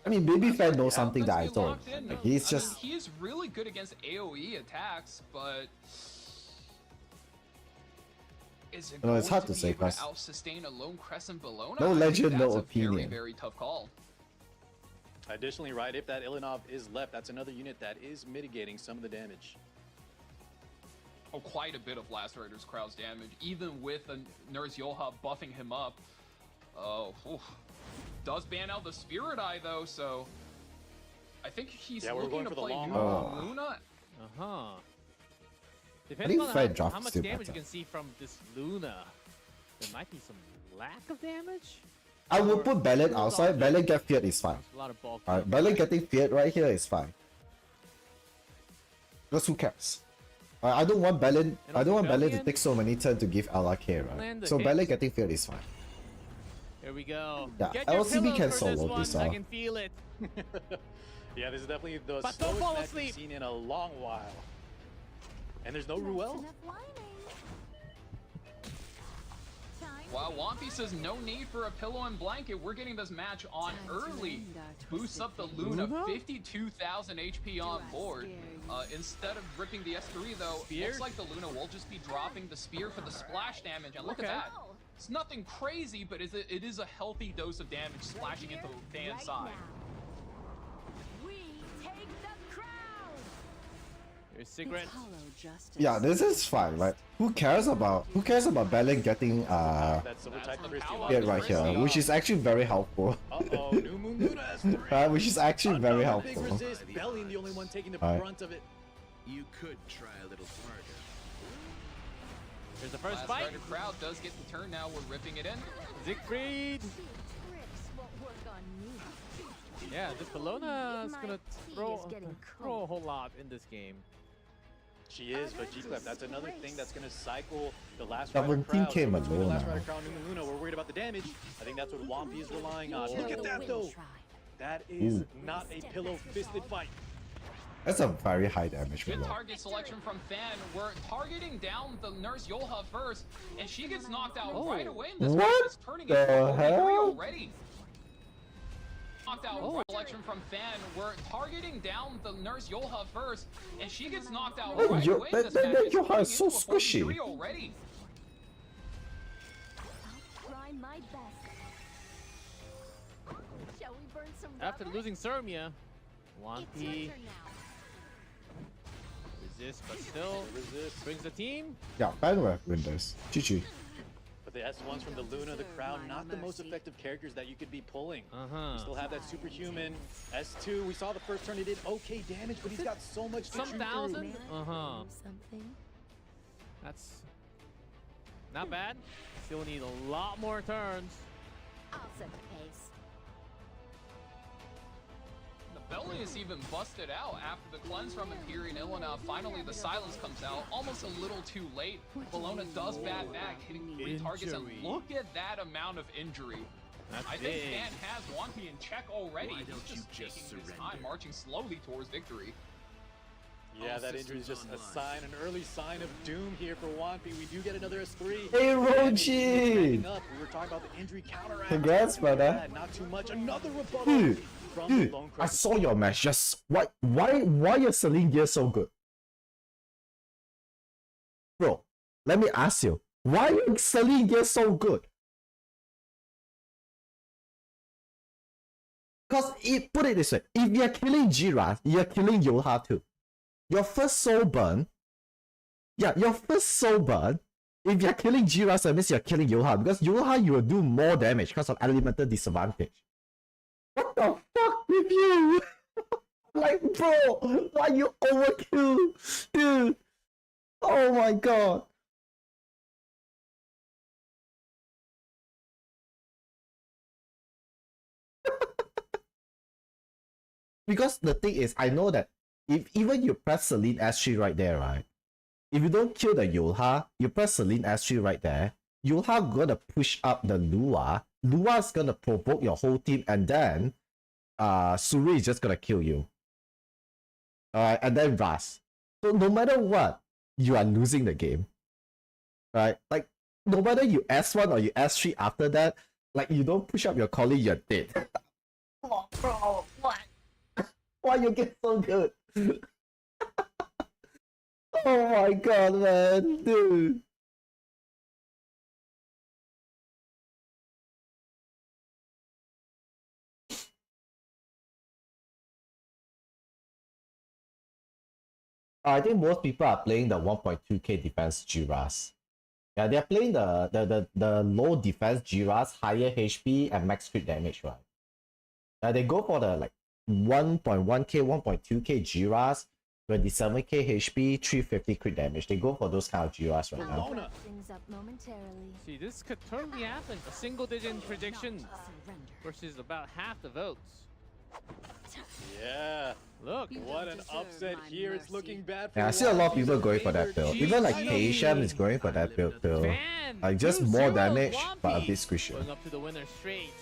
I mean, Baby Fan knows Yeah, something that I let's be don't. locked in. Like, he's I mean, just he is really good against AoE attacks, but is it No, it's going hard to to be say, able to 'cause out-sustain a lone Crescent Bologna? no I think legend, no that's a opinion. Very, very tough call. Additionally, right, if that Ilinov is left, that's another unit that is mitigating some of the damage. Oh, quite a bit of Last Rider's Crowd's damage, even with a Nurse Yoha buffing him up. Oh, oof. Does ban out the Spirit Eye though, so I think he's Yeah, we're looking going to for the play long New haul. Luna. Uh-huh. Depending on Fred drops how much still damage better. you can see from this Luna, there might be some lack of damage. I would Or put Valiant full outside. dodge. Valiant get feared is fine. A lot of bulk. Alright, Valiant getting feared right here is fine. Because who cares? I don't want Valiant. And I don't want also Valiant to Valiant- take so many turns to give LRK, right? Land the So hit. Valiant getting feared is fine. Here we go. Yeah, Get your LCB pillows can for solo this this, one. I uh. can feel it. Yeah, this is definitely the But don't slowest fall match asleep. we've seen in a long while. And there's no Ruel. Enough whining. Time Wow, Wampy says no need for a pillow and blanket. We're getting this match on Time to early. end our Boosts twisted up the fate. Luna, Luna? 52,000 HP on Do I board. scare you? Instead of ripping the S3 though, Spear? looks like the Luna will just be dropping the spear for the splash damage. And look Okay. at that. It's nothing crazy, but it is a healthy dose of damage splashing into Dan's right side. now. We take the crown. Here's Cigarette. It's hollow justice. Yeah, this is fine, right? Who cares about Valiant getting That's Silver That's Type the Christie. power feared of right here, Christie. which is actually very helpful. Uh-oh, New Moon Luna has 3. Right, which is actually very Another big helpful. resist. Bellion the only one taking the Alright. brunt of it. You could try a little harder. Here's the first Last fight. Rider Crowd does get the turn now. We're ripping it in. Siegfried. Big tricks won't work on me. Yeah, this Bologna is My gonna tea throw, is getting throw a whole lot in this game. She is, but G-Clef, that's another thing that's going to cycle the last 17K Rider Crowd. So between the Malone last now. Rider Crowd and New Luna, we're worried about the damage. I think that's what Wampy is relying on. Look at that, though. That is Ooh. not a pillow-fisted fight. That's a very high damage Good roll. target selection from Fan. We're targeting down the Nurse Yoha first, and she gets knocked out Oh. right away in this What match. It's turning into the a 3 hell? already. Knocked out Oh. selection from Fan. We're targeting down the Nurse Yoha first, and she gets knocked out Oh, right Yo- away in that- this that- match. that It's Yoha turning is so into a 4v3 squishy. already. I'll try my best. Shall we burn some After rubber? losing Sermia, It's your Wampy turn now. resists, but still Resist. brings the team. Yeah, Fan will win this. GG. But The S1s from the Luna, the Crown, not the most effective characters that you could be pulling. You still have that superhuman. S2, we saw the first turn, he did okay damage, but he's got so much to chew through. Something. Something. That's not bad. Still need a lot more turns. I'll set the pace. The belly is even busted out after the cleanse from Imperial Illina. Finally, the silence comes out, almost a little too late. Bologna does bat back, hitting 3 targets, and look at that amount of injury. I think Fan has Wanpi in check already. He's just taking his time, marching slowly towards victory. Yeah, that injury is just a sign, an early sign of doom here for Wanpi. We do get another S3. Hey, Roji! We were talking about the injury counteract. Congrats, brother. Not too much. Another rebuttal. Dude, I saw your match. Just why your Celine gear so good? Bro, let me ask you. Why your Celine gear so good? Because put it this way, if you're killing Jira, you're killing Yoha too. Your first soul burn, if you're killing Jira, that means you're killing Yoha, because Yoha you will do more damage because of elemental disadvantage. What the fuck with you? Like, bro, why you overkill? Dude, oh my god. Because the thing is, I know that if even you press Celine S3 right there, right? If you don't kill the Yulha, you press Celine S3 right there, Yulha gonna push up the Lua. Lua is gonna provoke your whole team, and then Suri is just gonna kill you. Alright, and then Ras. So no matter what, you are losing the game. Right? Like, no matter you S1 or you S3 after that, like you don't push up your colleague, you're dead. Come on, bro, what? Why you get so good? Oh my god, man, dude. I think most people are playing the 1.2k defense Jiras. Yeah, they're playing the low defense Jiras, higher HP and max crit damage, right? Yeah, they go for the like 1.1k, 1.2k Jiras, 27k HP, 350 crit damage. They go for those kind of Jiras right now. See, this could totally happen. A single digit prediction versus about half the votes. Yeah. Look, what an upset here. It's looking bad for Yeah, I see a lot of people going for that build. Even like Keisham is going for that build too. Like just more damage, but a bit squishy. Going up to the winner straight.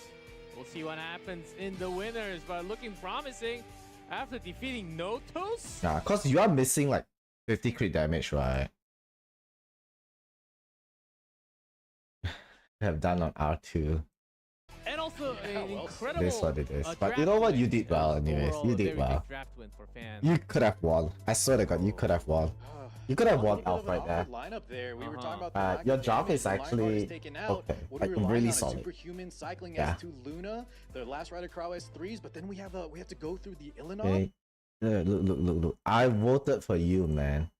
We'll see what happens in the winners, but looking promising after defeating Notos. Yeah, cause you are missing like 50 crit damage, right? Have done on R2. And also an incredible This is what it is. But you know what? You did well anyways. You did well. You could have won. I swear to god, you could have won. You could have won outright there. Lineup there. We were talking about your job is actually okay. Like really solid. Superhuman cycling S2 Luna, the last Rider Crow S3s, but then we have to go through the Illinois. Okay. Look. I voted for you, man.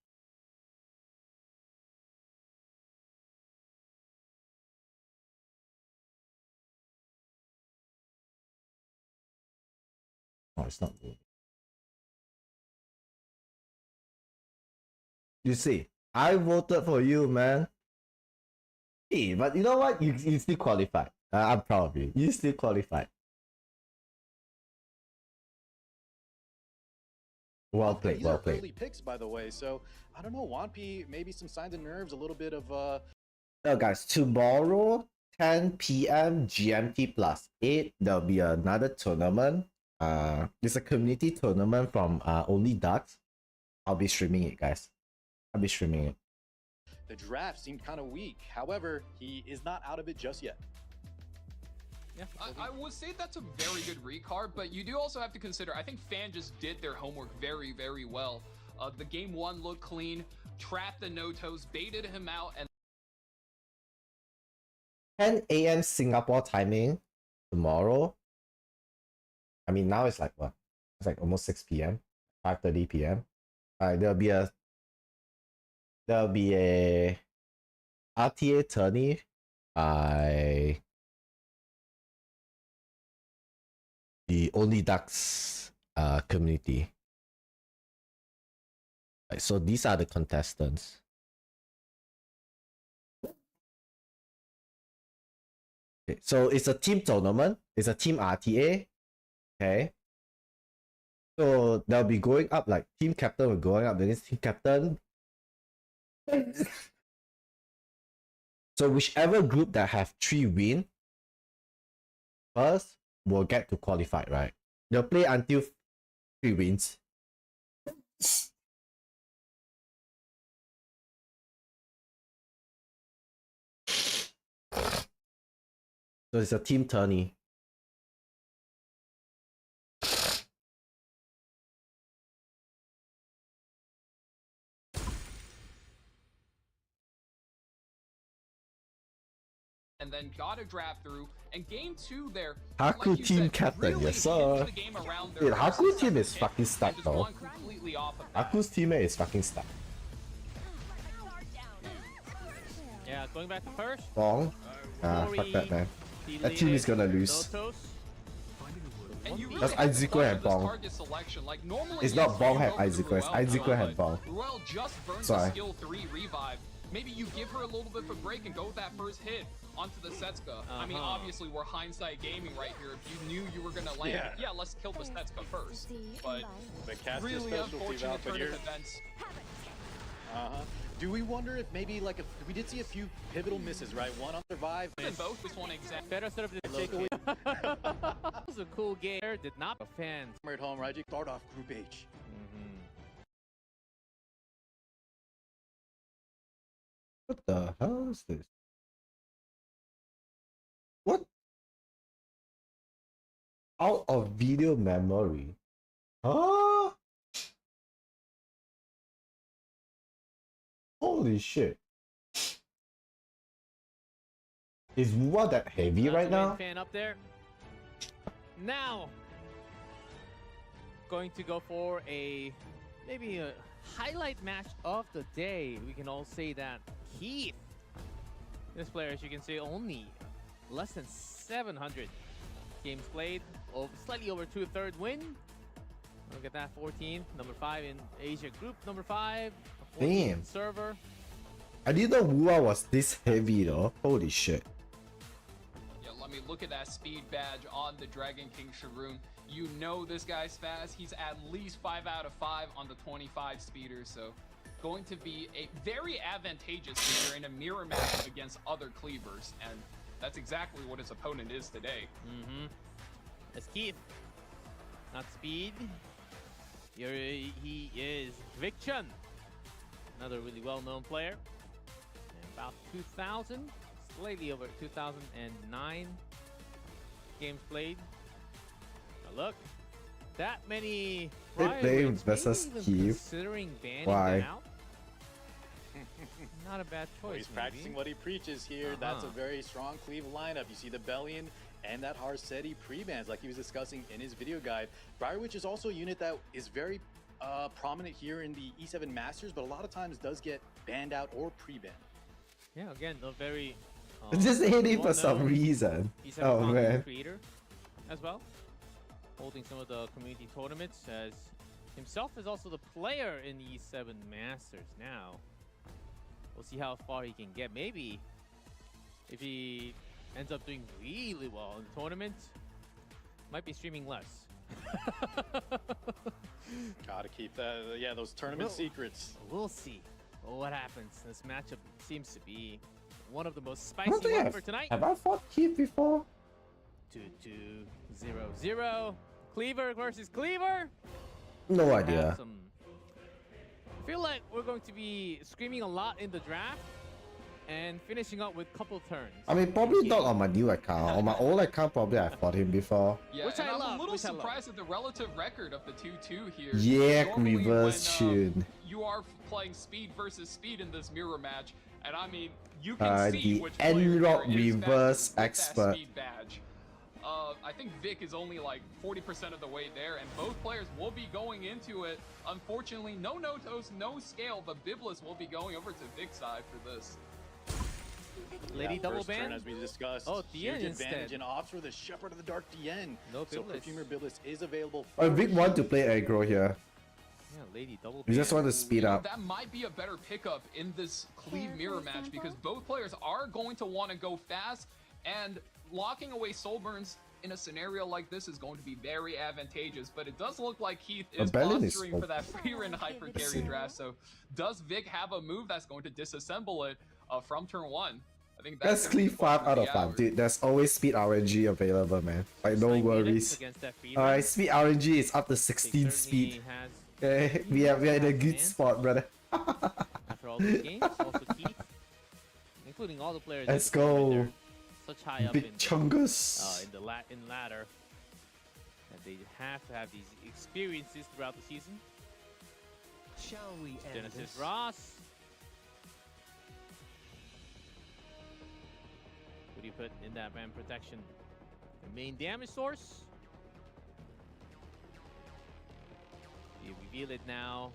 Oh, it's not good. You see, I voted for you, man. Hey, but you know what? You still qualified. I'm proud of you. You still qualified. Well played, well played. Early picks, by the way. So I don't know, Wanpi, maybe some signs of nerves, a little bit of Oh, guys, tomorrow 10 p.m. GMT plus 8, there'll be another tournament. It's a community tournament from Only Ducks. I'll be streaming it, guys. I'll be streaming it. The draft seemed kind of weak. However, he is not out of it just yet. Yeah, I would say that's a very good recard, but you do also have to consider, I think Fan just did their homework very, very well. The game one looked clean, trapped the Notos, baited him out, and 10 a.m. Singapore timing tomorrow. I mean, now it's like what? It's like almost 6 p.m. 5:30 p.m. There'll be a RTA tourney by the Only Ducks community. Right, so these are the contestants. Okay, so it's a team tournament. It's a team RTA. Okay. So they'll be going up, like team captain will going up against team captain. So whichever group that have 3 wins first will get to qualify, right? They'll play until 3 wins. So it's a team tourney. And then got a draft through. And game 2 there, Haku like you team said, captain, really yes sir. hinged the game around their Dude, first Haku and team is second fucking pick, stuck and just though. gone completely off of that. Haku's teammate is fucking stuck. Yeah, going back to first. Bong. Fuck that, man. That team is gonna lose. And you really That's have to Izuku thought and of this Bong. target selection. Like, normally, It's yes, not Bong you had go for Izuku, it's Ruel Izuku now, had but Bong. Ruel just burned Sorry. the skill 3 revive. Maybe you give her a little bit of a break and go with that first hit onto the Setsuka. I mean, obviously, we're hindsight gaming right here. If you knew you were going to land, yeah, let's kill the Setsuka first. But The cast is really specialty unfortunate route, but turn you're... of events. Do we wonder if maybe like we did see a few pivotal misses, right? One on survive. In both, this one exact. Better set up the Takeaway. That was a cool game. Did not fans. At home, right? You start off Group H. What the hell is this? What? Out of video memory? Huh? Holy shit. Is what that heavy right now? Fan up there. Now, going to go for maybe a highlight match of the day. We can all say that Keith, this player, as you can see, only less than 700 games played, slightly over 2/3 win. Look at that, 14, number 5 in Asia Group, number 5. Damn. Server. I didn't know Wua was this heavy though. Holy shit. Yeah, let me look at that speed badge on the Dragon King Sharoon. You know this guy's fast. He's at least 5 out of 5 on the 25 speeder, so going to be a very advantageous here in a mirror match against other cleavers, and that's exactly what his opponent is today. That's Keith. Not speed. He is Vic Chun, another really well-known player. And about 2,000, slightly over 2009 games played. Now look, that many prior Big wins, versus maybe even Keith. considering banning Why? them out. Not a bad choice. Well, he's practicing what he preaches here. That's a very strong cleave lineup. You see the Bellion and that Harseti pre-bans like he was discussing in his video guide. Briarwitch is also a unit that is very prominent here in the E7 Masters, but a lot of times does get banned out or pre-banned. Yeah, again, a very Just hate him for well-known some reason. E7 Oh content man. creator as well, holding some of the community tournaments, as himself is also the player in E7 Masters now. We'll see how far he can get. Maybe if he ends up doing really well in the tournament, might be streaming less. Gotta keep that, those tournament secrets. We'll see what happens. This matchup seems to be one of the most I don't spicy think ones for tonight. have I fought Keith before? 2-2-0-0. Cleaver versus Cleaver. No idea. I feel like we're going to be screaming a lot in the draft and finishing up with couple turns. I mean, probably not on my new account. On my old account, probably I fought him before. Yeah, Which and I I'm love, a little which I love. surprised at the relative record of the 2-2 here. Yeah, Normally reverse when, tune. You are playing speed versus speed in this mirror match, and I mean, you can see The which player N-Rock here is reverse fastest with that expert. speed badge. I think Vic is only like 40% of the way there, and both players will be going into it. Unfortunately, no Notos, no scale, but Biblis will be going over to Vic's side for this. Lady double first turn, ban. as we discussed. Oh, Huge Tien advantage instead. and opts for the Shepherd of the Dark Tien. No So Biblis. Perfumer Biblis is available. I Vic want to play aggro here. Yeah, Lady double We ban. just want to speed up. That might be a better pickup in this Cleave Care Mirror for a match sample? because both players are going to want to go fast, and locking away soul burns in a scenario like this is going to be very advantageous. But it does look like Keith is Balin is posturing for that open. free run hyper carry draft. So does Vic have a move that's going to disassemble it from turn 1? I think That's gonna be clean the 5 question out of of the 5, hour. dude. There's always speed RNG available, man. Like, no Nine minutes worries. against that free Alright, run. speed RNG is up to They 16 speed. certainly has, Okay, we are in a good spot, brother. after all these games, also Keith, including all the players. Let's that perform in go. there such high up Big in Chungus. in the ladder, that they have to have these experiences throughout the season. Shall we end Genesis this? Ross. What do you put in that man protection? The main damage source. You reveal it now.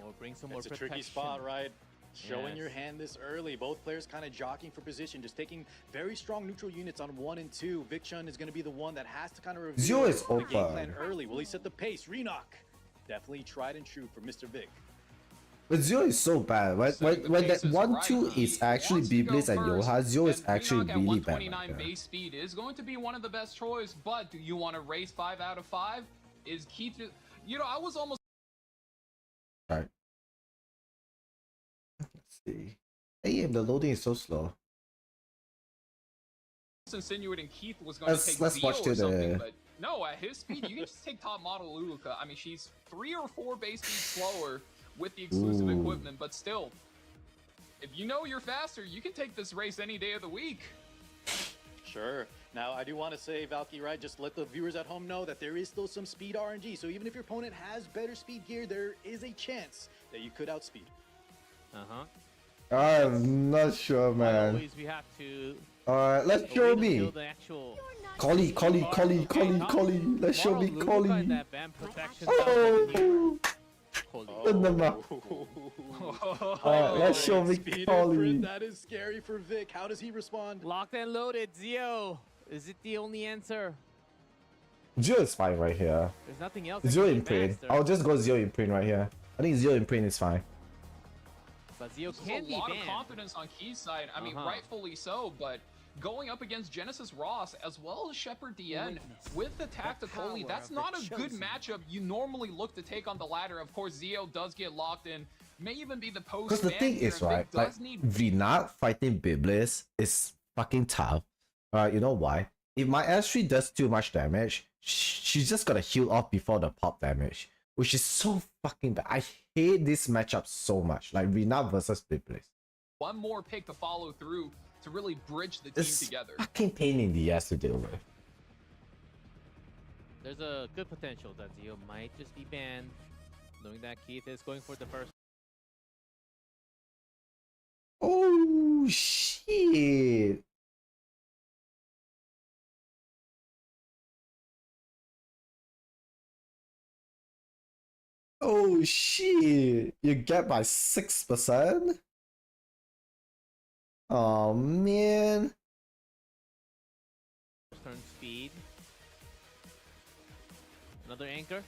Or bring some more It's a protection. tricky spot, right? Showing your Yes. hand this early. Both players kind of jockeying for position, just taking very strong neutral units on 1 and 2. Vic Chun is going to be the one that has to kind of reveal Zio is the game open. plan early. Will he set the pace? Renock. Definitely tried and true for Mr. Vic. But Zio is so bad. Setting the When that pace is 1-2 right. He is actually wants to go Biblis and first, Yoha, Zio is and actually Renock at really bad. 129 Like that. base speed is going to be one of the best choice, but do you want to race 5 out of 5? Is Keith... You know, I was almost Right. Let's see. AM, the loading is so slow. insinuating Keith was going to take Let's Zio watch or to something, the. but no, at his speed, you can just take top model Luluka. I mean, she's 3 or 4 base speed slower with the exclusive Ooh. equipment, but still, if you know you're faster, you can take this race any day of the week. Sure. Now, I do want to say, Valky, right, just let the viewers at home know that there is still some speed RNG. So even if your opponent has better speed gear, there is a chance that you could outspeed. I'm not sure, man. Always we have to Alright, let's wait show until me. the actual Collie. Let's show me Moral Luca Collie. and that band protection sounds like a new Oh, Collie. in the mouth. Alright, let's show me Speed Collie. imprint, that is scary for Vic. How does he respond? Locked and loaded, Zio. Is it the only answer? Zio is fine right here. There's nothing else. that Zio can be imprint. faster. I'll just go Zio imprint right here. I think Zio imprint is fine. But Zio There's can a be lot banned. of confidence on Keith's side. I mean, Uh-huh. rightfully so, but going up against Genesis Ross as well as Shepard DN with the Tacticoli, power that's of the not a good chosen. matchup you normally look to take on the ladder. Of course, Zio does get locked in, may even be the post. Because the thing is, right, like, Vinat fighting Biblis is fucking tough. You know why? If my S3 does too much damage, she's just gonna heal off before the pop damage, which is so fucking bad. I hate this matchup so much, like Vinat versus Biblis. one more pick to follow through to really bridge the team It's together. fucking pain in the ass to deal with. There's a good potential that Zio might just be banned, knowing that Keith is going for the first. Oh shit! Oh shit! You get by 6%? Oh man! Turn speed. Another anchor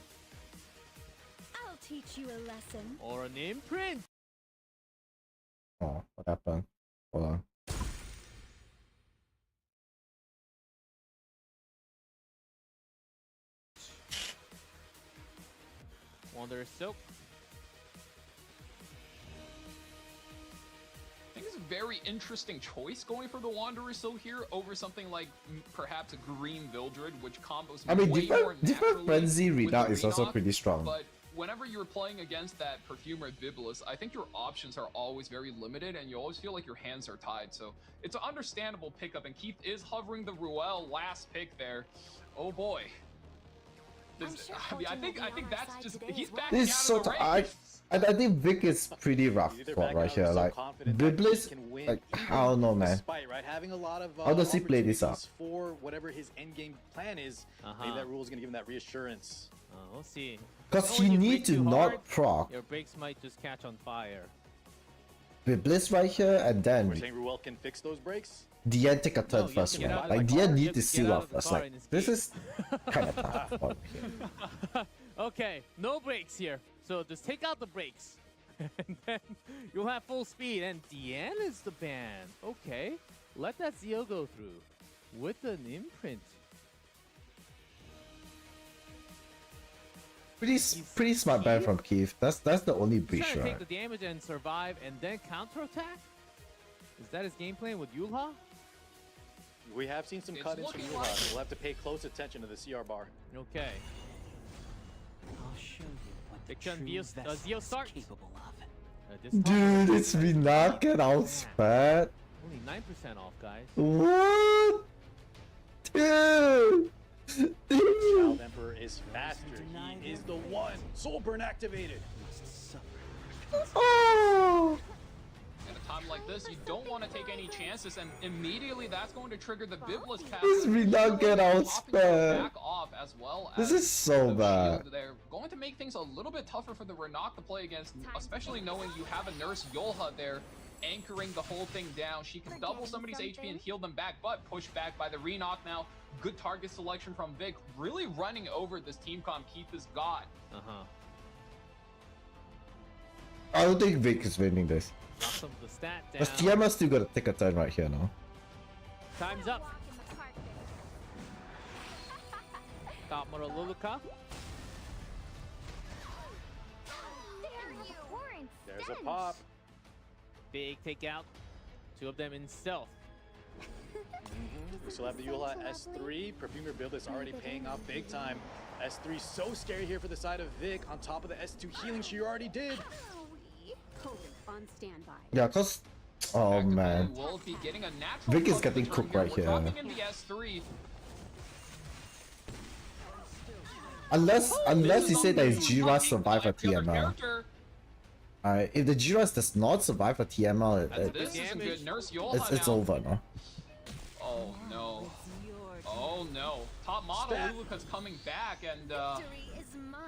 I'll teach you a lesson. or an imprint. Oh, what happened? Hold on. Wanderer Silk. I think it's a very interesting choice going for the Wanderer Soul here over something like perhaps a Green Vildred, which combos I mean, way more different naturally frenzy with readout the is also Renock, pretty strong. But whenever you're playing against that Perfumer Biblis, I think your options are always very limited and you always feel like your hands are tied. So it's an understandable pickup, and Keith is hovering the Ruel last pick there. Oh boy. This, I mean, I think that's just, he's backing This out is so of the I race. think Vic is pretty rough Either spot back right out here. so Like confident that he Biblis, can win like even I don't know, man. Despite, right, having a lot of How does he play this up? opportunities for whatever his end game plan is, maybe that rule is gonna give him that reassurance. We'll see. Because When he you need break to too not hard, proc. Your brakes might just catch on fire. Biblis right here, and We're then saying Ruel can fix those breaks. Dien take a turn No, you first, have to get right? out of Like the Dien car. You need have to to seal get out off of the first. car Like and this escape. is kind of tough for him. Okay, no brakes here. So just take out the brakes. And then you'll have full speed. And Deanne is the ban. Okay. Let that Zeo go through. With an imprint. Pretty smart ban from Keith. That's the only He's breach, trying to right? take the damage and survive and then counterattack? Is that his game plan with Yulha? We have seen some It's cut-ins from looking Yuha. like- We'll have to pay close attention to the CR bar. Okay. I'll show you what the Big Chun true Zeo vessel start. is capable of. This time Dude, we're it's gonna me not get out spat. Only 9% off, guys. What? Dude! Child Emperor is faster. He is the one. Soul Burn activated. Oh! At a time like this, you don't want to take any chances, and immediately that's going to trigger the Biblis pass. This me not get out spat. Back off as well. This as is so the bad. shield. They're going to make things a little bit tougher for the Renok to play against, especially knowing you have a nurse Yolha there anchoring the whole thing down. She can double somebody's HP and heal them back, but pushed back by the Renok now. Good target selection from Vic, really running over this team comp Keith has got. Uh-huh. I don't think Vic is winning this. Drop some of the stat down. But TMS still gotta take a turn right here now. Time's up. Walk in the park, baby. Top Moro Luluka. There you weren't There's a stench. pop. Big takeout. Two of them in stealth. We still have the Yula S3. Perfumer build is already paying off big time. S3 so scary here for the side of Vic. On top of the S2 healing she already did. Owie. Cold on standby. Yeah, cause oh man. Will be getting a natural Vic is poke getting return cooked right We're here. dropping in the S3. Unless he said that his Fucking G-Ras survive a killer TML. character. If the G-Ras does not survive a TML, This is a good nurse Yola it's now. over, no? Oh no. It's your Oh no. Top model Stat. Luluka's coming back, and victory is mine.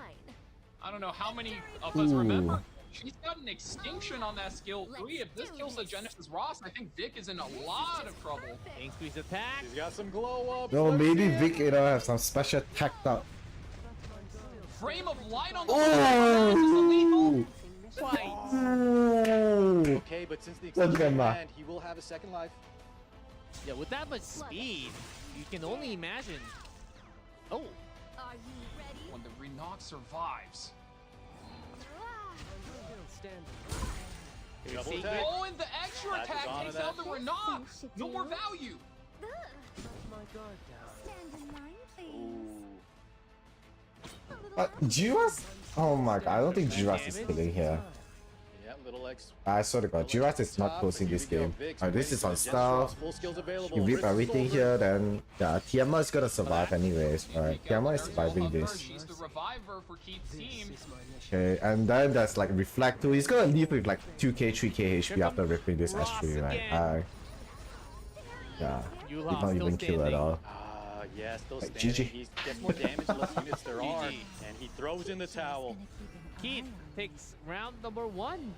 I don't know how many of us Ooh. remember. She's got an extinction on that skill 3. If this Let's kills do the this. Genesis Ross, I think Vic is in a lot of trouble. King squeeze attack. He's got some glow up. No, maybe Vic, have some special tacked up. Frame of light on the This is the lethal. Twice. Ooh. Okay, but since the Look at extension that. hand, he will have a second life. Yeah, with that much speed, you can only imagine. Oh, Are you ready? When the Renok survives. here's Double Secret. attack. Oh, and the extra That is attack on takes to out that. the Renok. No more value. Ugh. My guard down. Stand in line, please. Ooh. A little G-Ras? Oh my god, I don't think G-Ras is killing here. Yeah, little X. I swear to god, G-Ras is not closing this game. This is on stealth. Full skills available. You rip Wrist everything shoulder. here, then yeah, TML is gonna survive anyways, right? Take out TML the is nurse surviving Yola this. first. She's the reviver for Keith's team. This is my mission. Okay, and then there's like Reflect too. He's gonna leave with like 2k, 3k HP after ripping this Ross S3, right? again. Yeah, Yula did not still even kill at standing. all. Ah, yes, those Like, standing. GG. He gets more damage the less units there are, GG. and he throws in the towel. Keith takes round number 1.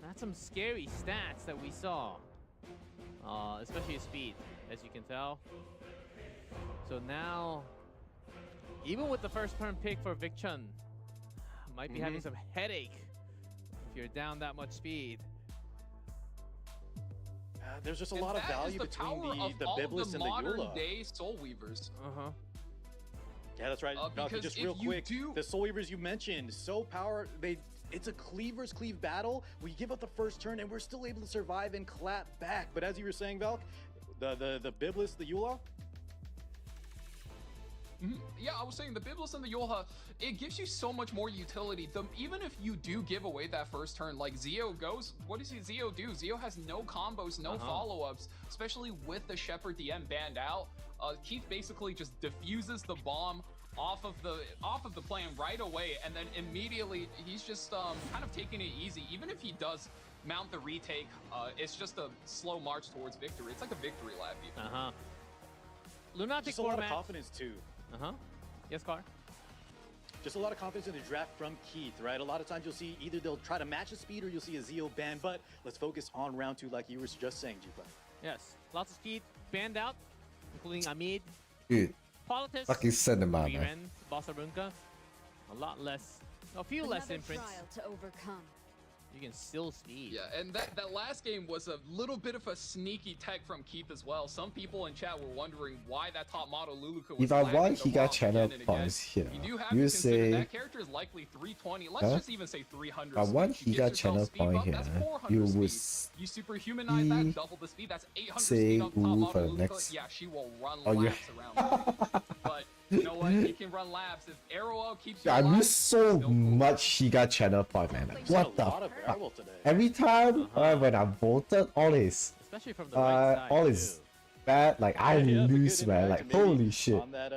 That's some scary stats that we saw. Especially his speed, as you can tell. So now, even with the first turn pick for Vic Chun, might be having some headache if you're down that much speed. There's just a And lot of that is value the between power of the all of Biblis the and the modern Eula. day Soul Weavers. Uh-huh. Yeah, that's right. Valky, because just if real you quick, do- the Soul Weavers you mentioned, so power. It's a cleave versus cleave battle. We give up the first turn, and we're still able to survive and clap back. But as you were saying, Valk, the Biblis, the Eula. Yeah, I was saying the Biblis and the Yolha, it gives you so much more utility. Even if you do give away that first turn, like Zeo goes, what does Zeo do? Zeo has no combos, no follow-ups, especially with the Shepherd DM banned out. Keith basically just diffuses the bomb off of the plan right away, and then immediately he's just kind of taking it easy. Even if he does mount the retake, it's just a slow march towards victory. It's like a victory lap even. Uh-huh. Lunatic Just a lot of format. confidence too. Uh-huh. Yes, Car? just a lot of confidence in the draft from Keith, right? A lot of times you'll see either they'll try to match the speed or you'll see a Zeo ban, but let's focus on round 2 like you were just saying, G-Play. Yes, lots of speed banned out, including Amid, Dude, Politis, fucking send him out, man. Frieren, Bossarunka. A few less Another imprints. trial to overcome. You can still speed. Yeah, and that last game was a little bit of a sneaky tech from Keith as well. Some people in chat were wondering why that top model Luluka was If I lagging want so Higa well channel again and again. points here, You do have you to consider say that character is likely 320. Let's Huh? just even say 300. I want speed. You Higa get yourself channel speed point buff, here. that's 400 You speed. would You superhumanize that, double the speed. That's 800 say speed on top ooh model for the Luluka. next- Yeah, she will run Oh, you- laps around. But you know what? He can run laps. If Arrow keeps you I alive, miss so still cool. much Higa channel point, man. Like, what the A lot of fuck? variable today. Every time when I voted, all his Especially from the right side. all his too. bad, like I Yeah, that's a lose, good man. interaction. Like Maybe holy shit. On that,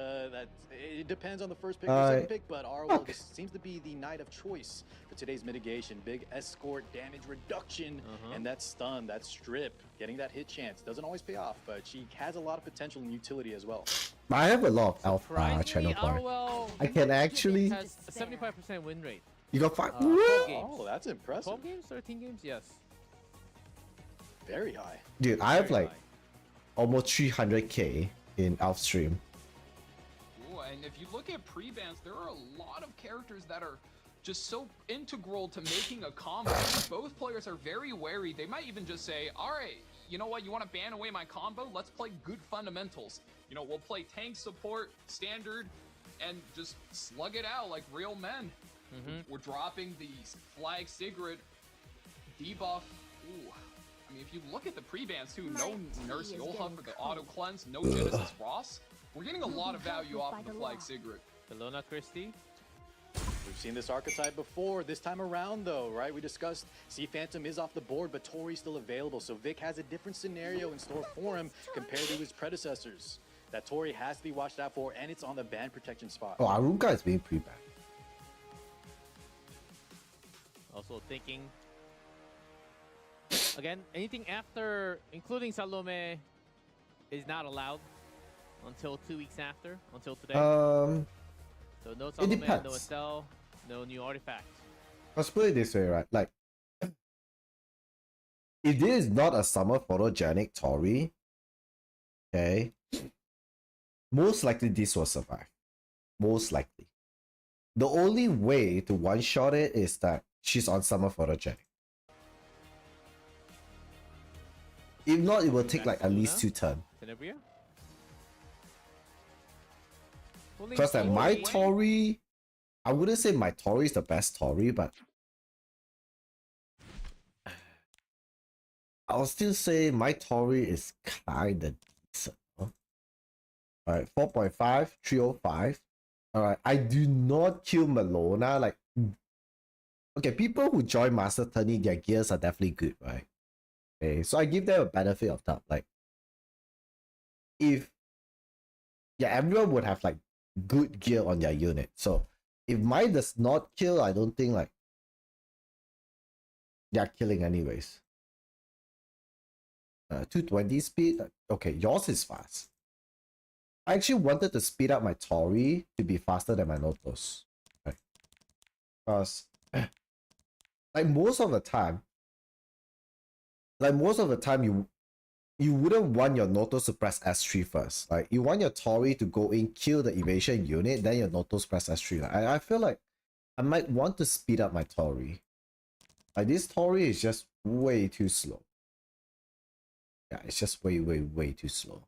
it depends on the first pick or second pick, but Arwell seems to be the knight of choice for today's mitigation. Big escort, damage reduction, and that stun, that strip, getting that hit chance. Doesn't always pay off, but she has a lot of potential and utility as well. I have a lot of alpha Surprisingly, channel point. Arwell I can actually. has a 75% win rate. You got 5. 12 games. Oh, that's impressive. 12 games, 13 games, yes. Very high. Dude, I have Very like high. almost 300k in Elf stream. Ooh, and if you look at pre-bans, there are a lot of characters that are just so integral to making a combo. Both players are very wary. They might even just say, all right, you know what, you want to ban away my combo? Let's play good fundamentals. You know, we'll play tank support, standard, and just slug it out like real men. We're dropping the flag Sigrid debuff. Ooh. I mean, if you look at the pre-bans too, no Nurse Yolha for the auto cleanse, no Genesis Ross. We're getting a lot of value off of the flag Sigrid. Bellona Christie. We've seen this archetype before. This time around, though, right? We discussed Sea Phantom is off the board, but Tori's still available. So Vic has a different scenario in store for him compared to his predecessors. That Tori has to be watched out for, and it's on the ban protection spot. Oh, Arunka is being pre-banned. Also thinking. Again, anything after, including Salome, is not allowed until 2 weeks after, until today. So no Salome, no depends. Estelle, no new artifact. Let's put it this way, right? Like, if this is not a summer photogenic Tori, okay, most likely this will survive. Most likely. The only way to one-shot it is that she's on summer photogenic. If not, it will take like at least 2 turns. Tenebria? Because like my Tori, I wouldn't say my Tori is the best Tori, but I'll still say my Tori is kinda decent. Huh? Alright, 4.5, 305. Alright, I do not kill Melona. Like, okay, people who join Master Tourney, their gears are definitely good, right? Okay, so I give them a benefit of that. Like, if everyone would have like good gear on their unit. So if mine does not kill, I don't think like they're killing anyways. 220 speed. Okay, yours is fast. I actually wanted to speed up my Tori to be faster than my Notos. Right? Because like most of the time you wouldn't want your Notos to press S3 first. Like, you want your Tori to go in, kill the evasion unit, then your Notos press S3. Like, I feel like I might want to speed up my Tori. Like, this Tori is just way too slow. Yeah, it's just way too slow.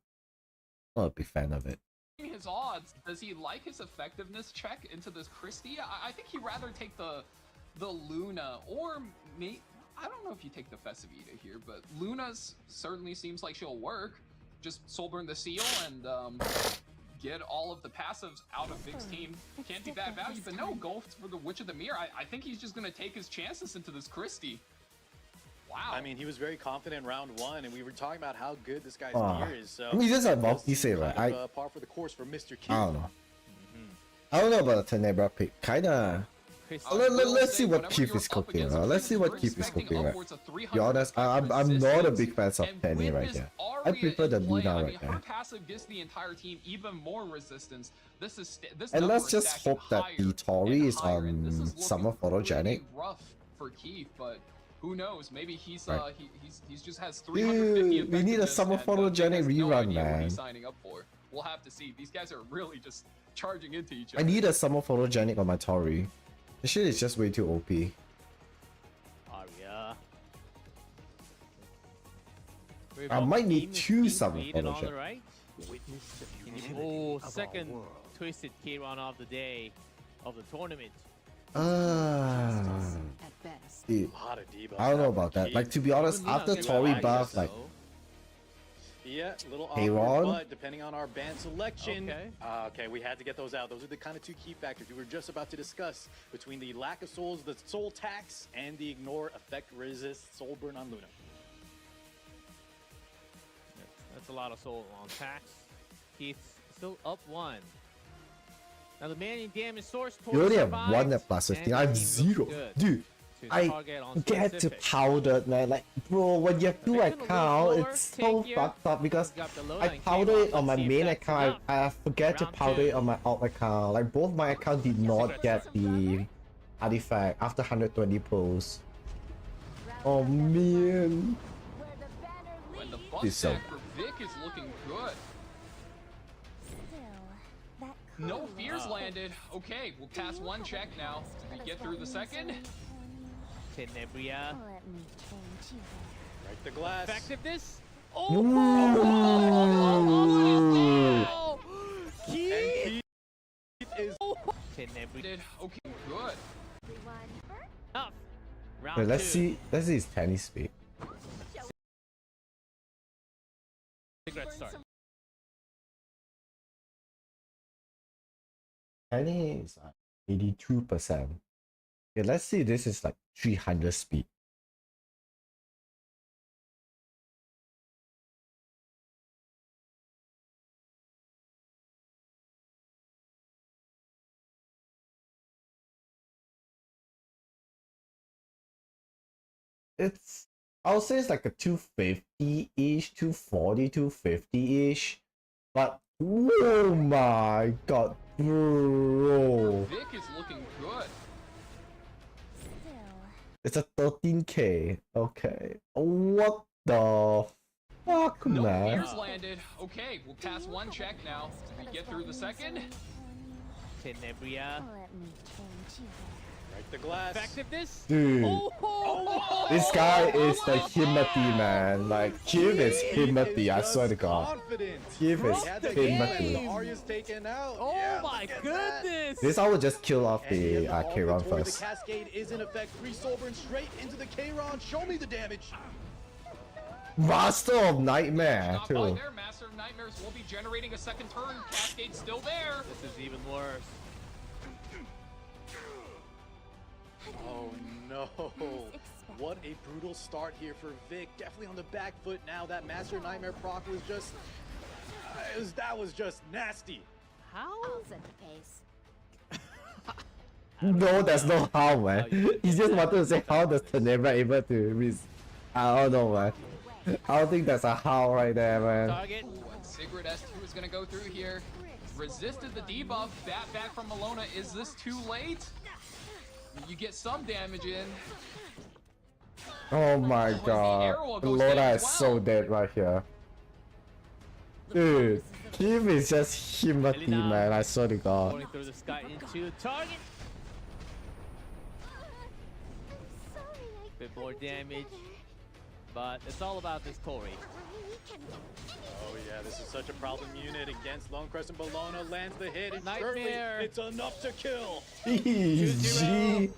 Not a big fan of it. His odds, does he like his effectiveness check into this Christie? I think he'd rather take the Luna, or I don't know if you take the Festivita here, but Luna's certainly seems like she'll work. Just Soulburn the Seal and get all of the passives out of Vic's team. Can't be bad value, but no, go for the Witch of the Mirror. I think he's just going to take his chances into this Christie. Wow. I mean, he was very confident round 1, and we were talking about how good this guy's gear is. So I mean, this is what does Valky say, seem right? kind of, par for the course for Mr. Keith. I don't know. I don't know about the Tenebra pick. Kinda. Let's see what Keith is cooking. Let's see what Keith is cooking. Right? To be honest, I'm not a big fan of Penny right here. I prefer in the play, Luna I right mean, her now. passive gives the entire team even more resistance. This And number let's is just stacking hope that the higher Tourney and is higher, and this is looking summer photogenic. pretty rough for Keith, but who knows? Maybe he's Right. he's just has 350 Dude, we need a effectiveness summer and, photogenic has no rerun, idea what man. he's signing up for. We'll have to see. These guys are really just charging into each I other. need a summer photogenic on my Tory. This shit is just way too OP. Arya. I might need two summer On the photogenic. right. Witness the futility Oh, of our second world. twisted K-Ron of the day of the tournament. At best. Dude, A lot of debuffs. I don't know now about for that. Keith. Like, to be honest, Even Luna after gets Tory back, buff, so- like, Yeah, a little Hey, awkward, Ron? but depending on our band selection, Okay. okay, we had to get those out. Those are the kind of two key factors we were just about to discuss between the lack of souls, the soul tax, and the ignore, effect, resist, soul burn on Luna. That's a lot of soul on tax. Keith's still up 1. Now the man in damage source. you only have survived, one at plus 15. I and have the team zero. looks good. Dude, To I target on get to specific. powdered, man. Like, bro, when you have two Making a little accounts, slower, it's so tankier. fucked up because Got the Luna I and powder K-Ron. it on my Let's see if main that's account. enough. I forget to Round powder it two. on my alt account. Like, both my accounts did not get the artifact after 120 pulls. Oh, man. Where the banner When the leads. buff He's so- stack for Vic is looking good. Still, that No cool fears Wow. landed. Okay, we'll pass one check now. Did we get through the second? Tenebria. Let me change you. Break the glass. Effectiveness. Ooh. Oh, And Keith. Keith is Tenebria. Did okay, good. Everyone, Tough. Round Wait, let's 2. see his tennis speed. Cigarette start. Tenny is like 82%. Okay, let's see this is like 300 speed. I'll say it's like a 250-ish, 240, 250-ish. But, oh my god, bro. Vic is looking good. still. It's a 13k. Okay. What the fuck, No man? fears landed. Okay, we'll pass one check now. Did we get through the second? Tenebria. Let me change you. break the glass. Effectiveness. Dude. Oh, This guy is the Himati, man. Like, Jim is Himati, I swear to God. Confident. Jim is He had the game. Himati. Arya's taken out. Oh Yeah, my look at that. goodness. This I will just kill off And he has the all K-Ron Victoria. first. The cascade is in effect. 3 soul burn straight into the K-Ron. Show me the damage. Master of Nightmare, Not by too. there. Master of Nightmares will be generating a second turn. Cascade still there. This is even worse. Oh no. What a brutal start here for Vic. Definitely on the back foot now. That Master Nightmare proc was just... that was just nasty. How? I'll set the pace. No, there's no how, man. He just wanted to say how does Tenebra able to risk. I don't know, man. I don't think that's a how right there, man. Target. Ooh, and Sigrid S2 is gonna go through here. Resisted the debuff. That back from Malona. Is this too late? You get some damage in. Oh my god. Lora is so dead right here. Dude, Kim is just Himati, man. I swear to God. Going through the sky into target. Bit more damage. But it's all about this Tory. Oh yeah, this is such a problem unit against Lone Crescent. Bologna lands the hit, and Nightmare. certainly it's enough to kill. Easy.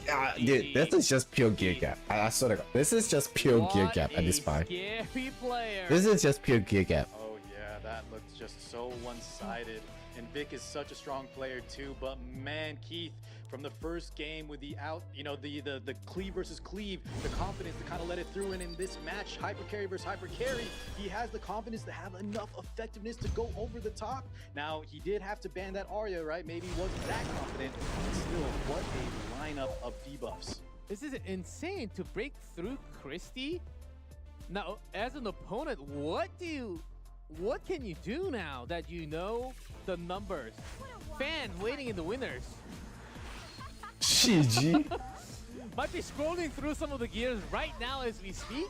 Yeah, dude, this is just pure gear gap. I swear to God. This is just pure gear gap at this point. Scary player. This is just pure gear gap. Oh yeah, that looks just so one-sided. And Vic is such a strong player too, but man, Keith, from the first game with the the cleave versus cleave, the confidence to kind of let it through, and in this match, hyper carry versus hyper carry, he has the confidence to have enough effectiveness to go over the top. Now, he did have to ban that Arya, right? Maybe he wasn't that confident, but still, what a lineup of debuffs. This is insane to break through Christie. Now, as an opponent, what can you do now that you know the numbers? Fan waiting in the winners. GG. Might be scrolling through some of the gears right now as we speak.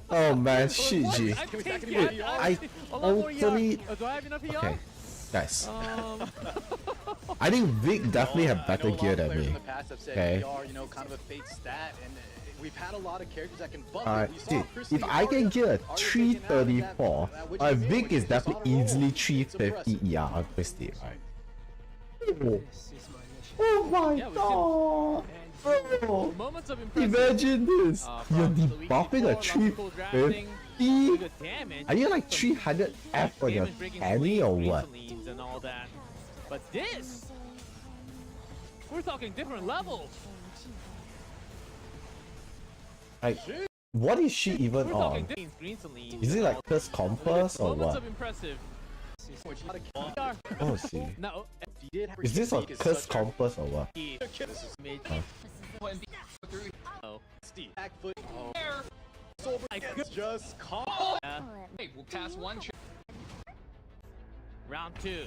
Oh man, GG. I totally. Do I have enough ER? Okay, guys. I think Vic definitely have better gear than me. Okay. Kind of a fake stat, and we've had a lot of characters that can buff Alright, it. dude, if I can get a 334, Vic is definitely easily 350 ER on Christie, right? Oh my god! Bro! Moments of impressive. Imagine this! You're debuffing a 350? Are you like 300 F on your Penny or what? And all that. But this, we're talking different levels. Like, what is she even on? Is it like Curse Compass or what? Oh, see. Is this a Curse Compass or what? Just call. Hey, we'll pass one. Round 2.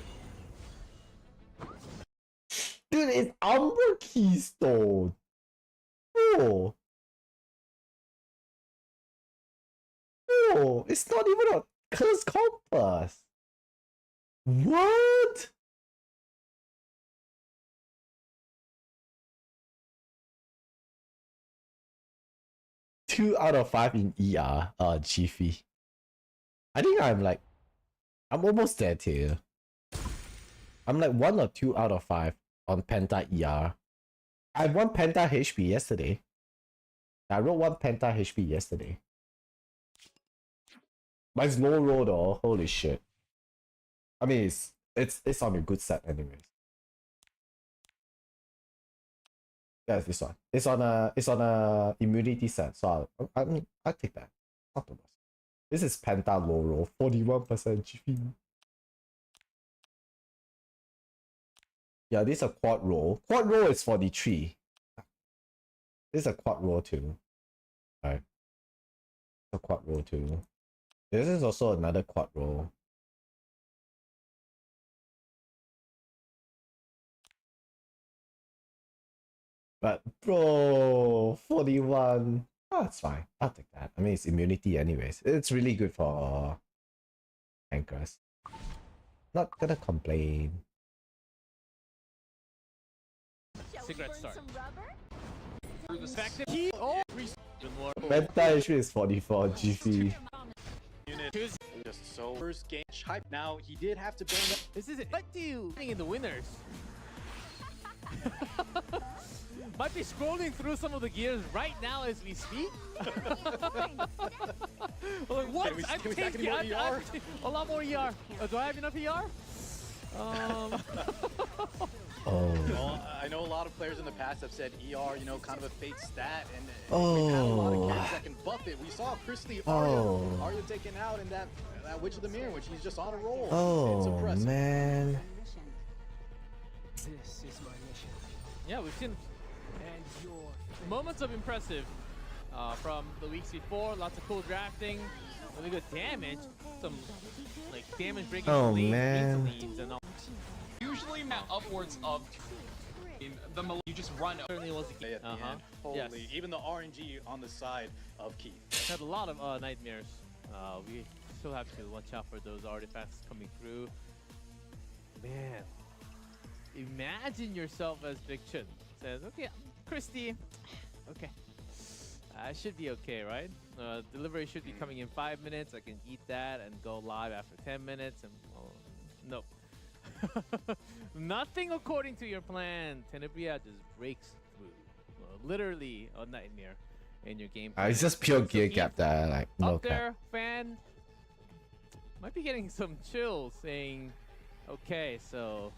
Dude, it's Umber Keystone. Oh. Oh, it's not even a Curse Compass. What? Two out of 5 in ER, Chiefy. I think I'm almost there too. I'm like 1 or 2 out of 5 on Penta ER. I won Penta HP yesterday. I wrote 1 Penta HP yesterday. But it's low roll though, holy shit. I mean, it's on a good set anyways. Yeah, it's this one. It's on a immunity set, so I'll take that. Not too much. This is Penta low roll, 41% GP. Yeah, this is a quad roll. Quad roll is 43. This is a quad roll too. Alright. A quad roll too. This is also another quad roll. But bro, 41. Oh, it's fine. I'll take that. I mean, it's immunity anyways. It's really good for anchors. Not gonna complain. Cigarette start. Meta HP is 44 GP. Just so first game hype. Now he did have to bring up. This is it. What do you think in the winners? Might be scrolling through some of the gears right now as we speak. Like, what? I'm taking a lot more ER. Do I have enough ER? Well, I know a lot of players in the past have said ER, kind of a fake stat, and we've had a lot of characters that can buff it. We saw Christie Arya taken out in that Witch of the Mirror, which he's just on a roll. It's impressive. Man. This is my mission. Yeah, we've seen And your moments of impressive from the weeks before. Lots of cool drafting, really good damage, some like damage breaking leads and all. Usually upwards of in the you just run. Certainly was a key. Holy, yes. even the RNG on the side of Keith. Had a lot of nightmares. We still have to watch out for those artifacts coming through. Man, imagine yourself as Big Chun. Says, okay, Christie, okay, I should be okay, right? Delivery should be coming in 5 minutes. I can eat that and go live after 10 minutes. And nope. Nothing according to your plan. Tenebria just breaks through. Literally a nightmare in your game. It's just pure gear gap there, like no up there, fan might be getting some chills saying, okay, so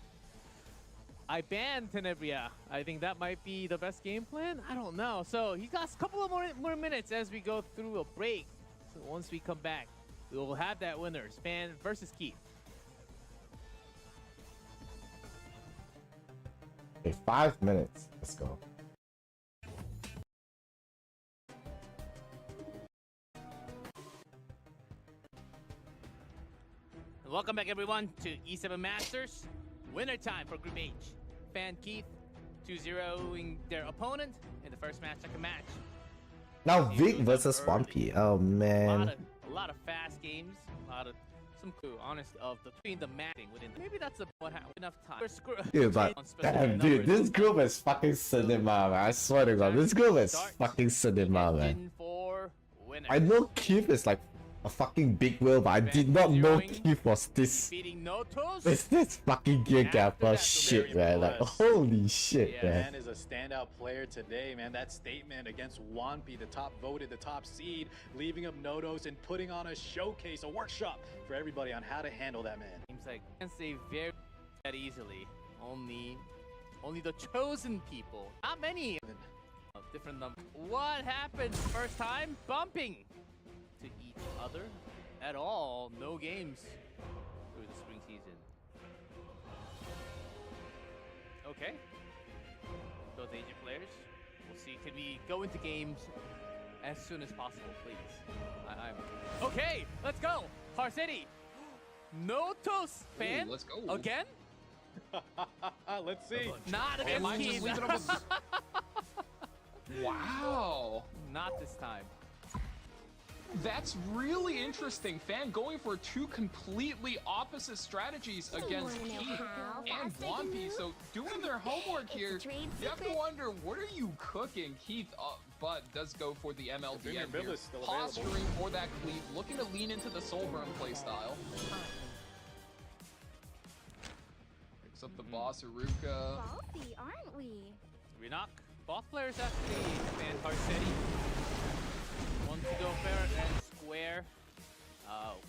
I banned Tenebria. I think that might be the best game plan. I don't know. So he got a couple of more minutes as we go through a break. So once we come back, we will have that winner. Span versus Keith. Okay, 5 minutes. Let's go. Welcome back, everyone, to E7 Masters. Winner time for Group H. Fan Keith 2-0ing their opponent in the first match, second match. Now He Vic moves up versus early. Swampy. Oh man. A lot of fast games. A lot of some clue, honest, of between the matching within. Maybe that's enough time. Dude, but damn, dude, this group is fucking cinema, man. I swear to God, this group is fucking cinema, man. I know Keith is like a fucking big wheel, but I did not know Keith was this fucking gear gapper shit, man. Like, holy shit, man. Man is a standout player today, man. That statement against Wanpi, the top voted, the top seed, leaving up Nodos and putting on a showcase, a workshop for everybody on how to handle that man. Seems like I can say very that easily. Only the chosen people. Not many of different numbers. What happened first time? Bumping to each other at all. No games through the spring season. Okay. Those agent players. We'll see. Could we go into games as soon as possible, please? I'm okay. Let's go. City. Notos fan. Ooh, let's go. Again? Let's see. Not Am I against just Keith. leaving him with... Wow. Not this time. That's really interesting. Fan going for two completely opposite strategies against wanna know Keith how and fast I can Wanpi. move? So doing their homework here, It's a trade you have to secret. wonder, what are you cooking? Keith, but does go for the MLDM Premier here. Bill is still available. Posturing for that cleave, looking to lean into the Soulburn playstyle. Picks up the boss, Iruka. Ballsy, aren't we? Renok. Both players actually fan City. Want to go fair and square.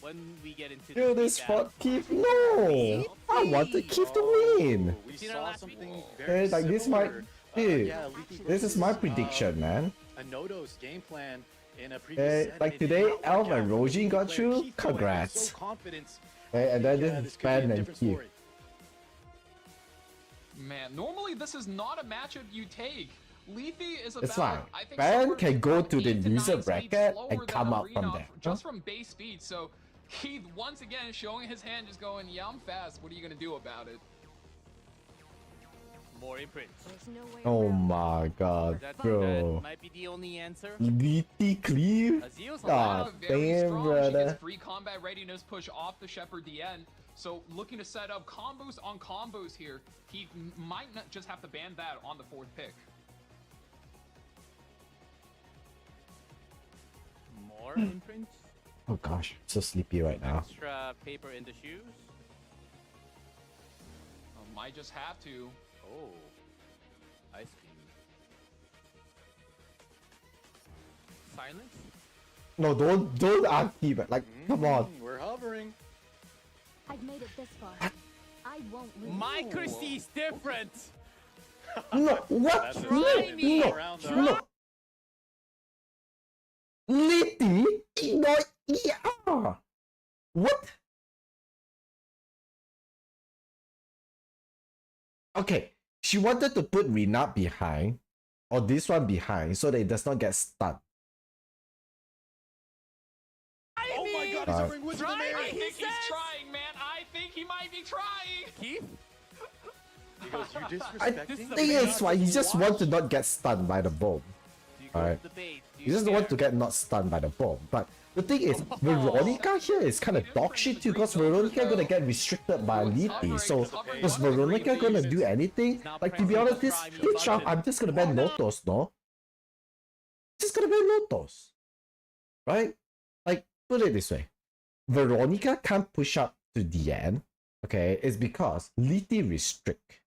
When we get into Dude, this spot Keith, no! I wanted Keith to win! We Seen it saw last something week? very Like, this might... similar. Dude, Yeah, Leafy this is my versus, prediction, man. a Nodos game plan in a previous set, Like and it did today, not work Elf and out. Rojin got Player through. Keith, though, had Congrats. so confident. And then Yeah, this is this could be a Ben and different Keith. story. Man, normally this is not a matchup you take. Leafy is about, It's fine. I think, Ben somewhere can go to the 8 to 9 loser speed bracket slower and than come up from Arena there. just from base speed. So Keith once again showing his hand, just going, yeah, I'm fast. What are you gonna do about it? more imprints. There's no way Oh around. my god, That bro. might be the only answer. Litty Cleave? Azil's God alive. Very damn, strong. She brother. gets free combat readiness push off the Shepherd DN. So looking to set up combos on combos here. He might not just have to ban that on the fourth pick. More imprints. Oh gosh, so sleepy right now. Extra paper in the shoes. Might just have to. Oh, ice cream. Silence. No, don't argue, but like, come on. We're hovering. I've made it this far. I won't lose. My Christie is different. No, what? That's a No, second no, round, though. no. Litty? No, yeah. What? Okay, she wanted to put Renat behind, or this one behind, so that it does not get stunned. Oh my god, he's a ring wizard in the air. I think he's trying, man. I think he might be trying. Keith. He goes, you I disrespecting? think it's why he just wants to not get stunned by the bomb. Do you go Alright. with the bait? Do He just scare? want to get not stunned by the bomb. But the thing is, Veronica here is kind of dog shit too, because Veronica gonna get restricted by Litty. So is Veronica gonna do anything? Like, to be honest, this round I'm just gonna ban Notos, no? Just gonna ban Notos. Right? Like, put it this way. Veronica can't push up to the end, okay? It's because Litty restrict.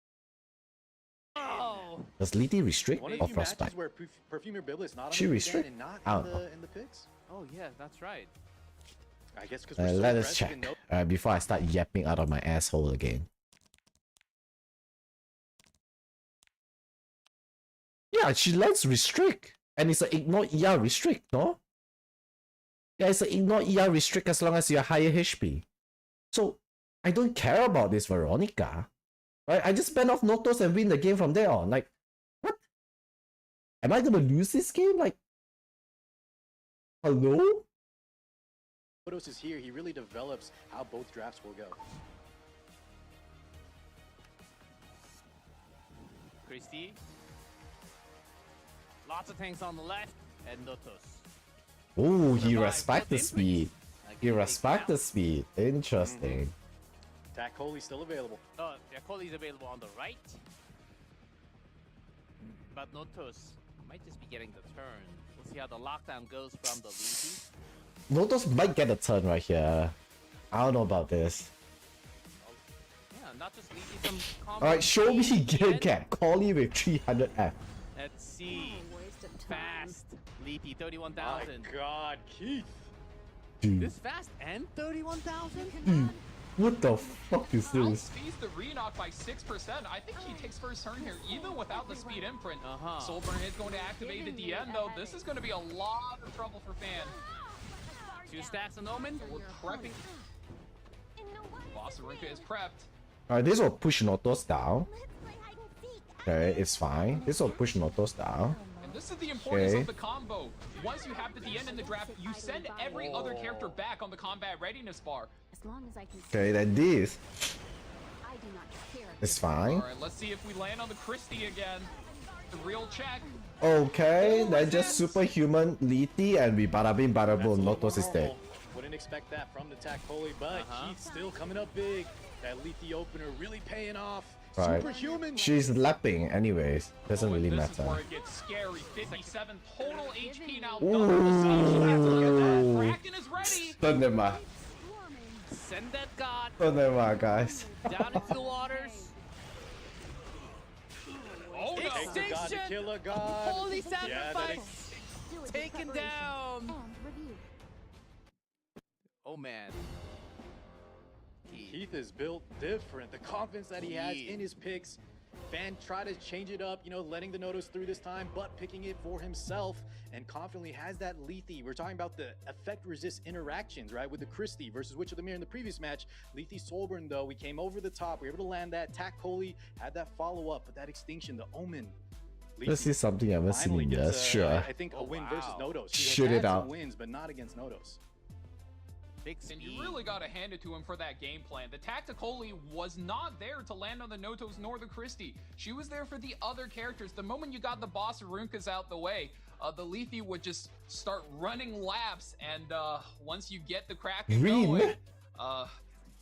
Oh. Does Litty restrict One of or the few matches frostbite? where Perfumer Bill is not on She the restrict? weekend and not I don't know. in the picks. Oh yeah, that's right. I guess because we're so Let us aggressive check and no- before I start yapping out of my asshole again. Yeah, she lets restrict, and it's a ignore ER restrict, no? Yeah, it's a ignore ER restrict as long as you're higher HP. So I don't care about this Veronica, right? I just ban off Notos and win the game from there on. Like, what? Am I gonna lose this game? Like, hello? Notos is here, he really develops how both drafts will go. Christie. Lots of tanks on the left, and Notos. Oh, he Survive respect the both speed. He Again, respect the speed. Interesting. Tak Kohli still available. Oh, yeah, Kohli is available on the right. But Notos might just be getting the turn. We'll see how the lockdown goes from the Lucy. Lotus might get a turn right here. I don't know about this. Yeah, not just Lucy, some combo. Alright, show me speed gear again. cap. Collie with 300F. Let's see. Oh, waste of time. Fast. Leafy, My 31,000. God, Keith. Dude, This fast and 31,000? what the fuck is this? Outspeeds the re-knock by 6%. I think he takes first turn here, even without the speed imprint. Uh-huh. Soulburn is going to activate at the end, though. This is going to be a lot of trouble for Fan. 2 stacks on Omen. We're prepping. Bossarunka is prepped. Alright, this will push Notos down. Let's play hide and seek. Okay, it's fine. This will push Notos down. And this is the importance Okay. of the combo. Once you have the DN in the draft, you send every other character back on the combat readiness bar. As long as I can Okay, then this I do not care. is fine. Alright, let's see if we land on the Christie again. The real check. Okay, then just superhuman Liti and we bada bing bada boom. Notos is dead. Wouldn't expect that from the Tak Kohli, but Uh-huh. Keith still coming up big. That Lethe opener really paying off. Right. Superhuman. She's lapping anyways. Doesn't Oh, and really this is matter. where it gets scary. 57 total HP now. Ooh. Kraken is ready. 真的吗？ Send that god 真的吗，guys？ down into the waters. Oh no. Takes a god to Extinction! kill a god. Holy Yeah, that sacrifice! Do it Taken with preparation down! and review. Oh man. Keith is built different. The confidence that he has Keith. in his picks. Fan tried to change it up, you know, letting the Notos through this time, but picking it for himself and confidently has that Lethe. We're talking about the effect resist interactions, right? With the Christie versus Witch of the Mirror in the previous match. Lethe Soulburn, though, we came over the top. We were able to land that. Tak Kohli had that follow-up, but that extinction, the Omen. This is something I haven't seen finally in gets years. Sure. I think a Oh, win wow. versus Notos. He has Shoot it had some out. wins, but not against Notos. Big And speed. you really got to hand it to him for that game plan. The Tacticoli was not there to land on the Notos nor the Christie. She was there for the other characters. The moment you got the boss Arunkas out the way, the Lethe would just start running laps. And once you get the Kraken Reem. going,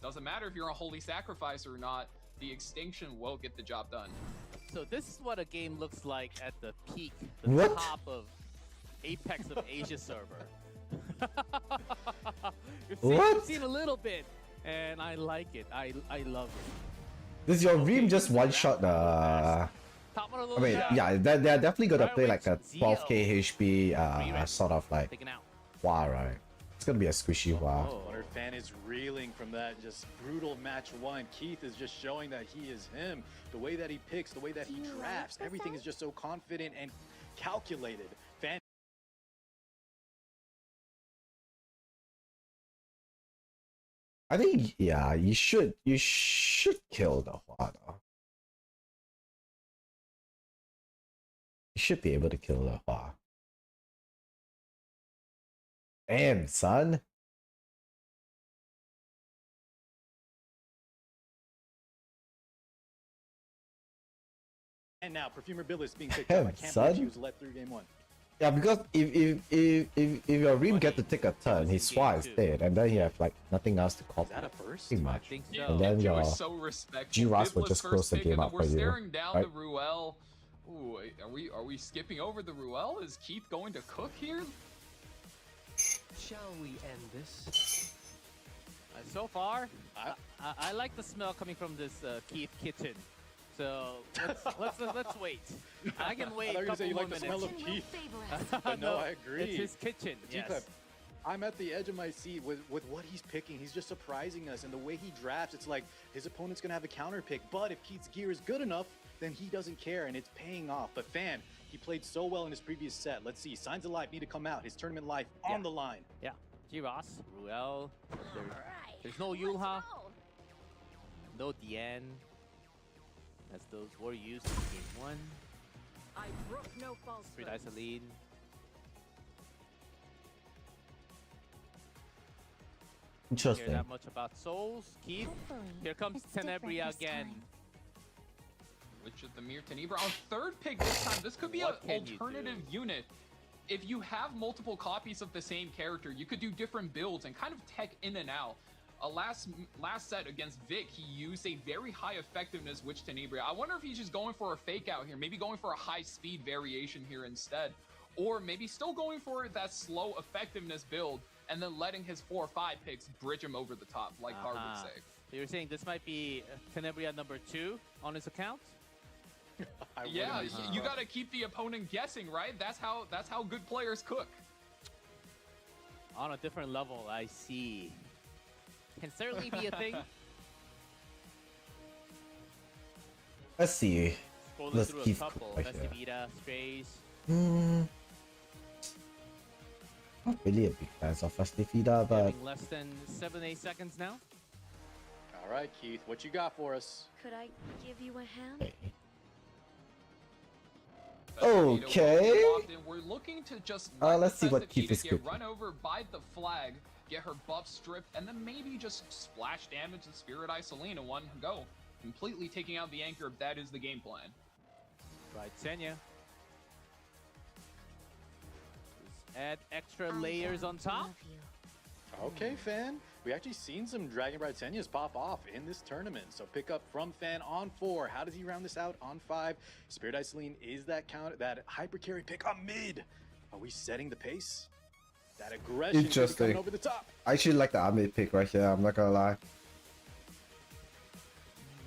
doesn't matter if you're a holy sacrifice or not, the extinction will get the job done. So this is what a game looks like at the peak, the What? top of Apex of Asia server. We've What? seen a little bit, and I like it. I love it. Does your Reem just one shot the? Top one of I those mean, shots. yeah, they're definitely gonna play like a Zio. 12k HP, sort of like Taken out. Hua, right? It's gonna be a squishy Hua. Oh. Leonard Fan is reeling from that just brutal match one. Keith is just showing that he is him. The way that he picks, the way that he drafts, everything is just so confident and calculated. Fan. I think yeah, you should kill the Hua though. You should be able to kill the Hua. Damn, son. And now Perfumer Bill is being picked up. I Damn, can't son. believe she was let through game one. Yeah, because if your Reem get to take a turn, his Hua is dead, and then you have like nothing else to call. Is that a first? Pretty I much. think Yeah, so. And then Kipju your is so respectful. G-Ross will Bibla's just first close the pick, game and then up we're for you, staring down right? the Ruel. Ooh, are we skipping over the Ruel? Is Keith going to cook here? Shall we end this? So far, I like the smell coming from this Keith kitchen. So let's wait. I can wait I a thought you were gonna say couple you more like the smell minutes. of Kitchen will Keith. favor us. But no, I agree. It's his kitchen. Yes. G-Clip, I'm at the edge of my seat with what he's picking. He's just surprising us, and the way he drafts, it's like his opponent's gonna have a counter pick. But if Keith's gear is good enough, then he doesn't care, and it's paying off. But Fan, he played so well in his previous set. Let's see, Signs of Life need to come out. His tournament life on the line. Yeah. G-Ross, Ruel. There's no Let's Yulha, roll. no Dien, as those were used in game one. I brook no false Free oaths. Isoline. Interesting. Hear that much about souls. Keith, here comes Tenebria again. Which is the Mir Tenebria on third pick this time. This could be an alternative unit. If you have multiple copies of the same character, you could do different builds and kind of tech in and out. Last set against Vic, he used a very high effectiveness Witch Tenebria. I wonder if he's just going for a fake out here, maybe going for a high speed variation here instead. Or maybe still going for that slow effectiveness build and then letting his 4 or 5 picks bridge him over the top, like Car would say. So you're saying this might be Tenebria number 2 on his account? Yeah, you gotta keep the opponent guessing, right? That's how good players cook. On a different level, I see. Can certainly be a thing. Let's see. Let's Through keep a couple. right here. Festivita, Strays. Not really a big fan of Festivita, but Having less than 7-8 seconds now. All right, Keith, what you got for us? Could I give you a hand? Okay. We're looking to just let's see what Festivita Keith is get good. run over by the flag, get her buff stripped, and then maybe just splash damage the Spirit Eye Celine in one go, completely taking out the anchor. That is the game plan. Right, Senya. Just add extra layers on top. Okay, Fan. We actually seen some Dragon Bride Senyas pop off in this tournament. So pick up from Fan on 4. How does he round this out on 5? Spirit Eye Celine is that counter, that hyper carry pick on mid. Are we setting the pace? That aggression is coming over the top. I actually like the Ahmed pick right here, I'm not gonna lie.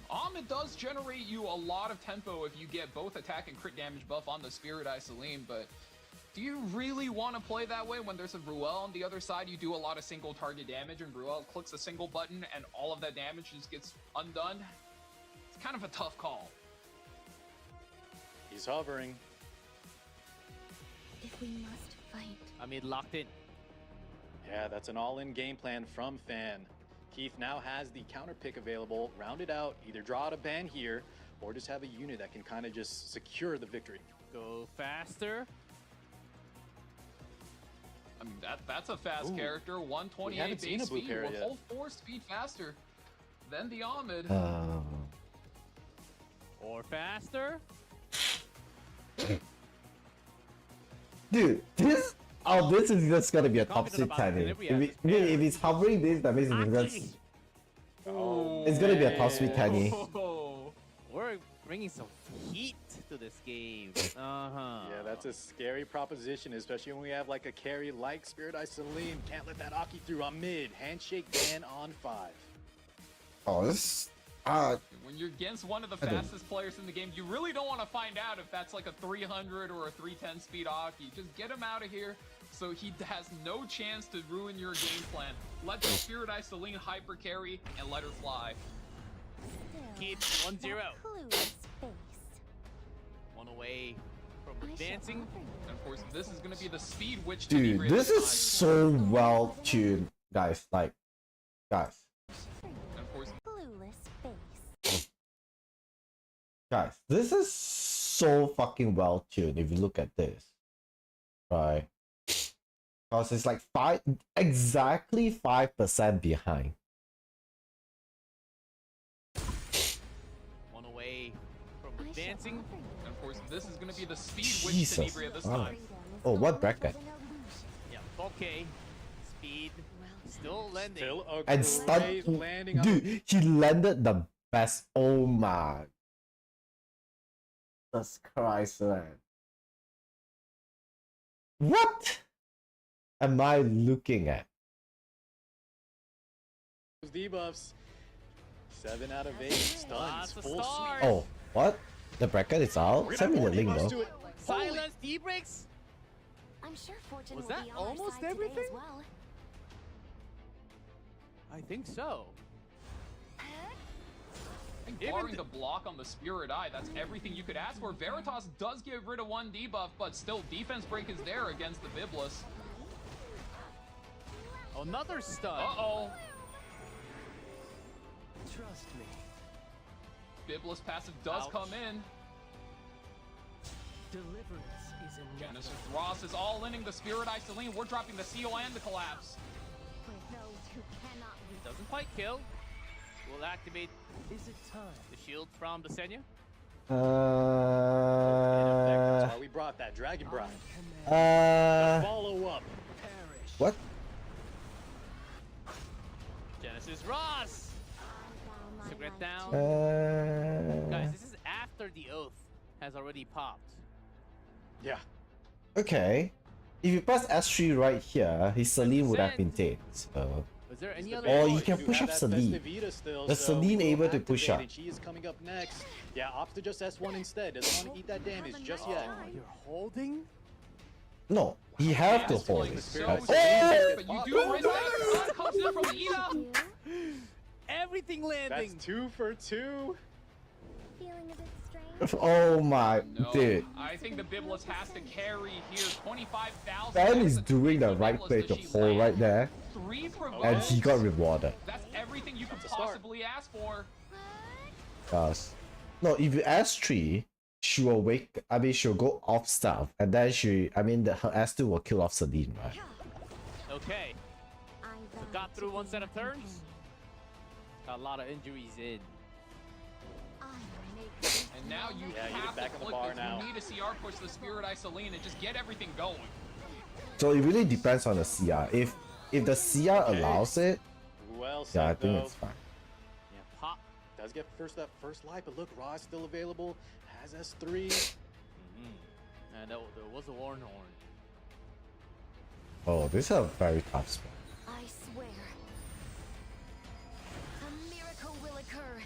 Ahmed does generate you a lot of tempo if you get both attack and crit damage buff on the Spirit Eye Celine, but do you really want to play that way when there's a Ruel on the other side? You do a lot of single target damage and Ruel clicks a single button and all of that damage just gets undone. It's kind of a tough call. He's hovering. If we must fight. I mean, locked in. Yeah, that's an all-in game plan from Fan. Keith now has the counter pick available. Round it out. Either draw out a ban here or just have a unit that can kind of just secure the victory. Go faster. I mean, that's a fast character. 128 base speed with whole 4 speed faster than the Ahmed. Or faster. Dude, this is just gonna be a top seed Tenny. If he's hovering this, that means it's gonna be a top speed Tenny. We're bringing some heat to this game. Yeah, that's a scary proposition, especially when we have like a carry like Spirit Eye Celine. Can't let that Aki through on mid. Handshake ban on 5. Oh, this. When you're against one of the fastest players in the game, you really don't want to find out if that's like a 300 or a 310 speed Aki. Just get him out of here so he has no chance to ruin your game plan. Let the Spirit Eye Celine hyper carry and let her fly. Keep 1-0. One away from advancing. And of course, this is going to be the speed Witch. Dude, this is so well tuned, guys. Like, guys. Guys, this is so fucking well tuned if you look at this. Right? Because it's like exactly 5% behind. One away from advancing. And of course, this is going to be the speed Witch Tenebria this time. Oh, what bracket? Yeah, okay. Speed. Still landing. Still a And great landing. Dude, he landed the best. Oh my. Jesus Christ, man. What am I looking at? Debuffs. 7 out of 8 stuns. Full sweep. Oh, what? The bracket is out? Send me the link though. Silence D-breaks. I'm sure fortune Was will that be on our almost side today everything? as well. I think so. I think barring the block on the Spirit Eye, that's everything you could ask for. Veritas does get rid of 1 debuff, but still defense break is there against the Biblis. Another stun. Uh-oh. Trust me. Biblis passive does come in. Deliverance is in Genesis Ross is all inning the Spirit Eye Celine. We're dropping the CO and the collapse. For those who cannot quite kill. We'll activate Is it time? the shield from the Senya. In effect, that's why we brought that Dragon Bride. Follow up. Perish. What? Genesis Ross! Secret down. Guys, this is after the oath has already popped. Yeah. Okay. If you press S3 right here, his Celine would have been dead. So. Was there any other? Or Oh, you can push up Celine. The Celine able to push up. She is coming up next. Yeah, opts to just S1 instead. Doesn't want to eat that damage just yet. Oh, you're holding? No, he have to This hold playing it. so Right? safe, but you do risk that. Comes in from Ida. Everything landing. That's 2 for 2. Feeling a bit strange? Oh my, No, dude. I think the Biblis has to carry here. 25,000. Ben is doing the right play to hold right there, 3 and he got rewarded. That's everything you could That's a start. possibly ask for. No, if you S3, she will wake. I mean, she'll go off stuff, and then her S2 will kill off Celine, right? Okay. So got through one set of turns. Got a lot of injuries in. And now you Yeah, you have get back to on the flip bar this. now. You need to CR push the Spirit Isoline and just get everything going. So it really depends on the CR. If the CR allows it, Well said, yeah, I think though. it's fine. Yeah, pop. Does get that first life, but look, Raw is still available. Has S3. And there was a Warren Horn. Oh, this is a very tough spot. I swear, a miracle will occur.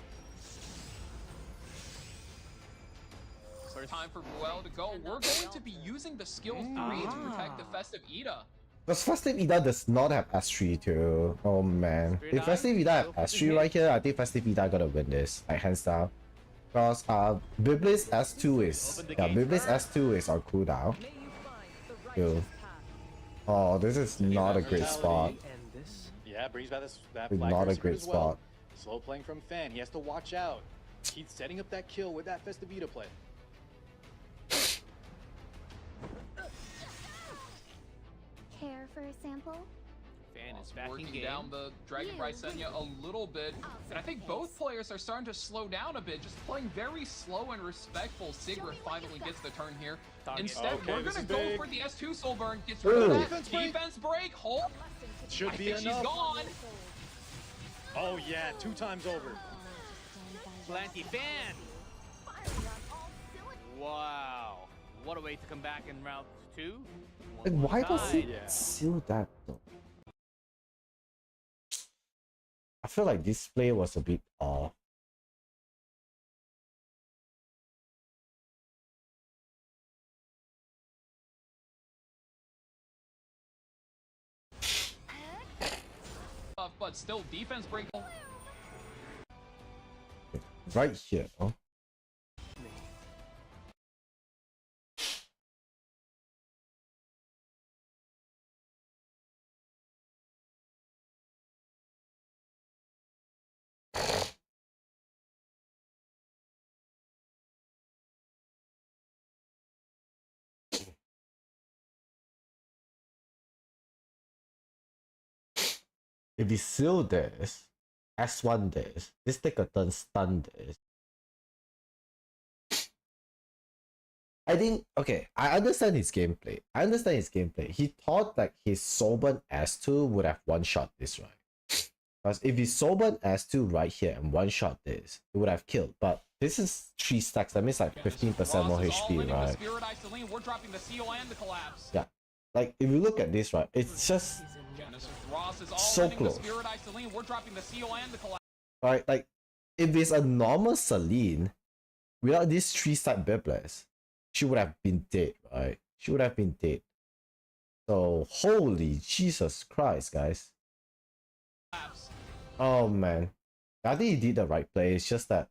Time for Ruel to go. We're going to be using the skill 3 to protect the Festive Ida. Because Festive Ida does not have S3 too. Oh man. If Festive Ida have S3 right here, I think Festive Ida gotta win this. Like hands down. Because Biblis S2 is Biblis S2 is on cooldown. Ew. Oh, this is not a great spot. Yeah, brings back that Not flag a for great as well. spot. Slow playing from Fan. He has to watch out. He's setting up that kill with that Festive Ida play. Care for a sample? Fan is back in Working game. down the Dragon Bride Senya a little bit. And I think both players are starting to slow down a bit, just playing very slow and respectful. Sigrid finally gets the turn here. Instead, Okay, we're this going is to go big. for the S2 soul burn. Gets rid of Ooh. that. Defense break. Hold. Should I be think enough. she's gone. Oh yeah, 2 times over. Planty Fan. Wow. What a way to come back in round 2. Like, why does he Yeah. seal that though? I feel like this play was a bit off. But still, defense break. Right here. Huh? If we seal this, S1 this take a turn stun this. I think, okay, I understand his gameplay. He thought like his Soben S2 would have one-shot this, right? Because if he Soben S2 right here and one-shot this, it would have killed. But this is 3 stacks, that means like 15% more HP, right? We're dropping the CO and the collapse. Yeah. Like, if you look at this, right, it's just so close. We're dropping the CO and the collapse. Right, like, if it's a normal Celine, without these 3-stack Biblis, she would have been dead, right? She would have been dead. So, holy Jesus Christ, guys. Oh, man. I think he did the right play. It's just that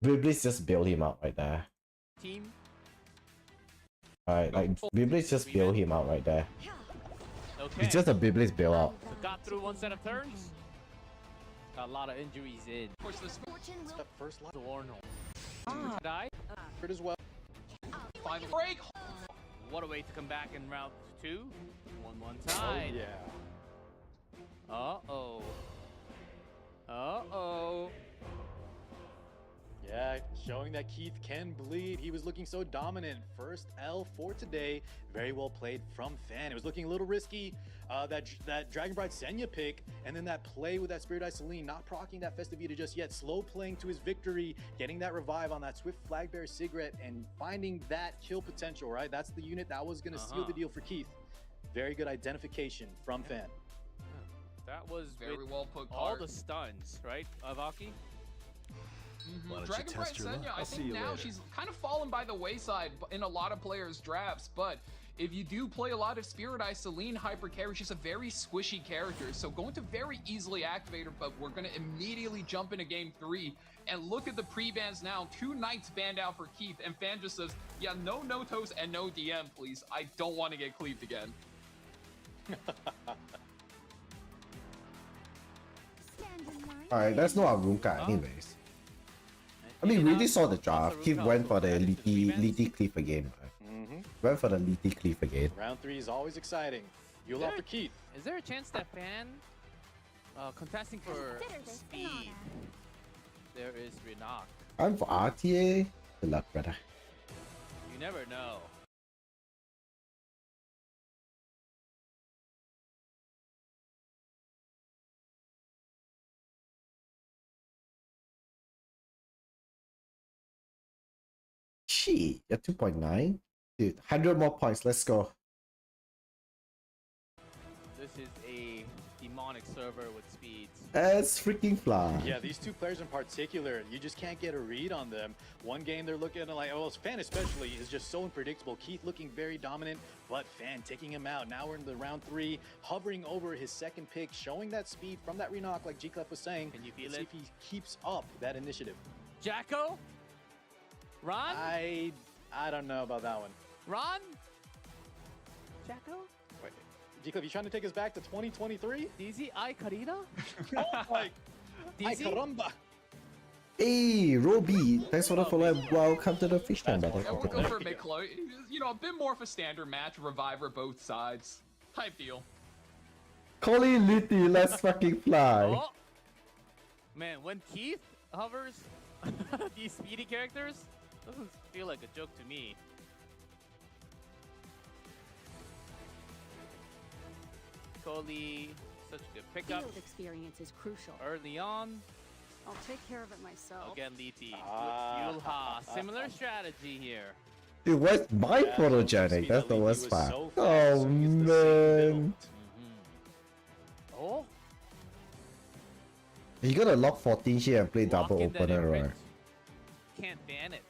Biblis just bailed him out right there. Team. Alright, like, Biblis just bailed him out right there. Okay. It's just a Biblis bailout. So got through one set of turns. Got a lot of injuries in. Push this That first life The Warren Horn. Died. as well. final break. What a way to come back in round 2. 1-1 Oh tied. yeah. Uh-oh. Uh-oh. Yeah, showing that Keith can bleed. He was looking so dominant. First L for today. Very well played from Fan. It was looking a little risky. That Dragon Bride Senya pick, and then that play with that Spirit Eye Celine, not proccing that Festivita just yet. Slow playing to his victory, getting that revive on that Swift Flagbearer Cigarette, and finding that kill potential, right? That's the unit that was going to seal the deal for Keith. Very good identification from Fan. That was Very well put, all Card. the stuns, right, Valky? Why don't you Dragon Bright test your luck? Senya, I I'll see think you now later. she's kind of fallen by the wayside in a lot of players' drafts, but if you do play a lot of Spirit Eye Celine hyper carry, she's a very squishy character, so going to very easily activate her, but we're going to immediately jump into game 3 and look at the pre-bans now. 2 Knights banned out for Keith, and Fan just says, yeah, no Notos and no DM, please. I don't want to get cleaved again. Alright, that's not Arunka anyways. I mean, we really saw the draft. Keith went for the Liti Cleave again. Right? Went for the Liti Cleave again. Round 3 is always exciting. You'll off for Keith. Is there a chance that Fan contesting for speed? There is Renak. I'm for RTA. Good luck, brother. You never know. Gee, you're 2.9? Dude, 100 more points. Let's go. This is a demonic server with speeds. Let's freaking fly. Yeah, these two players in particular, you just can't get a read on them. One game they're looking like, well, Fan especially is just so unpredictable. Keith looking very dominant, but Fan taking him out. Now we're in the round 3, hovering over his second pick, showing that speed from that Renak, like G-Clef was saying. Can you feel Let's it? see if he keeps up that initiative. Jacko? Ron? I don't know about that one. Ron? Jacko? Wait, G-Clef, you trying to take us back to 2023? DZ I Karina? Oh my! Ay, DZ? caramba! Hey, Roby. Thanks for the follow. Welcome to the fish tank, brother. Yeah, we'll go for a mid-close. You know, a bit more of a standard match, Reviver both sides. Type deal. Colin Liti, let's fucking fly. Oh. Man, when Keith hovers these speedy characters, doesn't feel like a joke to me. Coley, such a good pickup Field experience is crucial. early on. I'll take care of it myself. Again, Liti, Ah. Yulha, similar strategy here. Dude, where's my Yeah, photogenic? That's the Liti worst was part. so fast, Oh, so he gets the same man. Oh, You gotta lock 14 here and play lock double in that opener, imprint. right? Can't ban it.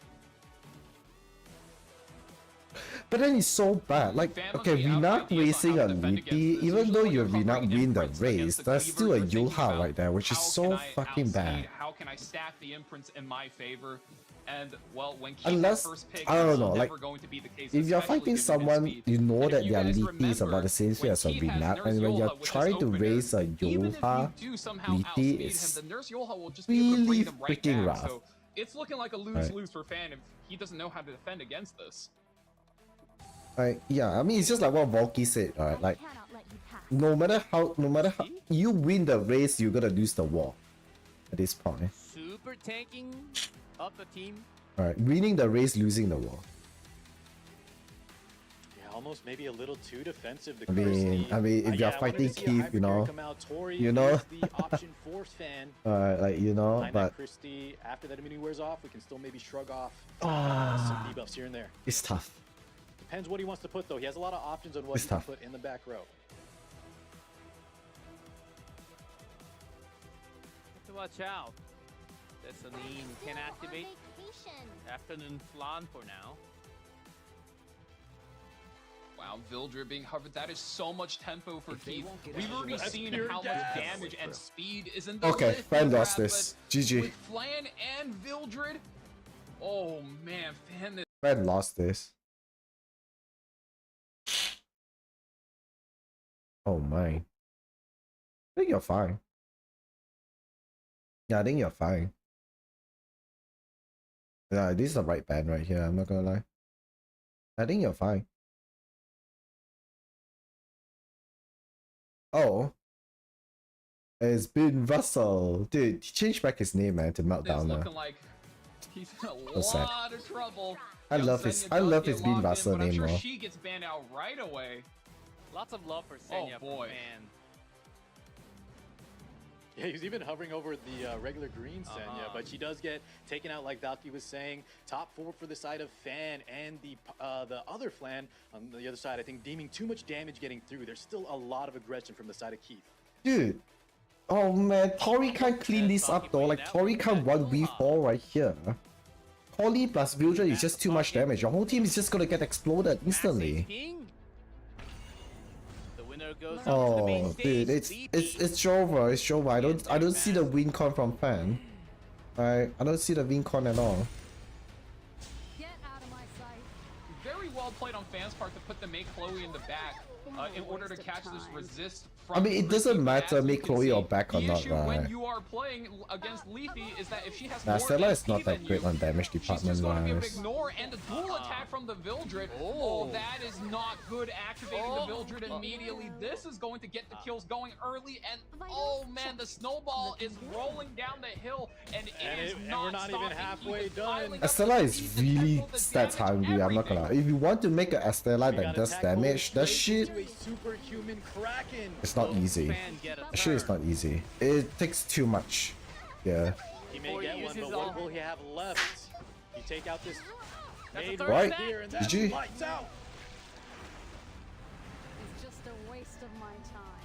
But then it's so bad. Like, Fan must okay, be out Renak of ideas racing on a how to defend against Liti, this. even though Usually you when you're Renak covering win the imprints race, against the that's cleaver, still a you're thinking Yulha about right there, which is how so can I fucking outspeed, bad. How can I stack the imprints in my favor? And well, when Keith Unless- first pick, I don't that's know, like, never going to be the case. If you're especially fighting given his someone, speed. you know And if that you their guys Liti is about remember, the same speed when as a Keith has Renak, Nurse and when you're Yulha with his trying to opener, raise a even if Yulha, you do somehow Liti outspeed is him, the Nurse Yulha will just be able to really bring him right freaking back. rough. So it's looking like a lose-lose for Fan if he doesn't know how to defend against this. Like, yeah, I mean, it's just like what Valky said, alright? Like, Cannot let you pass. no matter how you win the race, you're gonna lose the war at this point. Super tanking up the team. Alright, winning the race, losing the war. Yeah, almost maybe a little too defensive. The I mean, Christie. if you're Yeah, I wanted to fighting see a Keith, hybrid you know, carry come out. Tory you know. is the option for Fan. Like, you know, Behind but that Christie, after that immunity wears off, we can still maybe shrug off Ah. some debuffs here and there. it's tough. Depends what he wants to put, though. He has a lot of options on what It's he tough. can put in the back row. Have to watch out. That Celine can activate. Afternoon flan for now. Wow, Vildred being hovered, that is so much tempo for Keith. We've out, already that's seen pure how much gas. damage and speed is in the Okay, lift Fan with lost Wrath, this. but GG. With Flan and Vildred, oh man, Fan is Fan lost this. Oh my. I think you're fine. Yeah, I think you're fine. Yeah, this is the right band right here, I'm not gonna lie. I think you're fine. Oh. It's been Russell. Dude, he changed back his name, man, to It's Meltdown now. looking like he's in a So sad. lot of trouble. I Young love his Senya I does love get his Bean logged in, Russell but I'm name sure more. she gets banned out right away. Lots of love for Senya boy. from fan. Yeah, he's even hovering over the regular green Senya, but she does get taken out like Valky was saying. Top 4 for the side of Fan, and the other Flan on the other side, I think, deeming too much damage getting through. There's still a lot of aggression from the side of Keith. Dude. Oh man, Tori can't clean this up though. Like Tori can't 1v4 right here. Holly plus Wildred is just too much damage. Your whole team is just gonna get exploded instantly. The winner goes on to the Oh, main stage. dude, it's Jova. It's Jova. I don't see the win con from Fan. I don't see the win con at all. Get out of my sight. Very well played on Fan's part to put the make Chloe in the back in order to catch this resist from I mean, it doesn't Christine, matter as you make can Chloe see. or back or The not, issue when right? you are playing against Leafy is that if she has Nah, more Stella is HP not that than great you, on damage she's department just going to wise. ignore, and a dual attack from the Vildred. Oh, that is not good. Activating the Vildred immediately. This is going to get the kills going early, and oh man, the snowball is rolling down the hill, and it is and not we're not even stopping. halfway He is done. piling up Estella the is pieces, really tempo, the stats damage, hungry, I'm not gonna lie. If you want to make an Estella We that got does attack damage, roll that straight shit, into a superhuman Kraken. it's not easy. Fan get a That shit is third. not easy. It takes too much. Yeah. He may Before he get one, uses but what all- will he have left? You take out this That's a nade third Right. stack. here, and GG. then lights out. It's just a waste of my time.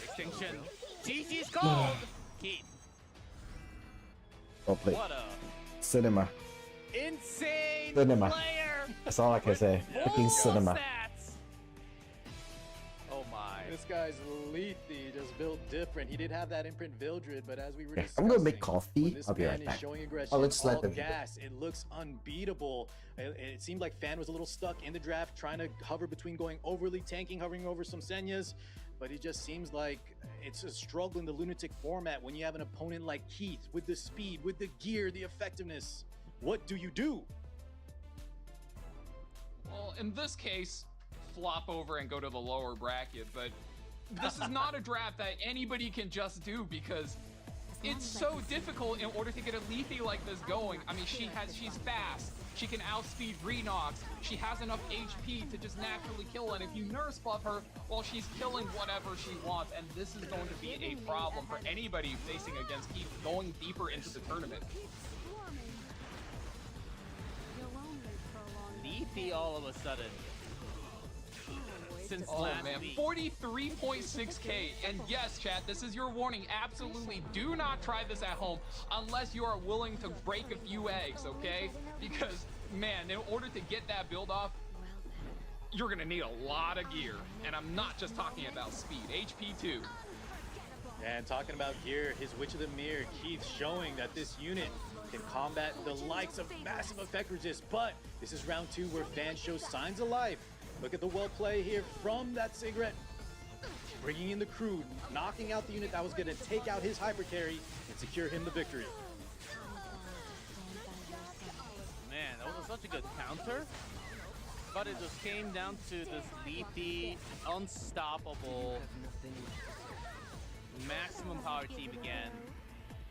Extinction. GG's called. Keith. Well played. What a Cinema. insane Cinema. player. That's all I can say. Freaking Full cinema. stats. Oh my. This guy's Lethe, just built different. He did have that imprint Vildred, but as we were Yeah, discussing, I'm gonna make when coffee. this I'll be man right is back. showing aggression, Oh, let's let all them- gas, it looks unbeatable. It seemed like Fan was a little stuck in the draft, trying to hover between going overly tanking, hovering over some Senyas, but it just seems like it's a struggle in the Lunatic format when you have an opponent like Keith with the speed, with the gear, the effectiveness. What do you do? Well, in this case, flop over and go to the lower bracket, but this is not a draft that anybody can just do because it's so difficult in order to get a Lethe like this going. I mean, she's fast, she can outspeed Renox, she has enough HP to just naturally kill, and if you nurse buff her, well, she's killing whatever she wants, and this is going to be a problem for anybody facing against Keith going deeper into the tournament. You're lonely for a long Leafy all of a sudden. Since Oh last man, week. 43.6k, and yes, chat, this is your warning. Absolutely do not try this at home unless you are willing to break a few eggs, okay? Because, man, in order to get that build off, you're gonna need a lot of gear, and I'm not just talking about speed, HP too. And talking about gear, his Witch of the Mirror, Keith, showing that this unit can combat the likes of massive effect resist, but this is round 2 where Fan shows signs of life. Look at the well play here from that cigarette. Bringing in the crew, knocking out the unit that was going to take out his hyper carry and secure him the victory. Man, that was such a good counter. But it just came down to this Leafy, unstoppable, maximum power team again.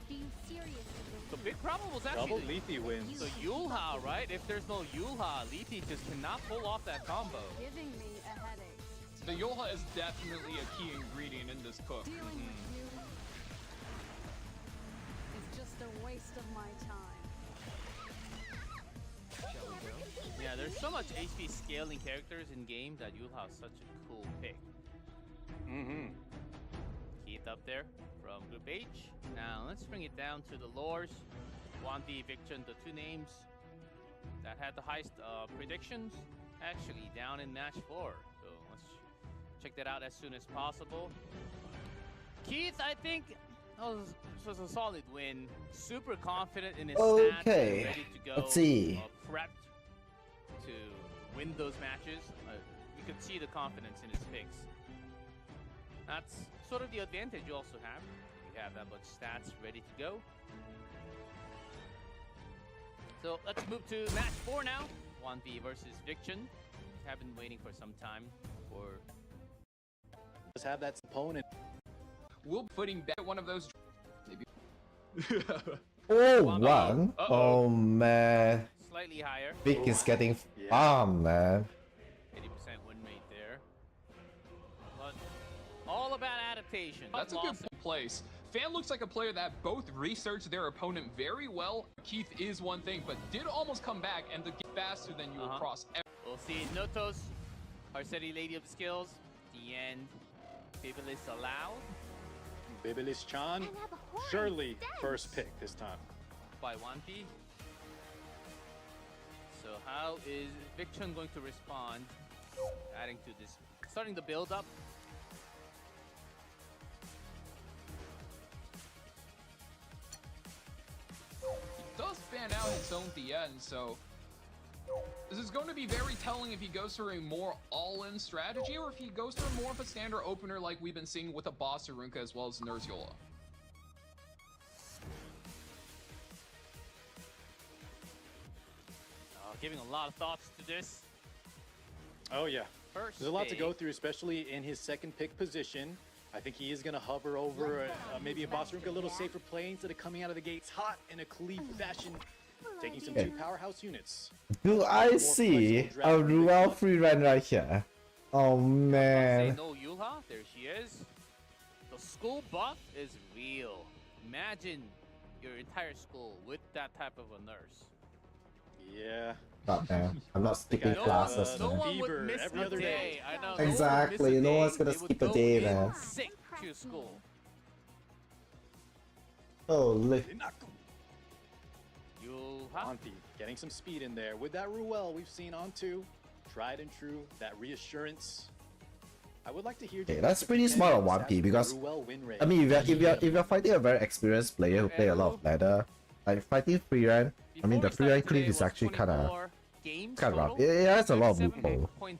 Do you seriously The big problem was Double actually Lethe wins. so Yulha, right? If there's no Yulha, Leafy just cannot pull off that combo. giving me a headache. The Yolha is definitely a key ingredient in this cook. Dealing with you is just a waste of my time. Yeah, there's so much HP scaling characters in games that Yulha is such a cool pick. Mm-hmm. Keith up there from Group H. Now let's bring it down to the lores. 1v Victon, the two names that had the highest predictions, actually down in match 4. So let's check that out as soon as possible. Keith, I think this was a solid win. Super confident in his stats, Okay, and ready to go. let's see. Prepped to win those matches. You could see the confidence in his picks. That's sort of the advantage you also have. You have that much stats ready to go. So let's move to match 4 now. 1v versus Victon. Have been waiting for some time for Just have that opponent will be putting back one of those. Maybe. Oh, One. one. Oh man. Slightly higher. Vic is getting farmed, man. 80% win rate there. But all about adaptation. That's a good place. Fan looks like a player that both researched their opponent very well. Keith is one thing, but did almost come back and get faster than you across. We'll see Notos, our steady lady of skills. The end. Bibilis allowed. Bibilis Chan, surely first pick this time. By 1P. So how is Victon going to respond? Adding to this, starting the build up. He does fan out his own at the end, so this is going to be very telling if he goes for a more all-in strategy or if he goes for more of a standard opener like we've been seeing with a Boss Arunka as well as Ner'zhul. Giving a lot of thoughts to this. Oh yeah. First There's a lot to go pick. through, especially in his second pick position. I think he is going to hover over maybe a Boss Arunka, a little safer play instead of coming out of the gates hot in a Khalif fashion, taking some two powerhouse units. Do I see a Ruel free run right here? Oh Say man. no Yulha, there she is. The school buff is real. Imagine your entire school with that type of a nurse. Yeah. But man, I'm not skipping No, classes, No man. one would Fever miss every a other day. day. I know. Exactly, no one's gonna skip a day, man. Sick to school. Holy. Yulha. Monty getting some speed in there with that Ruel we've seen on two. Tried and true, that reassurance. I would like to hear. Okay, that's pretty smart on 1P because I mean if you're fighting a very experienced player who play a lot of ladder, like fighting free run, I mean the free run cleave is actually kinda rough. It has a lot of loophole. 0.5%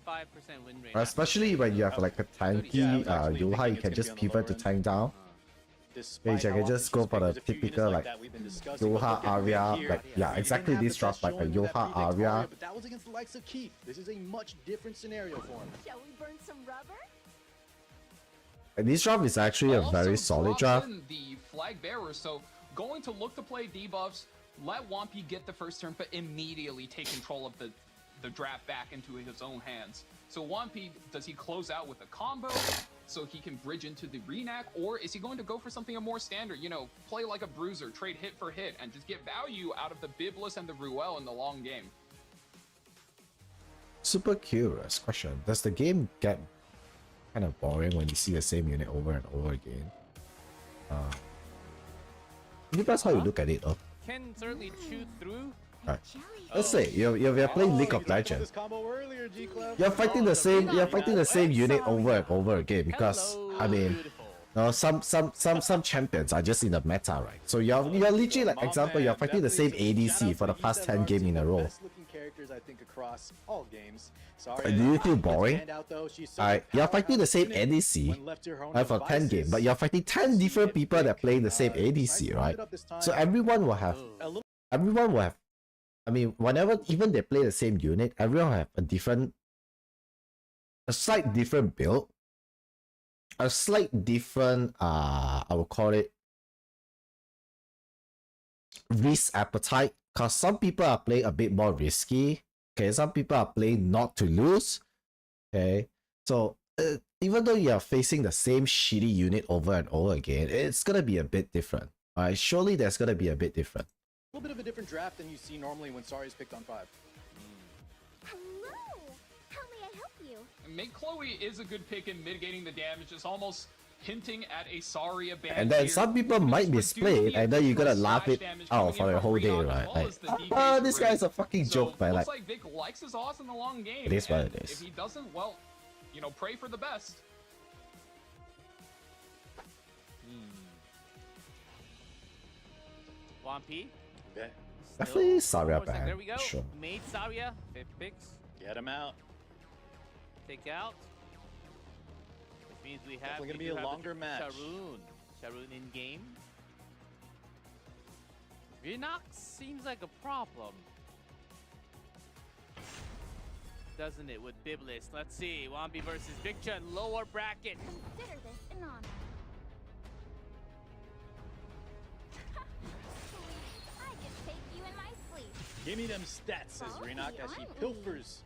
win rate. Especially when you have like a tanky Yulha, you can just pivot to tank down. You can just go for the typical like Yulha Arya, like yeah, exactly this drop like a Yulha Arya. But that was against the likes of Keith. This is a much different scenario for him. Shall we burn some rubber? And this drop is actually a very solid drops drop. in the flag bearer, so going to look to play debuffs, let Wampi get the first turn, but immediately take control of the draft back into his own hands. So Wampi, does he close out with a combo so he can bridge into the Renac, or is he going to go for something more standard, you know, play like a bruiser, trade hit for hit, and just get value out of the Biblis and the Ruel in the long game? Super curious question. Does the game get kind of boring when you see the same unit over and over again? Depends how you look at it though. Can certainly chew through. Right. Let's say you're playing League of Legends. You're fighting the same unit over and over again because I mean, some champions are just in the meta, right? So you're literally like example you're fighting the same ADC for the past 10 games in a row. I think across all games. Do you feel boring? You're fighting the same ADC for 10 games, but you're fighting 10 different people that play the same ADC, right? So everyone will have, I mean, whenever even they play the same unit, everyone will have a slight different build, a slight different, I would call it, risk appetite. Because some people are playing a bit more risky. Okay, some people are playing not to lose. Okay, so even though you are facing the same shitty unit over and over again, it's gonna be a bit different. Alright, surely there's gonna be a bit different. A little bit of a different draft than you see normally when Sari's picked on 5. Hello! How may I help you? Make Chloe is a good pick in mitigating the damage, just almost hinting at a Saria ban. And then some people might misplay, and then you're gonna laugh it out for the whole day, right? Like, this guy's a fucking joke, man. Looks like Vic likes his odds in the long game. It is what it is. If he doesn't, well, you know, pray for the best. Wampi. Definitely Saria ban. There we go. Sure. Made Saria. 5 picks. Get him out. Take out. Which means we have Definitely gonna be a longer match. Sharoon in game. Renox seems like a problem. Doesn't it with Biblis? Let's see. Wampi versus Victon, lower bracket. Consider this an honor. Give me them stats, says Renak as she pilfers.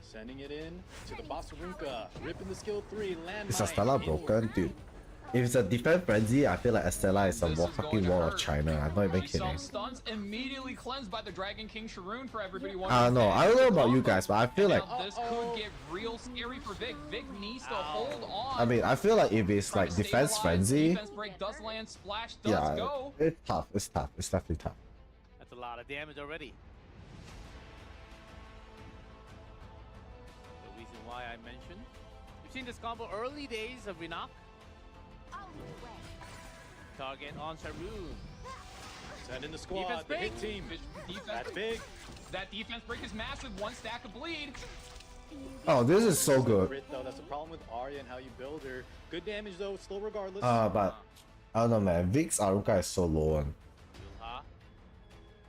Sending it in to the Bossarunka. Ripping the skill 3. Landmine. Is Estella broken, dude? If it's a defense frenzy, I feel like Estella is a fucking wall of China. I'm not even kidding. Stuns immediately cleansed by the Dragon King Sharoon for everybody. I don't know. I don't know about you guys, but I feel like this could get real scary for Vic. Vic needs to hold on. I mean, I feel like if it's like defense frenzy, defense break does land, splash does yeah, go. it's tough. It's tough. It's definitely tough. That's a lot of damage already. The reason why I mentioned, we've seen this combo early days of Renak. Target on Sharoon. Send in the squad, the hit team. That's big. That defense break is massive. One stack of bleed. Oh, this is so good. Crit, though. That's the problem with Arya and how you build her. Good damage though, slow regardless. But I don't know, man. Vic's Aruka is so low on.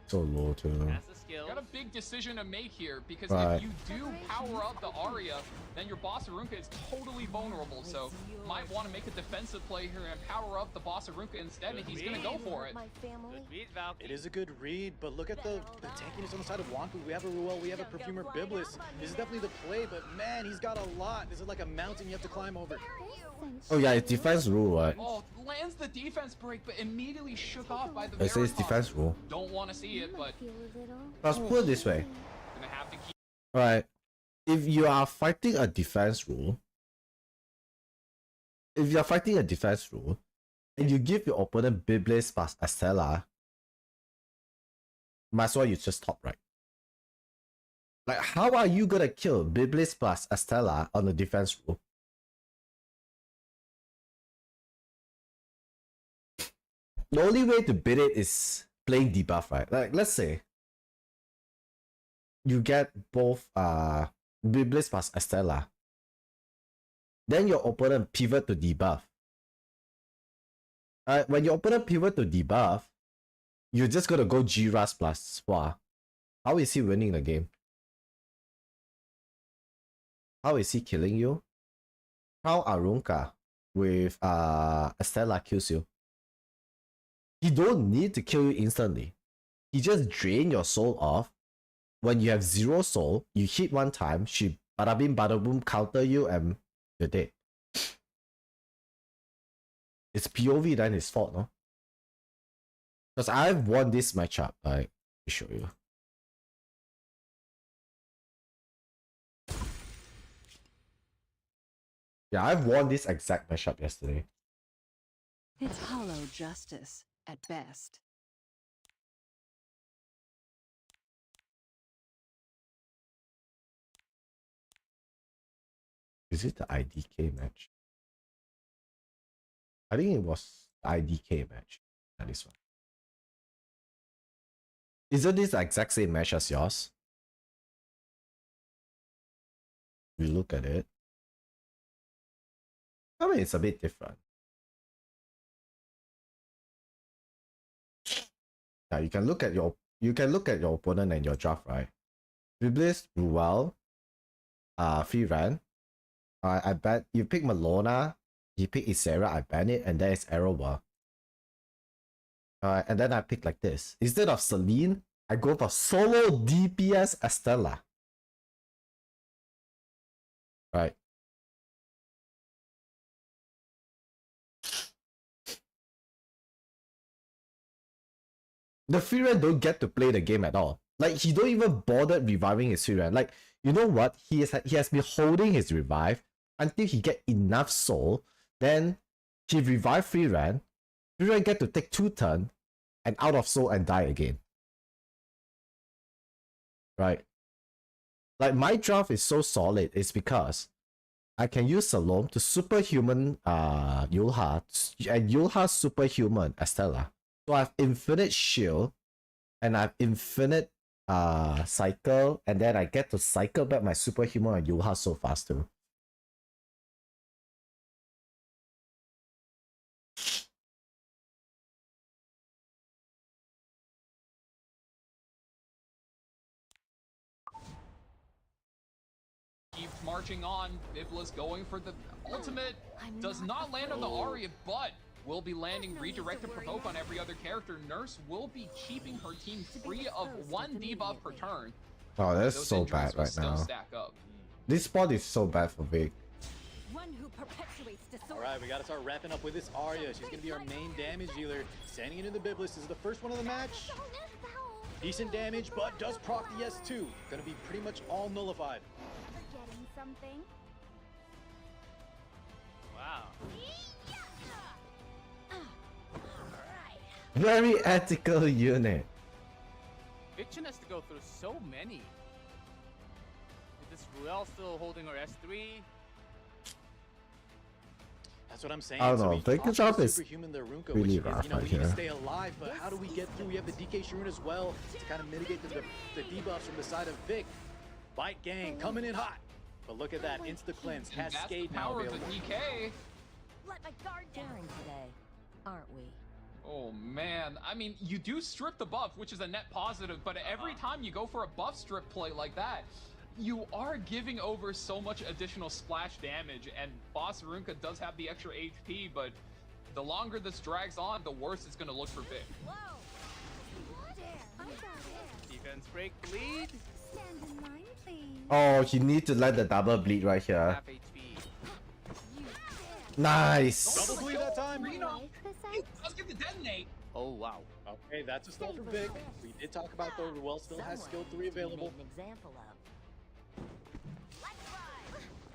So low too. That's the skill. Got a big decision to make here because Right. if you do power up the Arya, then your Bossarunka is totally vulnerable. So might want to make a defensive play here and power up the Bossarunka instead, and he's gonna go for it. Good read, Valky. It is a good read, but look at the tankiness on the side of Wanku. We have a Ruel, we have a Perfumer Biblis. This is definitely the play, but man, he's got a lot. This is like a mountain you have to climb over. Oh yeah, it's defense rule, right? Oh, lands the defense break, but immediately shook off by the It says Veritas. defense rule. Don't want to see it, but Let's put it this way. gonna have to keep. Right. If you are fighting a defense rule, and you give your opponent Biblis plus Estella, might as well you just top right. Like, how are you gonna kill Biblis plus Estella on the defense rule? The only way to beat it is playing debuff, right? Like, let's say you get both Biblis plus Estella. Then your opponent pivot to debuff. When your opponent pivot to debuff, you're just gonna go G-Ras plus Swa. How is he winning the game? How is he killing you? How Arunka with Estella kills you? He don't need to kill you instantly. He just drain your soul off. When you have 0 soul, you hit one time, she bada bing bada boom counter you and you're dead. It's POV then his fault, no? Because I've won this matchup. Let me show you. Yeah, I've won this exact matchup yesterday. It's hollow justice at best. Is it the IDK match? I think it was the IDK match. Not this one. Isn't this the exact same match as yours? We look at it. I mean, it's a bit different. Yeah, you can look at your opponent and your draft, right? Biblis, Ruel, free ran. I bet you pick Malona, you pick Isera, I ban it, and then it's Arrowa. And then I pick like this. Instead of Celine, I go for solo DPS Estella. Right. The Freeran don't get to play the game at all. Like, he don't even bother reviving his Freeran. Like, you know what? He has been holding his revive until he get enough soul. Then he revive Freeran. Freeran get to take 2 turns and out of soul and die again. Right? Like, my draft is so solid. It's because I can use Salome to superhuman Yulha and Yulha superhuman Estella. So I have infinite shield and I have infinite cycle, and then I get to cycle back my superhuman and Yulha so fast too. Keeps marching on. Biblis going for the ultimate. Does not land on the Arya, but will be landing redirect to provoke on every other character. Nurse will be keeping her team free of one debuff per turn. Oh, that's Those so injuries bad will right still now. stack up. This spot is so bad for Vic. One who perpetuates disorder. All right, we got to start wrapping up with this Arya. She's going to be our main damage dealer. Sending it into the Biblis. This is the first one of the match. Decent damage, but does proc the S2. Going to be pretty much all nullified. Forgetting something? Wow. Very ethical unit. Fiction has to go through so many. With this Ruel still holding her S3. That's what I'm saying. I don't So know. we Vic talked job about is Superhuman the Runka, really which rough is, you know, right we need to here. stay alive, but how do we get through? We have the DK Sharun as well to kind of mitigate the debuffs from the side of Vic. Bite Gang coming in hot. But look at that, insta cleanse, And that's the Cascade now power of available. the DK. Let my guard down today, aren't we? Oh man, I mean, you do strip the buff, which is a net positive, but every time you go for a buff strip play like that, you are giving over so much additional splash damage, and Boss Runka does have the extra HP, but the longer this drags on, the worse it's going to look for Vic. Whoa! There, I got it. Defense break, bleed. Stand in line, please. Oh, he need to let the double bleed right here. Half HP. Nice. Double bleed that time. Reno, Like this out? let's get the detonate. Oh, wow. Okay, that's a stall for Vic. We did talk about though, Ruel still has skill 3 available. An example of.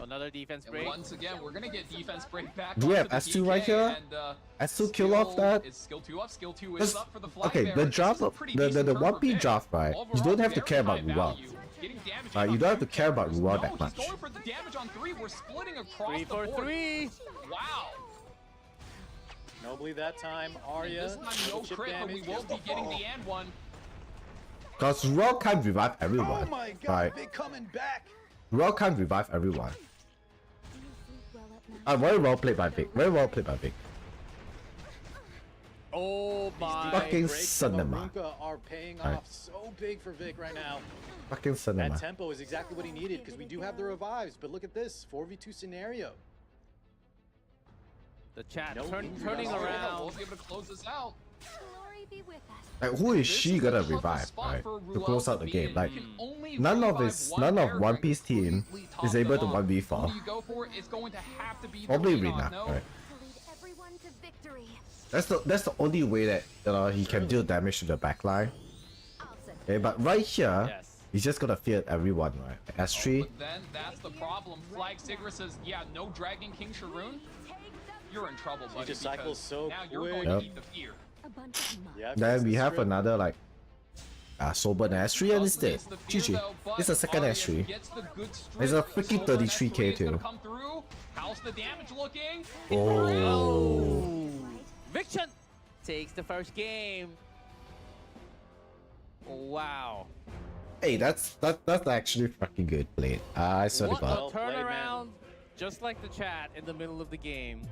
Another defense And break. once again, we're going to get defense break back. Do we have onto the S2 right DK, here? And, S2 kill off that? Is skill 2 up, skill 2 is This- up for the flag Okay, bearer. the This drop is a of pretty the decent turn for 1P Vic. draft, right? You Overall, don't have to very care about high Ruel. value. Getting damage You on don't have to two care about characters. Ruel No, that he's much. going for the damage on 3. We're splitting across 3 the for board. 3. Wow. No bleed that time. Arya, This time no double chip crit, but we damage. will be getting the and one. Because Ruel can't revive Oh everyone. my god, Right. Vic coming back. Ruel can't revive everyone. Do you sleep well at night? Very well played by Vic. Very well played by Vic. Oh my. Fucking Breaks from cinema. Arunka are paying Right. off so big for Vic right now. Fucking cinema. That tempo is exactly what he needed because we do have the revives. But look at this 4v2 scenario. The chat No turning injuries. We'll around. be able to close this out. Glory be with us. Like, who is This she is gonna a tough revive, spot right? for To Ruel close out to the be game. in. Like, You can only none of revive his, one none of character One and Piece team completely top is able them to off. 1v4. Who you go for is going to have to be the Probably Reno, Rina, no? right? To lead everyone to victory. That's the only way that he can deal damage to the backline. I'll send Okay, but right here, Yes. he's just gonna fear everyone, right? S3. But then that's the problem. Flag Sigra says, yeah, no Dragon King Sharun. You're in trouble, buddy. just cycles because so now you're quick. going to Yep. need the fear. a bunch of mud. Yeah, Then we have strip. another like Sober and S3 and instead. It's the fear, GG. though, but It's a second Arya S3. gets the good It's a strip. freaking Solar 33k S3 is gonna too. come through. How's the damage looking? Oh. Viction takes the first game. Wow. Hey, that's actually fucking good played. I swear to What God. a Well played, man. turnaround. Just like the chat in the middle of the game.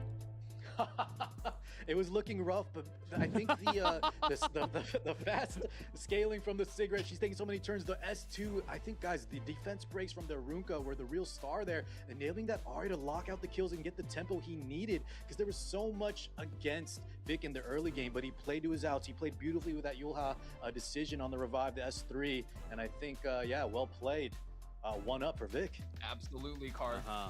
It was looking rough, but I think the fast scaling from the cigarette, she's taking so many turns. The S2, I think, guys, the defense breaks from the Runka were the real star there. And nailing that Arya to lock out the kills and get the tempo he needed, because there was so much against Vic in the early game, but he played to his outs. He played beautifully with that Yulha decision on the revive, the S3. And I think, yeah, well played. 1-up for Vic. Absolutely, Card. Uh-huh.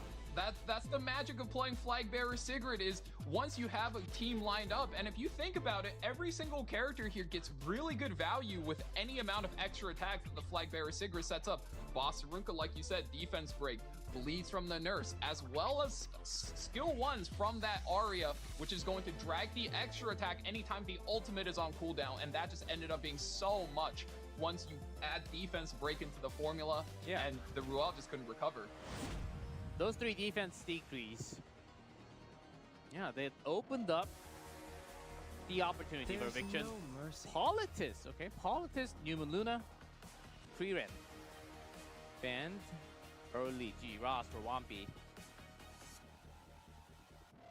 That's the magic of playing Flag Bearer Sigrid is once you have a team lined up, and if you think about it, every single character here gets really good value with any amount of extra attack that the Flag Bearer Sigrid sets up. Boss Runka, like you said, defense break, bleeds from the nurse, as well as skill 1s from that Arya, which is going to drag the extra attack anytime the ultimate is on cooldown, and that just ended up being so much once you add defense break into the formula, Yeah. and the Ruel just couldn't recover. Those 3 defense decrease. Yeah, they opened up the opportunity for There's Viction. no mercy. Politis, okay? Politis, Newman Luna, Free-Red. Band, early G. Ross for Wampy.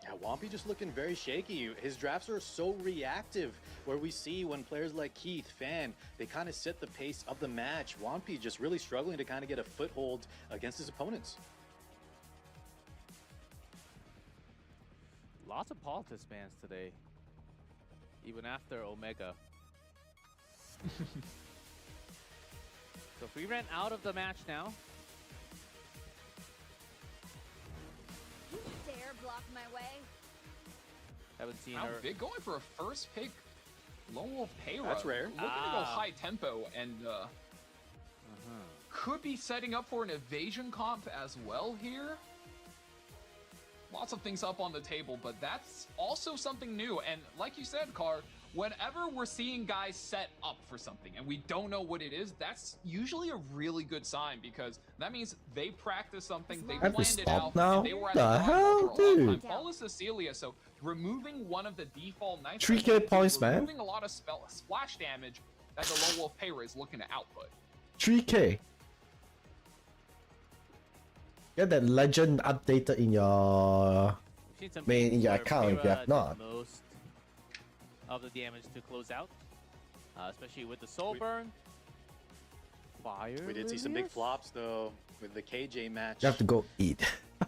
Yeah, Wampy just looking very shaky. His drafts are so reactive, where we see when players like Keith, Fan, they kind of set the pace of the match. Wampy just really struggling to kind of get a foothold against his opponents. Lots of politics bans today. Even after Omega. So Free ran out of the match now. You dare block my way? Haven't seen Now her. Vic going for a first pick Lone Wolf pay run. That's rare. Looking to go high tempo and could be setting up for an evasion comp as well here. Lots of things up on the table, but that's also something new. And like you said, Carr, whenever we're seeing guys set up for something and we don't know what it is, that's usually a really good sign because that means they practiced something, they I have to planned it stop out, now? and they were at The the hell, for a long dude? time. Follow Cecilia, so removing one of the default knights, 3K points, man. removing a lot of splash damage that the Lone Wolf Payra is looking to output. 3K. Get that legend updated in your We've seen some in games your where account if you Payra have not. did most of the damage to close out, especially with the soul burn. Fire. We did see some big flops though with the KJ match. You have to go eat.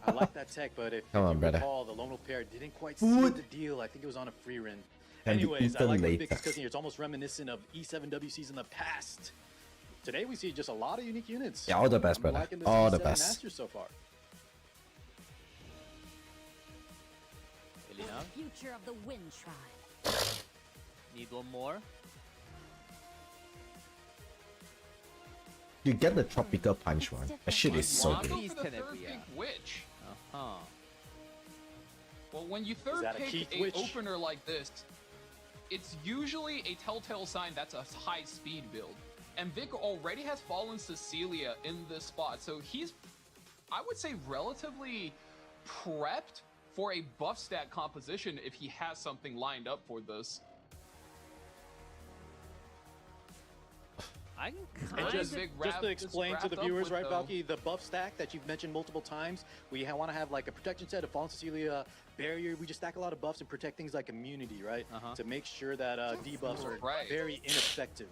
I like that tech, but if Come on, you brother. recall, the Lone Wolf pair didn't quite seal Food. the deal. I think it was on a free run. Can be Anyways, I eaten like what later. Vic is cooking here. It's almost reminiscent of E7WCs in the past. Today we see just a lot of unique units. Yeah, all the best, I'm brother. liking this All the E7 best. Masters so far. Elina, Future of the Wind Tribe. need one more. You get the tropical punch one. That shit is so Why good. go He's for the third Tenebria. pick Witch? Uh-huh. Well, when you third that a pick Keith a Witch? opener like this, it's usually a telltale sign that's a high speed build. And Vic already has fallen Cecilia in this spot, so he's, I would say, relatively prepped for a buff stat composition if he has something lined up for this. I And can kind just, of... just to explain to the wrapped up viewers, with, right, though. Valky, the buff stack that you've mentioned multiple times, we want to have like a protection set, a Fallen Cecilia barrier. We just stack a lot of buffs and protect things like immunity, right? To make sure that debuffs are Right. very ineffective.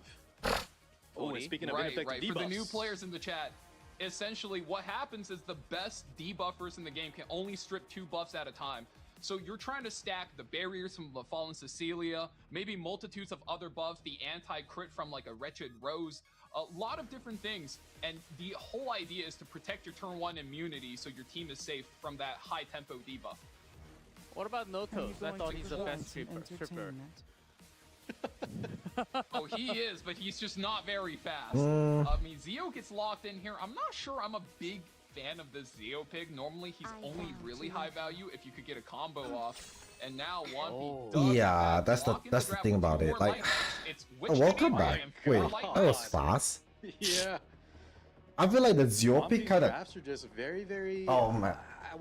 Oh, and speaking of ineffective right. debuffs. For the new players in the chat, essentially what happens is the best debuffers in the game can only strip 2 buffs at a time. So you're trying to stack the barriers from the Fallen Cecilia, maybe multitudes of other buffs, the anti-crit from like a Wretched Rose, a lot of different things. And the whole idea is to protect your turn 1 immunity so your team is safe from that high tempo debuff. What about Notos? I thought he's the best stripper. Oh, he is, but he's just not very fast. Mm. I mean, Zio gets locked in here. I'm not sure I'm a big fan of this Zio pick. Normally, he's only really high value if you could get a combo off. And now one Yeah, that's the thing about it. Like, oh, welcome back. Wait, that was fast. Yeah. I feel like the Zio Zombie pick kind of. drafts are just very, very. Oh man.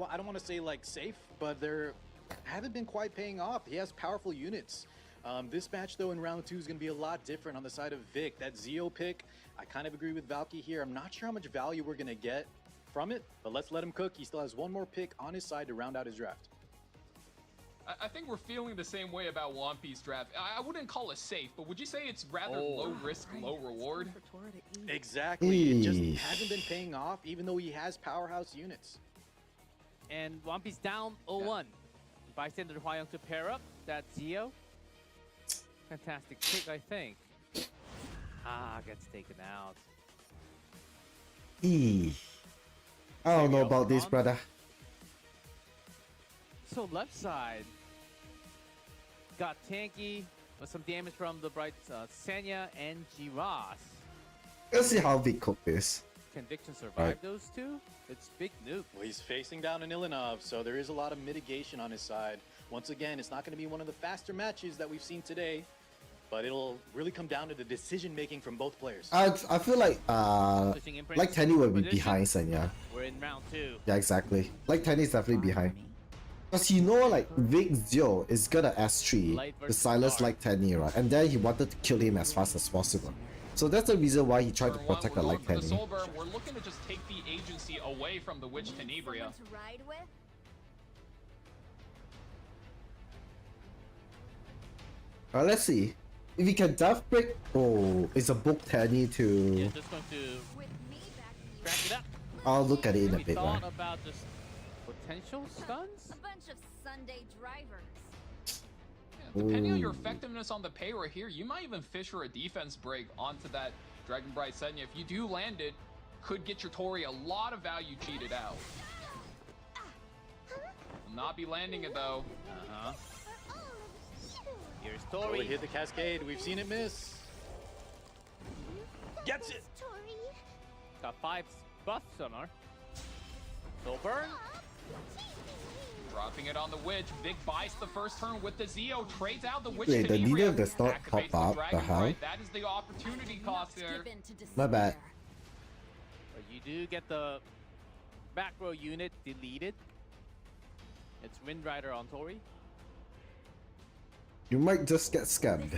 I don't want to say like safe, but they're haven't been quite paying off. He has powerful units. This match though in round 2 is going to be a lot different on the side of Vic. That Zio pick, I kind of agree with Valky here. I'm not sure how much value we're going to get from it, but let's let him cook. He still has one more pick on his side to round out his draft. I think we're feeling the same way about One Piece draft. I wouldn't call it safe, but would you say it's rather low risk, low reward? Exactly. It just Eesh. hasn't been paying off, even though he has powerhouse units. And One Piece down 0-1. Bystander Hwayong to pair up. That's Zio. Fantastic pick, I think. Gets taken out. I don't know about this, brother. So left side got tanky with some damage from the bright Senya and Giras. Let's see how Vic cook this. Can Victor survive Right. those two? It's big nuke. Well, he's facing down an Ilinov, so there is a lot of mitigation on his side. Once again, it's not going to be one of the faster matches that we've seen today, but it'll really come down to the decision-making from both players. I feel like Switching imprints like Tenny will be position. behind Senya. We're in round 2. Yeah, exactly. Like Tenny is definitely behind. Because you know, like Vic Zio is gonna S3 Light to versus silence dark. like Tenny, right? And then he wanted to kill him as fast as possible. So that's the reason why he tried to Turn 1, protect we're a going like for the Tenny. Soul Burn. We're looking to just take the agency away from the Witch Tenebria. Someone to ride with? Let's see. If he can death break, oh, it's a book Tenny to. Yeah, just going to With me backing you. crack it up. I'll look at it in a We bit, thought right? about just potential stuns? A bunch of Sunday drivers. Depending on your effectiveness on the parry here, you might even fish for a defense break onto that Dragon Bright Senya. If you do land it, could get your Torii a lot of value cheated out. Will not be landing it though. Here's Oh, Torii. he hit the cascade. We've seen it miss. Gets it. Got 5 buffs on her. Still burn. Dropping it on the Witch. Vic buys the first turn with the Zeo. Trades out the Witch. Wait, the Tenebria, leader does not activates pop up, Dragon the hell? Bright. That is the opportunity cost there. My bad. But you do get the back row unit deleted. It's Wind Rider on Torii. You might just get scammed.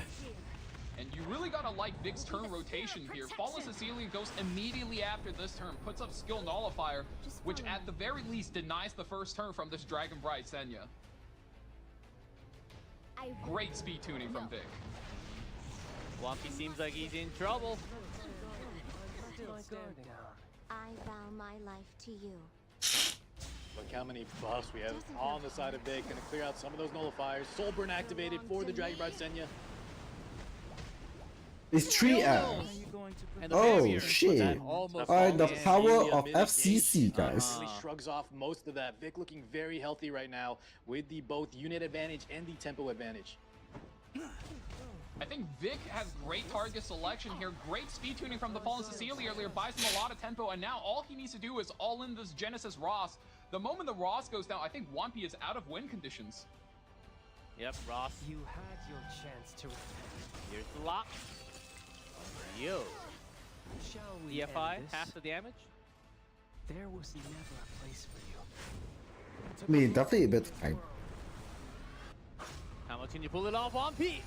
And you really gotta like Vic's turn rotation here. Fallen Cecilia goes immediately after this turn, puts up Skill Nullifier, which at the very least denies the first turn from this Dragon Bright Senya. Great speed tuning from Vic. Wonky seems like he's in trouble. I vow my life to you. Look how many buffs we have on the side of Vic. Gonna clear out some of those nullifiers. Soul Burn activated for the Dragon Bright Senya. It's 3M. And the Oh barrier. shit. That almost Alright, the almost power Cecilia of FCC, guys. Really shrugs off most of that. Vic looking very healthy right now with the both unit advantage and the tempo advantage. I think Vic has great target selection here. Great speed tuning from the Fallen Cecilia earlier. Buys him a lot of tempo. And now all he needs to do is all in this Genesis Ross. The moment the Ross goes down, I think Wampy is out of win conditions. Yep, Ross. You had your chance to repent. Here's the lock. Yo. Shall we DFI, end this? half the damage. There was never a place for you. I mean, definitely a bit of time. How much can you pull it off on P?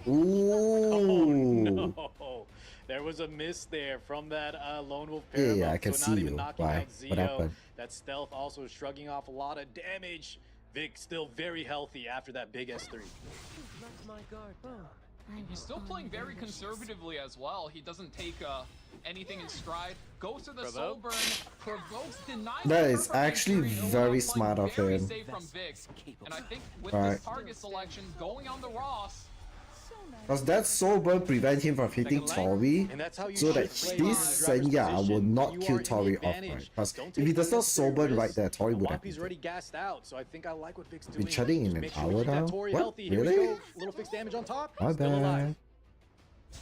Ooh. Oh no. There was a miss there from that Lone Wolf Yeah, Paramount, I can so see not even you. knocking Why? out What Zeo. happened? That stealth also shrugging off a lot of damage. Vic still very healthy after that big S3. Let my guard down. He's still playing very conservatively as well. He doesn't take anything in stride. Goes to the Soul Burn, provokes, denies. That the is perfect actually entry. Illinois very playing smart of very him. safe from Vic. And I think with Alright. this target selection going on the Ross, Does that soul burn prevent him from hitting Torii? And that's how you So should that play this in the driver's Senya will position. not You kill are in Torii the off, advantage. right? Because Don't if take he does not unnecessary soul burn right risks. there, Torii would have Wampy's been already dead. gassed out, so I think I like what Vic's doing. Been chatting in Just an make sure hour we keep that now? Torii What? healthy. Here we Really? go. Little fixed damage on top. My Still alive. bad.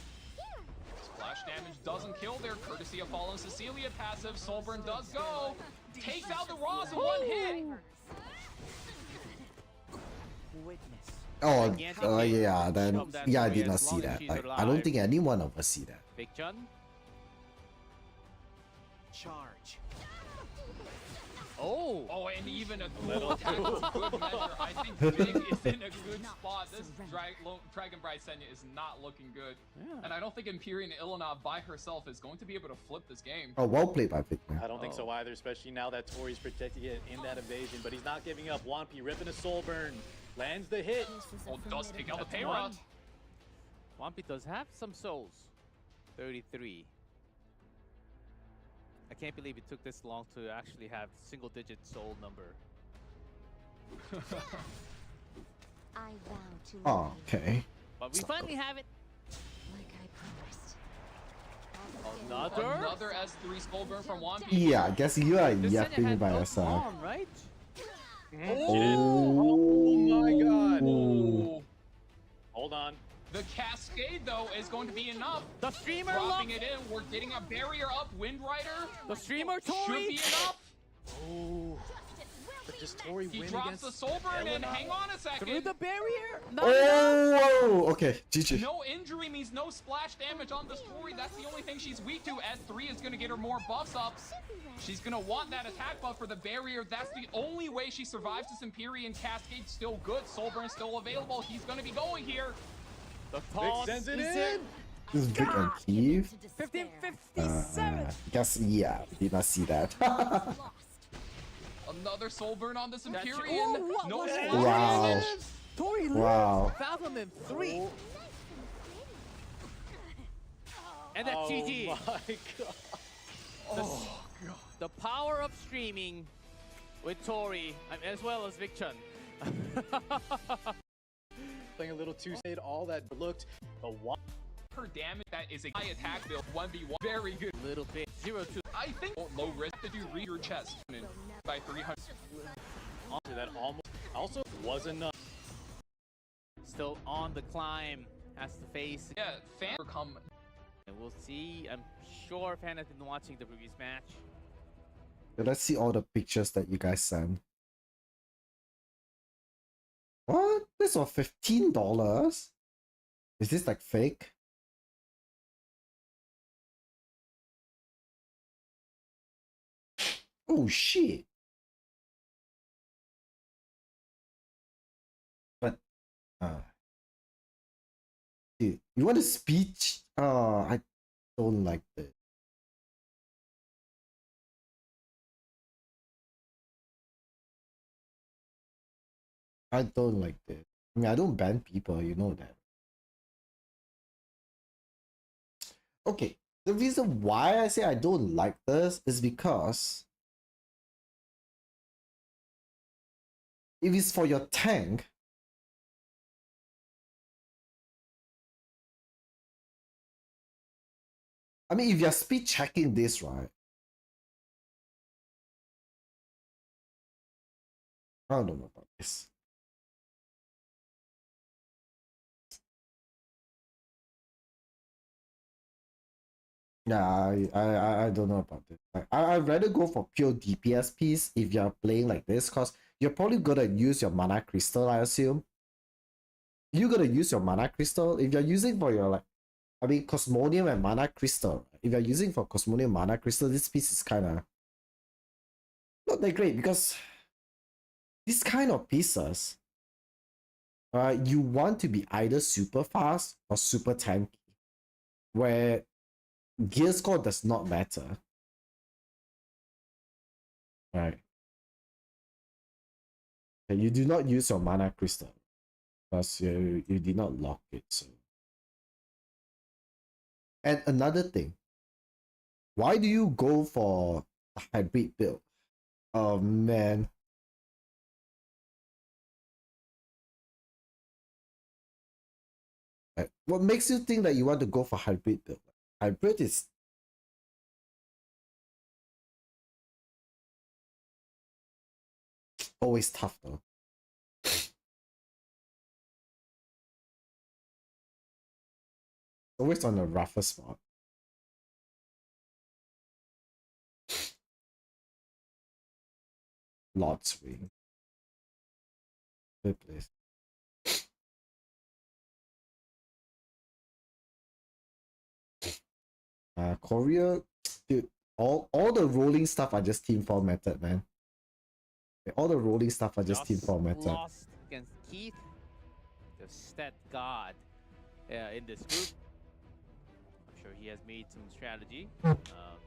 splash damage doesn't kill there, courtesy of Fallen Cecilia passive. Soul Burn does go. Takes out the Ross in one hit. Oh, yeah, then, yeah, I did not see that. Like, I don't think any one of us see that. Big Chun. Charge. Oh, and even a dual attack is good measure. I think Vic is in a good spot. This Dragon Bright Senya is not looking good. Yeah. And I don't think Empyrean Ilona by herself is going to be able to flip this game. Oh, well played by Vic, man. I don't think so either, especially now that Tori's protecting it in that evasion, but he's not giving up. Wampy ripping a soul burn. Lands the hit. Oh, does take out the That's pay one. rod. Wampy does have some souls. 33. I can't believe it took this long to actually have single-digit soul number. I vow to Oh, love you, okay. But we finally have it. like I promised. Another? S3 skull burn from Wampy. Yeah, I guess you are This Senya yapping had by no yourself. bomb, right? Oh my god. Ooh. Hold on. The Cascade, though, is going to be enough. The streamer Dropping look. it in. We're getting a barrier up. Wind Rider The streamer should Torii. be enough. Oh. But does Tori He win drops against the Soul Burn and Elena? hang on a Through second. the barrier. Not enough. Oh, okay. GG. No injury means no splash damage on this Torii. That's the only thing she's weak to. S3 is going to get her more buffs up. She's going to want that attack buff for the barrier. That's the only way she survives this Empyrean Cascade. Still good. Soul Burn still available. He's going to be going here. The Vic toss sends it is in. This is Vic and Keith. 1557. Guess, yeah, did not see that. Another Soul Burn on this That's- Empyrean. Oh, what No was splash that? Wow. damage. Torii Wow. lives. Fathom in 3. And that's Oh GG. my god. The power of streaming with Tori, as well as Vic Chun. Playing a little too safe, all that looked, but one Per damage, that is a high attack build. 1v1, very good. Little bit. 0-2. I think low risk to do read your chest by 300. That almost also was enough. Still on the climb, has to face. Yeah, Fan come. And we'll see. I'm sure Fan has been watching the previous match. Let's see all the pictures that you guys sent. What? This was $15? Is this like fake? Oh shit. But dude, you want a speech? I don't like this. I don't like this. I mean, I don't ban people, you know that. Okay, the reason why I say I don't like this is because if it's for your tank, I mean, if you're speed checking this, right? I don't know about this. Yeah, I don't know about this. I'd rather go for pure DPS piece if you're playing like this, because you're probably gonna use your mana crystal, I assume. You're gonna use your mana crystal if you're using for your Cosmonium and mana crystal. If you're using for Cosmonium mana crystal, this piece is kind of not that great, because these kind of pieces, you want to be either super fast or super tanky, where gear score does not matter. Right. And you do not use your mana crystal because you did not lock it. So. And another thing, why do you go for a hybrid build? Oh man. What makes you think that you want to go for hybrid build? Hybrid is always tough though. Always on the rougher spot. Lord swing. Good place. Korea, dude, all the rolling stuff are just team formatted, man. All the rolling stuff are just team formatted. Lost against Keith, the stat god in this group. I'm sure he has made some strategy.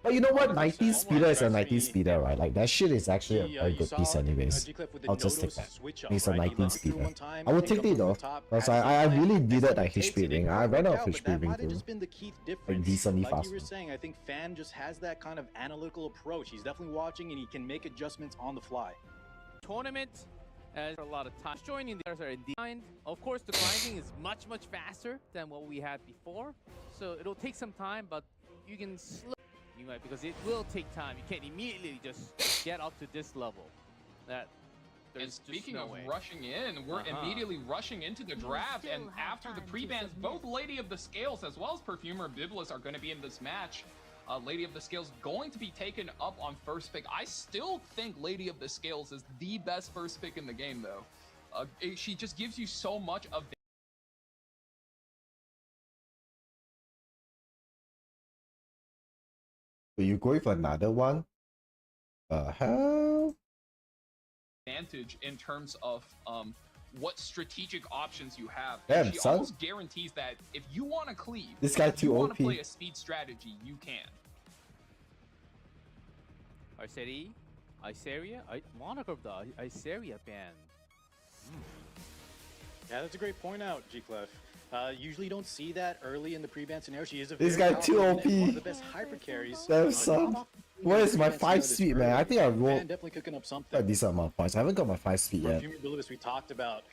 But you know what? 19 speeder is a 19 speeder, right? Like that shit is actually a very good piece anyways. I'll just take that. It's a 19 speeder. I would take it though, because I really needed a HP ring. I ran out of HP ring too. Like decently fast. Like you were saying, I think Fan just has that kind of analytical approach. He's definitely watching and he can make adjustments on the fly. Tournament has a lot of time. Joining the others are in grind. Of course, the grinding is much faster than what we had before, so it'll take some time, but you can slow. Because it will take time. You can't immediately just get up to this level. And speaking of rushing in, we're immediately rushing into the draft, and after the pre-bans, both Lady of the Scales as well as Perfumer Biblis are going to be in this match. Lady of the Scales going to be taken up on first pick. I still think Lady of the Scales is the best first pick in the game, though. She just gives you so much of. Are you going for another one? Hell? Advantage in terms of what strategic options you have. Damn, she son. almost guarantees that if you want to cleave, this guy if you too want OP. to play a speed strategy, you can. Iseria? Moniker of the Iseria band. Yeah, that's a great point out, G-Clef. Usually don't see that early in the pre-ban scenario. She is a this very guy too OP. one of the best hyper carries. Damn, son. What is my Advanced 5 notice speed, man? I early. think I Fan rolled definitely cooking up a something. decent amount of points. I haven't got my 5 speed yet. Perfumer Bilibus we talked about.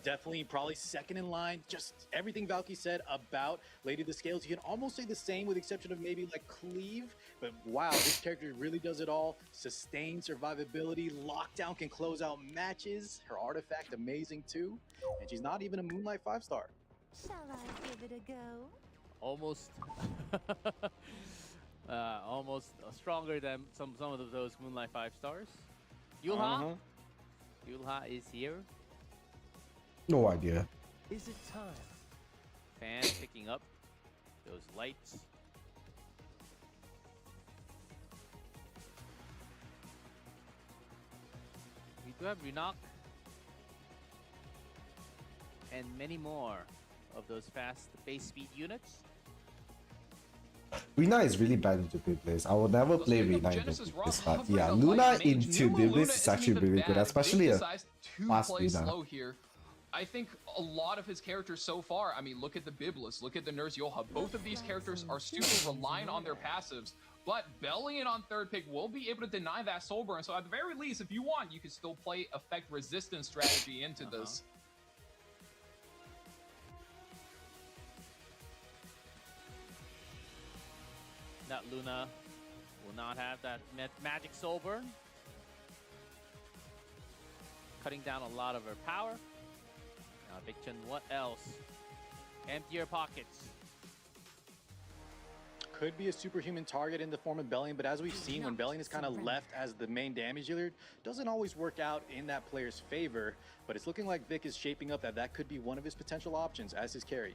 Definitely probably second in line. Just everything Valky said about Lady of the Scales. You can almost say the same with the exception of maybe like Cleave. But wow, this character really does it all. Sustain, survivability, lockdown, can close out matches. Her artifact amazing too. And she's not even a Moonlight 5-star. Shall I give it a go? Almost, almost stronger than some of those Moonlight 5-stars. Yulha, Yulha is here. No idea. Is it time? Fan picking up those lights. We do have Renok and many more of those fast base speed units. Rina is really bad into Beyblades. I will never play Speaking of Rina into Genesis Raw, Beyblades, but hovering yeah, a Luna light mage, into Numa Beyblades Luna is isn't actually even really good, bad. especially Vic a decides to fast play Luna. slow here. I think a lot of his characters so far, I mean, look at the Biblis, look at the Nurse Yoha. Both of these characters are super reliant on their passives, but Bellion on third pick will be able to deny that soul burn. So at the very least, if you want, you can still play effect resistance strategy into this. That Luna will not have that magic soul burn. Cutting down a lot of her power. Now, Victon, what else? Empty your pockets. Could be a superhuman target in the form of Bellion, but as we've seen, when Bellion is kind of left as the main damage dealer, doesn't always work out in that player's favor. But it's looking like Vic is shaping up that could be one of his potential options as his carry.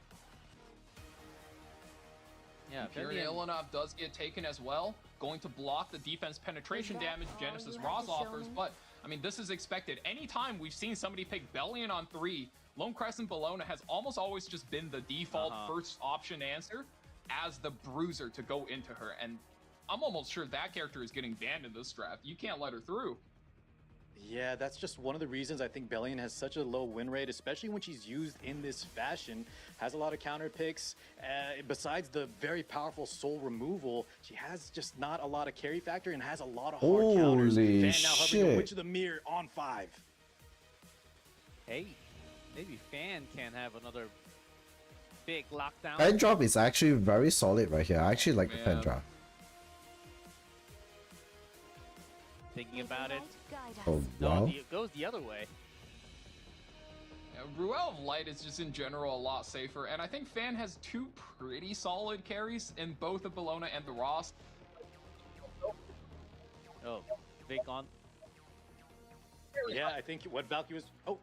Yeah, Imperial Ilanov does get taken as well, going to block the defense penetration damage Genesis Ross offers, but I mean, this is expected. Anytime we've seen somebody pick Bellion on 3, Lone Crescent Bologna has almost always just been the default first option answer as the bruiser to go into her, and I'm almost sure that character is getting banned in this draft. You can't let her through. Yeah, that's just one of the reasons I think Bellion has such a low win rate, especially when she's used in this fashion. Has a lot of counter picks. Besides the very powerful soul removal, she has just not a lot of carry factor and has a lot of hard counters. Holy Fan now hovering the shit. Witch of the Mirror on 5. Hey, maybe Fan can have another big lockdown. Pen drop is actually very solid right here. I actually like the pen drop. Thinking about it. Oh, No, wow. it goes the other way. Yeah, Ruel of Light is just in general a lot safer, and I think Fan has 2 pretty solid carries in both the Bologna and the Ross. Oh, Vic on. Yeah, I think what Valky was... Oh.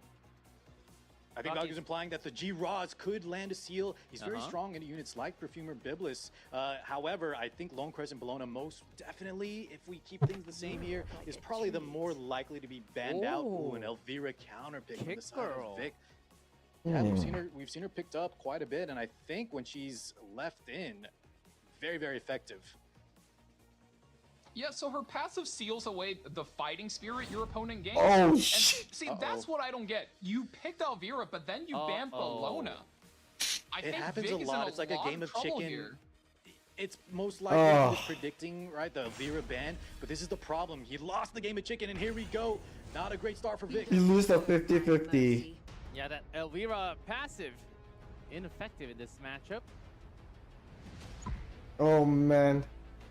I think Valky was implying that the G-Raws could land a seal. He's very strong in units like Perfumer Biblis. However, I think Lone Crescent Bologna most definitely, if we keep things the same here, is probably the more likely to be banned out. Ooh, an Elvira counter pick from the side of Vic. Yeah, we've seen her picked up quite a bit, and I think when she's left in, very, very effective. Yeah, so her passive seals away the fighting spirit your opponent gains. Oh, and shit. see, that's what I don't get. You picked Elvira, but then you banned Bologna. I It think happens Vic a is lot. in It's like a lot game of trouble chicken. here. It's most likely just predicting, right, the Elvira ban, but this is the problem. He lost the game of chicken, and here we go. Not a great start for Vic. You lose the 50-50. Yeah, that Elvira passive ineffective in this matchup. Oh man.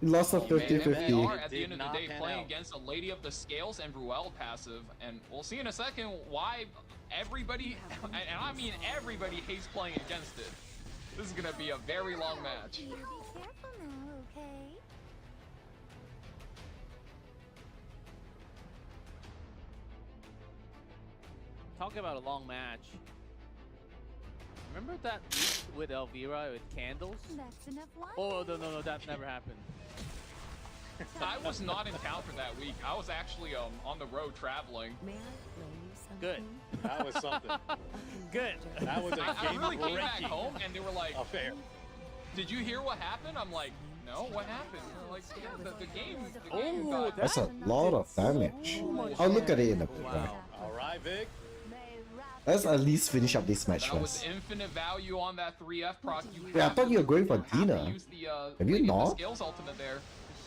You lost the They are 50-50. at the end of the day pan playing out. against a Lady of the Scales and Ruel passive, and we'll see in a second why everybody, and I mean everybody, hates playing against it. This is gonna be a very long match. You be careful now, okay? Talk about a long match. Remember that week with Elvira with candles? That's enough wine. Oh, no, that never happened. I was not in town for that week. I was actually on the road traveling. May I play you something? Good. That was something. Good. That was a I game really came back breaking home and they were like, affair. "Did you hear what happened?" I'm like, "No, what happened?" They're like, "Yeah, the game Oh, got That's a lot of damage. I'll look at it in a bit. Right? All right, Vic. Let's at least finish up this match That was first. infinite value on that 3F proc. Yeah, I thought you were going for have to Dina. use the, Have you Lady of the not? Scales ultimate there.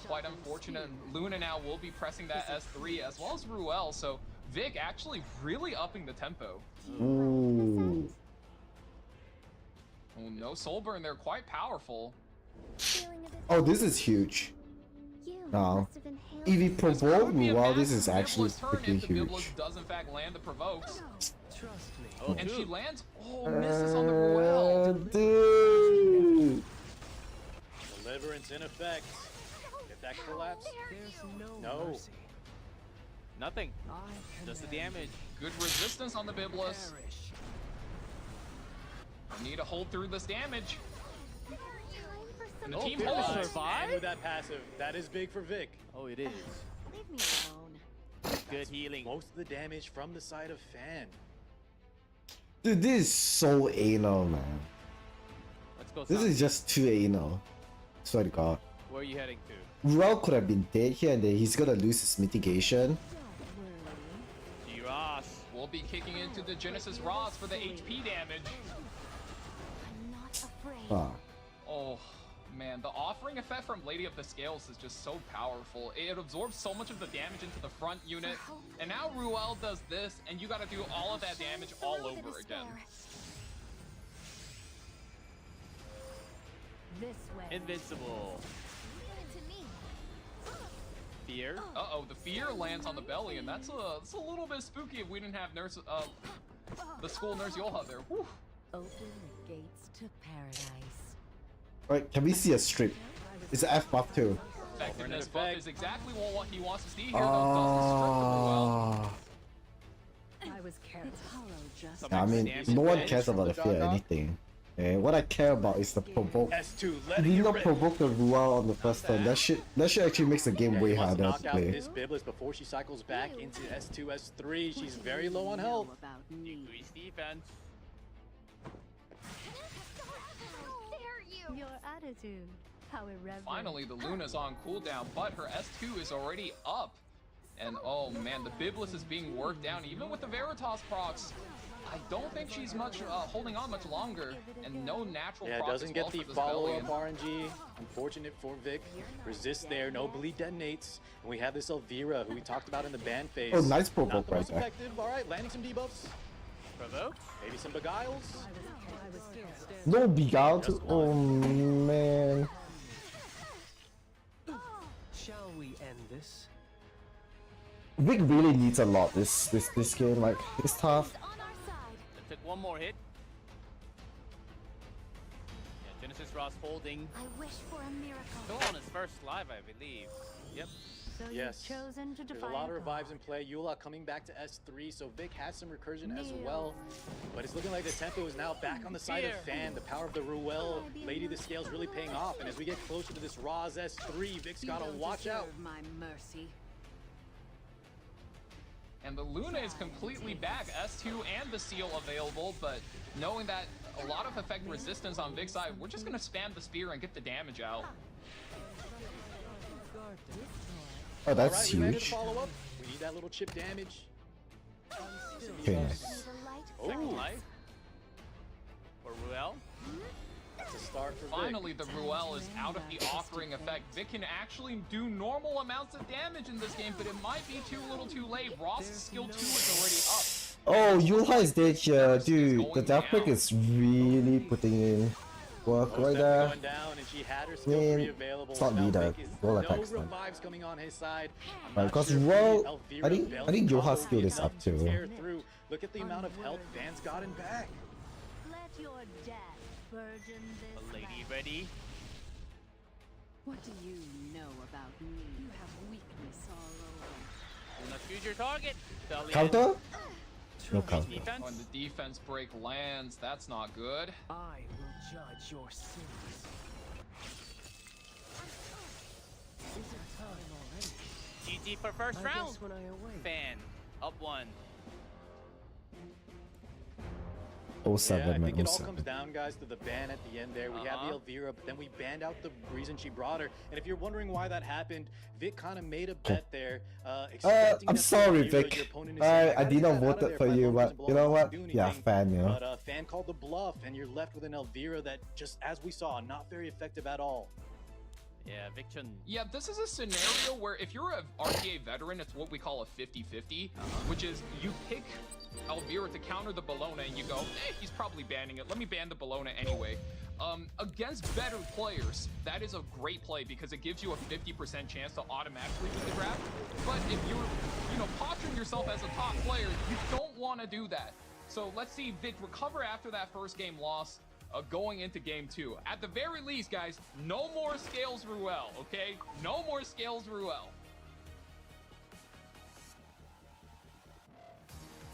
quite unfortunate. Luna now will be pressing that S3 as well as Ruel, so Vic actually really upping the tempo. Ooh. Oh, no soul burn there, quite powerful. Oh, this is huge. Now, if he provoked Ruel, this is actually pretty huge. Biblis does in fact land the provokes. Trust me. Oh, And she dude. lands, misses on the Ruel. Dude. Deliverance in effect. Get that collapse. There's No. mercy. Nothing. I Just the command damage. Good resistance on the Biblis. perish. Need to hold through this damage. And the Oh, team Vic holds. survived. And with that passive, that is big for Vic. Oh, it is. Leave me alone. Good healing. Most of the damage from the side of Fan. Dude, this is so anal, man. Let's go. This Sam. is just too anal. Swear to God. Where are you heading to? Ruel could have been dead here and then he's gonna lose his mitigation. G-Ross. We'll be kicking into the Genesis Ross for the HP damage. I'm not afraid. Ah. Oh, man, the offering effect from Lady of the Scales is just so powerful. It absorbs so much of the damage into the front unit. And now Ruel does this, and you gotta do all of that damage all over again. This way. Invincible. Give it to me. Fear. Uh-oh, the fear lands on the belly, and that's a little bit spooky if we didn't have nurse, the school nurse Yoha there. Whew. Open the gates to paradise. Alright, can we see a strip? It's an F buff too. Effectiveness buff is exactly what he wants to see here, though. Doesn't strip the Ruel. I was careful. It's hollow just. I mean, no one cares about the fear or anything. Okay, what I care about is the provoke. S2, If letting you it not rip. provoke the Ruel on the first turn, that shit actually makes the game Yeah, way he wants harder to to knock out play. this Biblis before she cycles back into S2, S3. She's very low on health. Increase defense. Your attitude. How irreverent. Finally, the Luna's on cooldown, but her S2 is already up. And oh man, the Biblis is being worked down, even with the Veritas procs. I don't think she's much holding on much longer, and no natural Yeah, proc doesn't as well get the for this follow-up Bellion. RNG. Unfortunate for Vic. Resist there, no bleed detonates. And we have this Elvira, who we talked about in the ban phase. Oh, nice Not provoke the right most there. effective. All right, landing some debuffs. Provoke. Maybe some beguiles. No beguile to. Oh man. Shall we end this? Vic really needs a lot this game. Like, it's tough. On our side. That took one more hit. Yeah, Genesis Ross holding. I wish for a miracle. Still on his first live, I believe. Yep. So Yes. you've chosen to There's defy a lot of God. revives in play. Eula coming back to S3, so Vic has some recursion as well. But it's looking like the tempo is now back on the side of Fan. The power of the Ruel, Lady of the Scales really paying off. And as we get closer to this Roz S3, Vic's got to watch out. My mercy. And the Luna is completely back. S2 and the Seal available, but knowing that a lot of effect resistance on Vic's side, we're just gonna spam the spear and get the damage out. Oh, that's All right, we landed huge. follow-up. We need that little chip damage. Okay, nice. Second life. For Ruel. That's a start for Vic. Finally, the Ruel is out of the offering effect. Vic can actually do normal amounts of damage in this game, but it might be too little too late. Ross's skill 2 is already up. Oh, Yulha is dead here, dude. The death pick is really putting in work right there. Going down, and she had her skill Man, 3 available. it's not Now needed. Vic is Roll no attacks then. revives coming on his side. I'm Right, not because sure if Roll, the I Elvira think Bell Yoha's will skill be is up enough to too. tear through. Look at the amount of health Van's gotten back. Let your death burden A this lady land. ready. What do you know about me? You have weakness all over. Luna choose your target. Bellion. Counter? No Increase counter. defense. When the defense break lands, that's not good. I will judge your sins. Is it time already? GG for first I round. guess when I awake. Fan. Up one. Oh, 07, Yeah, I man. think it all 07. comes down, guys, to the ban at the end there. We have the Elvira, but then we banned out the reason she brought her. And if you're wondering why that happened, Vic kind of made a bet there. Expecting I'm that sorry, Elvira, Vic. your opponent is saying, I "Why did is not that out vote of there? for If my you, opponent but doesn't you know block, what? I can't do Yeah, anything." fan, you know. But Fan called the bluff, and you're left with an Elvira that, just as we saw, not very effective at all. Yeah, Victon. Yeah, this is a scenario where if you're a RTA veteran, it's what we call a 50-50, which is you pick Elvira to counter the Bologna and you go, he's probably banning it. Let me ban the Bologna anyway. Against better players, that is a great play because it gives you a 50% chance to automatically win the draft. But if you're, posturing yourself as a top player, you don't want to do that. So let's see Vic recover after that first game loss. Going into game 2. At the very least, guys, no more Scales Ruel, okay? No more Scales Ruel.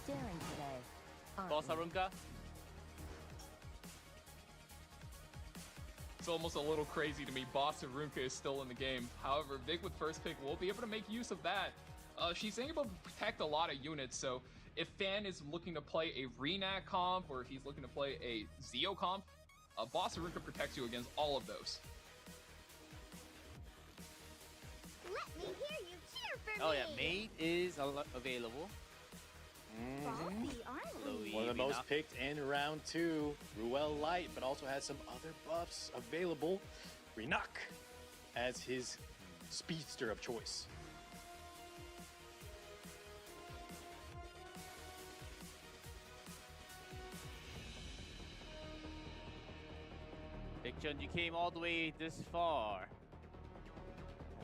Daring today. Boss Arunka. It's almost a little crazy to me. Boss Arunka is still in the game. However, Vic with first pick will be able to make use of that. She's able to protect a lot of units, so if Fan is looking to play a Renac comp or if he's looking to play a Zeo comp, Boss Arunka protects you against all of those. Let me hear you cheer for Oh me. yeah, Maid is available. Salty, aren't we? One of the most picked in round 2. Ruel Light, but also has some other buffs available. Renac as his speedster of choice. Victon, you came all the way this far.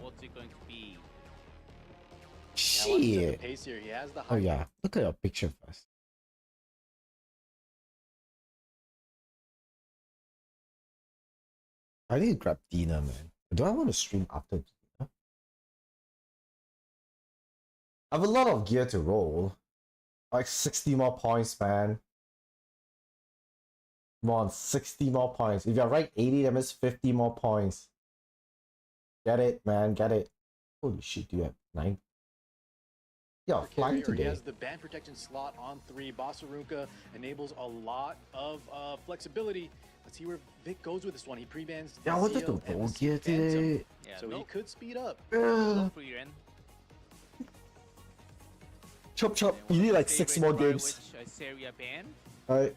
What's it going to be? Yeah, the pace here. He has the height. Oh yeah, look at your picture first. I need to grab Dina, man. Do I want to stream after Dina? I have a lot of gear to roll. Like 60 more points, man. Come on, 60 more points. If you're rank 80, that means 50 more points. Get it, man, get it. Holy shit, do you have 9? Yeah, flying He today. has the band protection slot on 3. Boss Arunka enables a lot of flexibility. Let's see where Vic goes with this one. He pre-bans the Yeah, I wanted Zeo to and roll the gear Phantom, today. Yeah, so he could speed up. No free run. Chop chop, you need like 6 more games. Which Seria banned. Alright.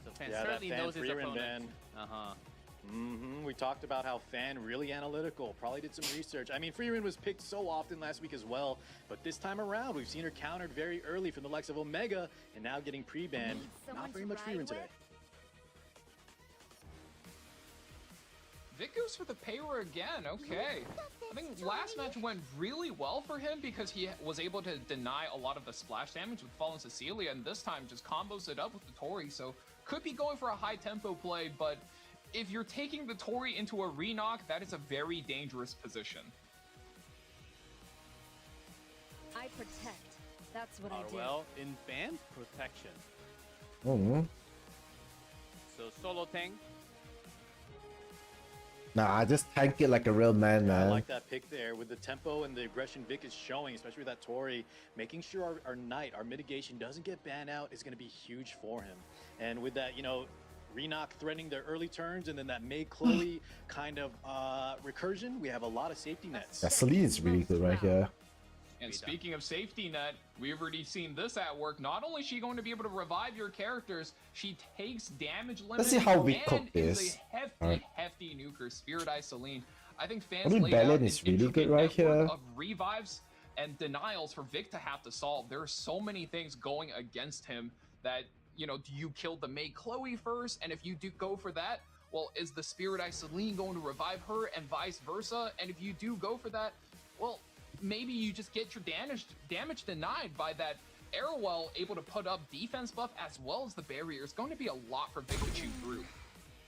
So Fan Yeah, that certainly Fan knows his free run opponent. ban. We talked about how Fan really analytical, probably did some research. I mean, Freeman was picked so often last week as well, but this time around, we've seen her countered very early from the likes of Omega, and now getting pre-banned. Not very much Freeman today. Vic goes for the Payra again, okay. I think last match went really well for him because he was able to deny a lot of the splash damage with Fallen Cecilia, and this time just combos it up with the Torii, so could be going for a high tempo play, but if you're taking the Torii into a re-knock, that is a very dangerous position. I protect. That's what I do. Well, in band protection. So solo tank. Nah, I just tank it like a real man, man. I like that pick there with the tempo and the aggression Vic is showing, especially with that Torii. Making sure our Knight, our mitigation doesn't get banned out is going to be huge for him. And with that, Renac threatening their early turns and then that Mei Chloe kind of recursion, we have a lot of safety nets. Yeah, Celine is really good right here. And speaking of safety net, we've already seen this at work. Not only is she going to be able to revive your characters, she takes damage limits. Let's see how we cook and this. is a hefty, hefty nuker. Spirit Eye Celine. I think fans I think laid out Belen an is really intricate good right network here. of revives and denials for Vic to have to solve. There are so many things going against him that, do you kill the Mei Chloe first? And if you do go for that, well, is the Spirit Eye Celine going to revive her and vice versa? And if you do go for that, well, maybe you just get your damage denied by that Arrowell able to put up defense buff as well as the barrier. It's going to be a lot for Vic to chew through.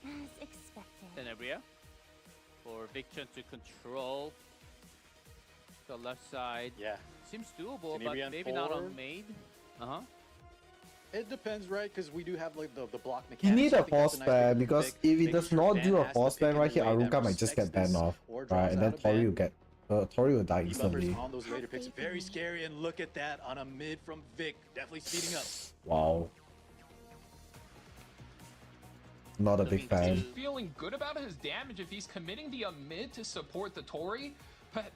As expected. Tenebria for Victon to control the left side. Yeah. Seems doable, Tenebria but on maybe not 4. on Maid. It depends, right? Because we do have like the block You mechanics. need so I a think that's force nice ban way to because pick, if he making does sure not Fan do a has to force pick ban in right a here, way that Aruka might just get respects banned this off. or Right, draws and then out a ban. Tori will die Numbers instantly. on those later picks, very scary, and look at that on a mid from Vic, definitely speeding up. Wow. Not a big fan. Feeling good about his damage if he's committing the mid to support the Torii,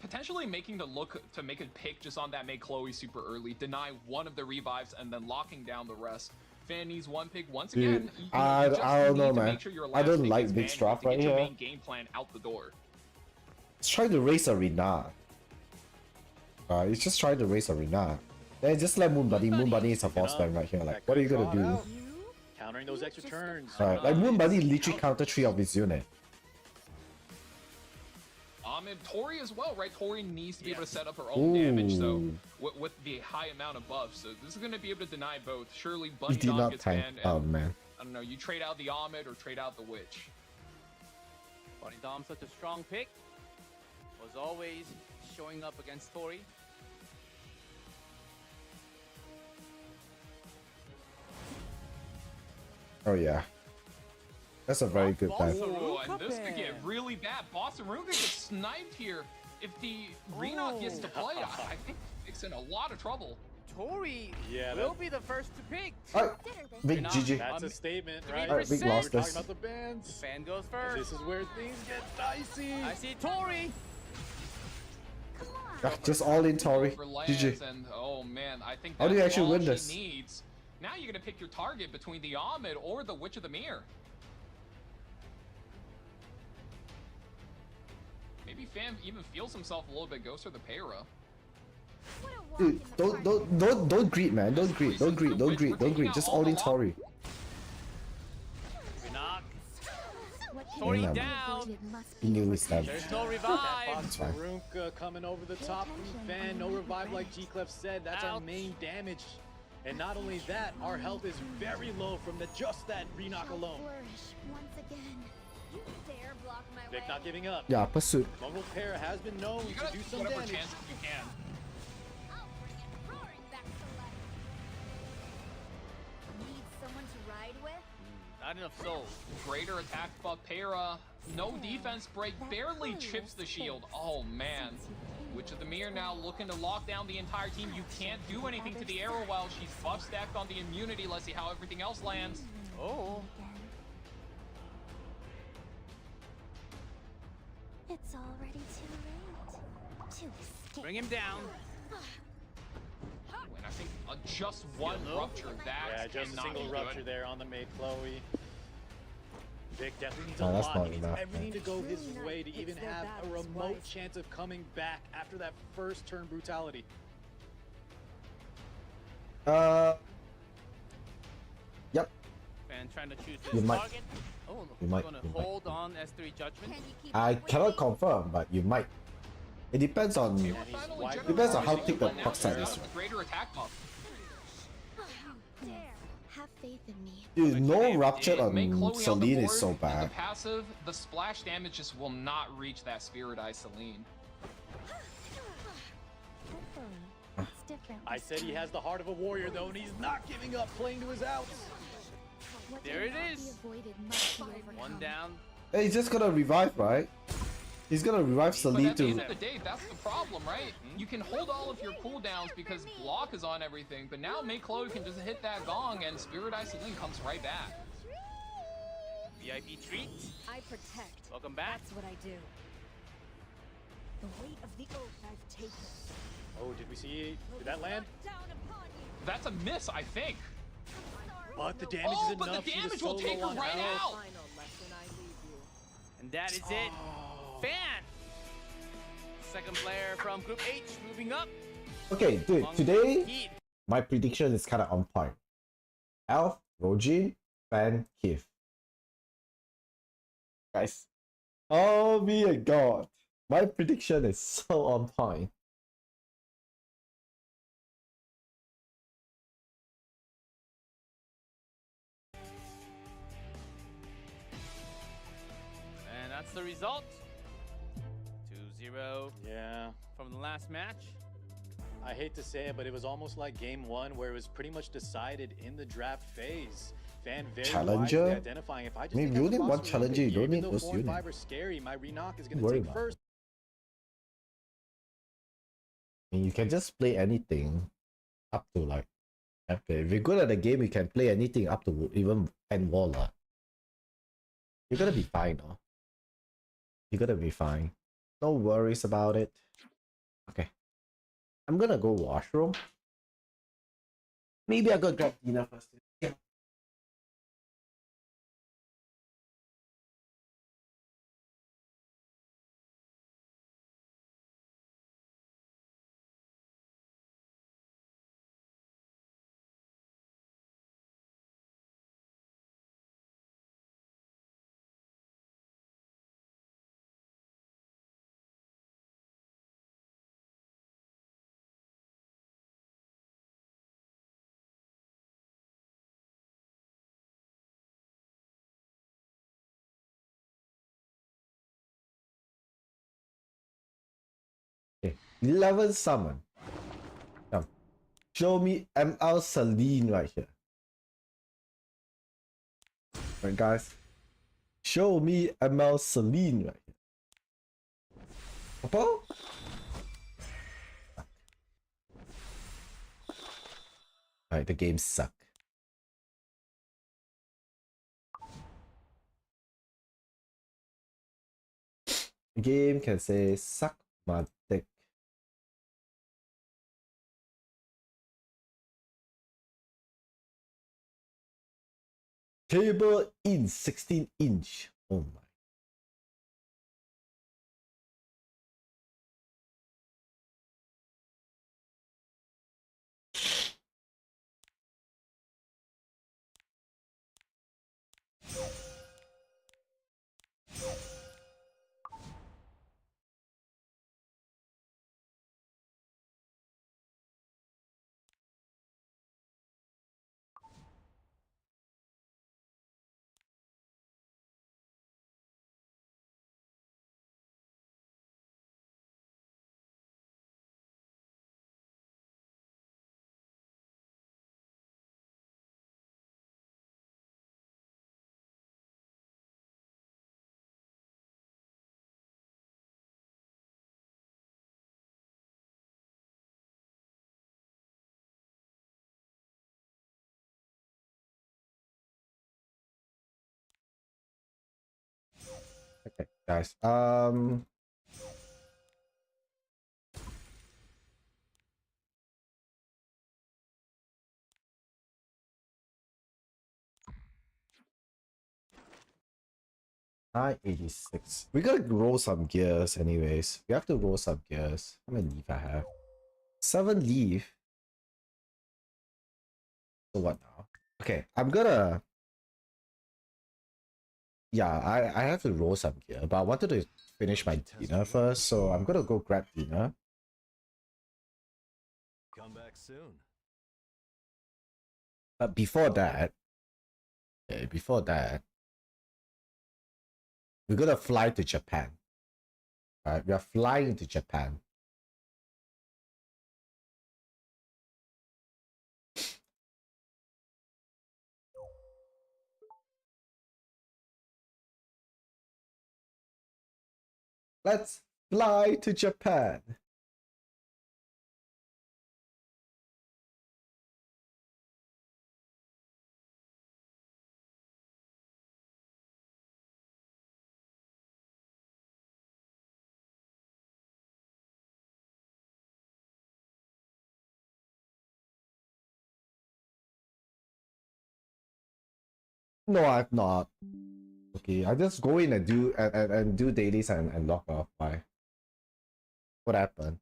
potentially making the look to make a pick just on that Mei Chloe super early, deny one of the revives, and then locking down the rest. Fan needs one pick once again. Dude, I don't know, man. I don't like big big strap right to get your here. main game plan out the door. It's trying to raise a Rina. It's just trying to raise a Rina. Then just let Moon Bunny. Moon Bunny is a boss man right here. Like, what are you gonna do? Countering those extra turns. Like Moon Bunny literally counter 3 of his unit. And Tori as well, right? Tori needs to be able to set up her own damage, so with the high amount of buffs. So this is going to be able to deny both. Surely Bunny He did Dom not gets tank. banned. Oh man. I don't know, you trade out the Ahmed or trade out the Witch. Bunny Dom, such a strong pick. Was always showing up against Tori. Oh yeah. That's a very good bet. Oh, and this could get really bad. Boss and Rune could get sniped here. If the Renok gets deployed, I think it's in a lot of trouble. Tori will be the first to pick. Alright, big GG. That's a statement, right? Alright, big lost Talking this. about the bans. Fan goes first. This is where things get dicey. I see Tori. Just all in Tori. GG. And oh man, I think How do you that's actually all win she this? needs. Now you're gonna pick your target between the Ahmed or the Witch of the Mirror. Maybe Fam even feels himself a little bit Ghost or the Para. Dude, don't greed, man. Don't greed. Don't greed. Don't greed. Don't greed. Just all in Tori. Knock. Tori down. He knew his time. There's no revive. That's fine. Marunka coming over the top from Fan. No revive like G-Clef said. That's our main damage. And not only that, our health is very low from just that Renok alone. Vic not giving up. Yeah, pursuit. Mongol Para has been known You to gotta do take some whatever damage. chances you can. Need someone to ride with? Not enough souls. Greater attack buff Para. No defense break. Barely chips the shield. Oh man. Witch of the Mirror now looking to lock down the entire team. You can't do anything to the arrow while she's buff stacked on the immunity. Let's see how everything else lands. Oh. It's already too late to escape. Bring him down. And I think just one rupture. That Yeah, just a cannot single be rupture good. there on the maid Chloe. Vic definitely needs Oh, a that's lot. not He needs enough, everything man. to go his way to even have a remote chance of coming back after that first turn brutality. Yep. Fan trying to choose You his might. target. Oh, You he's might, gonna you might. hold on S3 Judgment. I cannot confirm, but you might. It depends on. Depends on how thick the proc side is. Greater attack buff. Dare. Have faith in me. Dude, no rupture Make on Chloe the Celine is board, so and bad. The passive, the splash damage just will not reach that Spirit Eye Celine. It's different. I said he has the heart of a warrior though, and he's not giving up, playing to his outs. What There it cannot be is. avoided must be overcome. One down. Hey, he's just gonna revive, right? He's gonna revive But Celine at the end to. of the day, that's the problem, right? You can hold all of your cooldowns because block is on everything, but now May Chloe can just hit that gong and Spirit Eye Celine comes right back. VIP treat. I protect. Welcome back. That's what I do. The weight of the oath I've taken. Oh, did we see? Did that land? Down upon you. That's a miss, I think. But the damage Oh, is but enough. the She was damage so will take low her on right health. out. And that is it. Fan. Second player from Group H moving up. Okay, dude. Long Today, Heat. my prediction is kind of on point. Elf, Rojin, Fan, Kith. Guys, oh my god, my prediction is so on point. And that's the result. 2-0 Yeah. from the last match. I hate to say it, but it was almost like game one where it was pretty much decided in the draft phase. Fan very Challenger? wisely identifying if I just I mean, take you out the need boss one of the challenger, you here, don't even need though those 4 and units. 5 are scary, my Renok is going to Worry take about first. I mean, you can just play anything up to like. Okay, if you're good at the game, you can play anything up to even 10 wall. You're gonna be fine, no? You're gonna be fine. No worries about it. Okay. I'm gonna go washroom. Maybe I'll go grab dinner first. Yeah. 11 summon. Come. Show me ML Celine right here. Alright, guys. Show me ML Celine right here. Papa? Alright, the game suck. The game can say suck my dick. Table in 16-inch. Oh my. Okay, guys. $986. We gotta roll some gears anyways. We have to roll some gears. How many leaf I have? 7 leaf. So what now? Okay, I'm gonna... Yeah, I have to roll some gear, but I wanted to finish my dinner first, so I'm gonna go grab dinner. Come back soon. But before that, we're gonna fly to Japan. Alright, we are flying to Japan. Let's fly to Japan. No, I've not. Okay, I just go in and do dailies and log off. Why? What happened?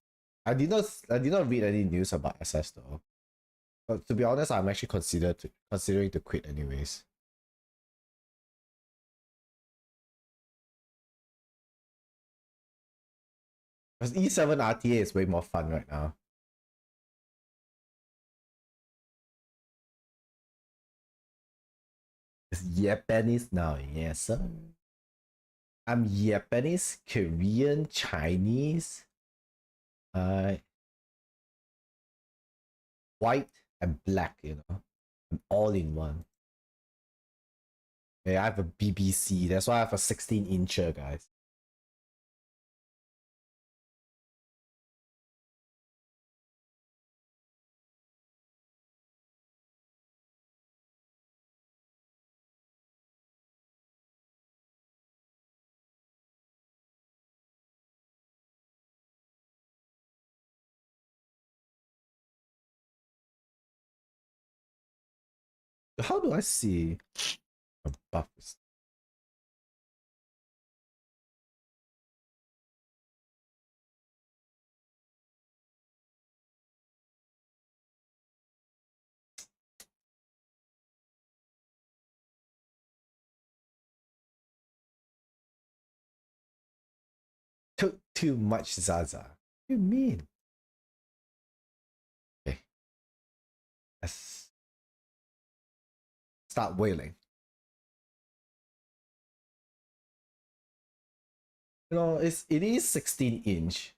I did not read any news about SS though. But to be honest, I'm actually considering to quit anyways. Because E7 RTA is way more fun right now. It's Japanese now, yes sir. I'm Japanese, Korean, Chinese, white and black, you know. I'm all in one. Yeah, I have a BBC, that's why I have a 16-incher, guys. How do I see a buff? Took too much Zaza. What do you mean? Okay. Let's start wailing. You know, it is 16-inch.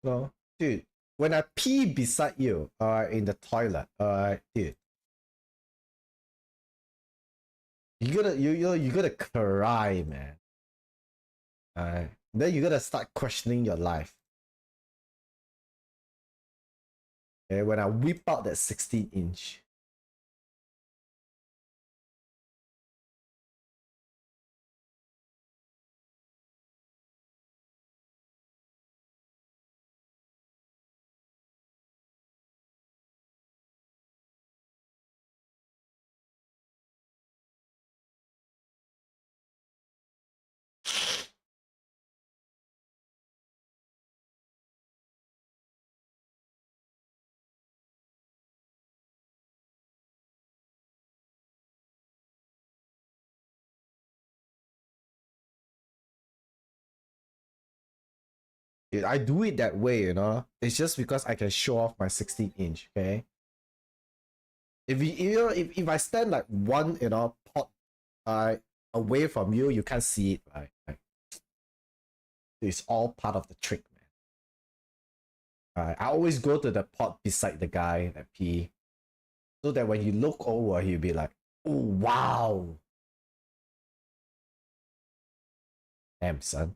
No, dude. When I pee beside you, in the toilet, dude, you gotta cry, man. Then you gotta start questioning your life. Okay, when I whip out that 16-inch. Dude, I do it that way, you know. It's just because I can show off my 16-inch, okay? If I stand like one, pot away from you, you can't see it, right? It's all part of the trick, man. I always go to the pot beside the guy that pee, so that when you look over, he'll be like, "Oh wow, damn son."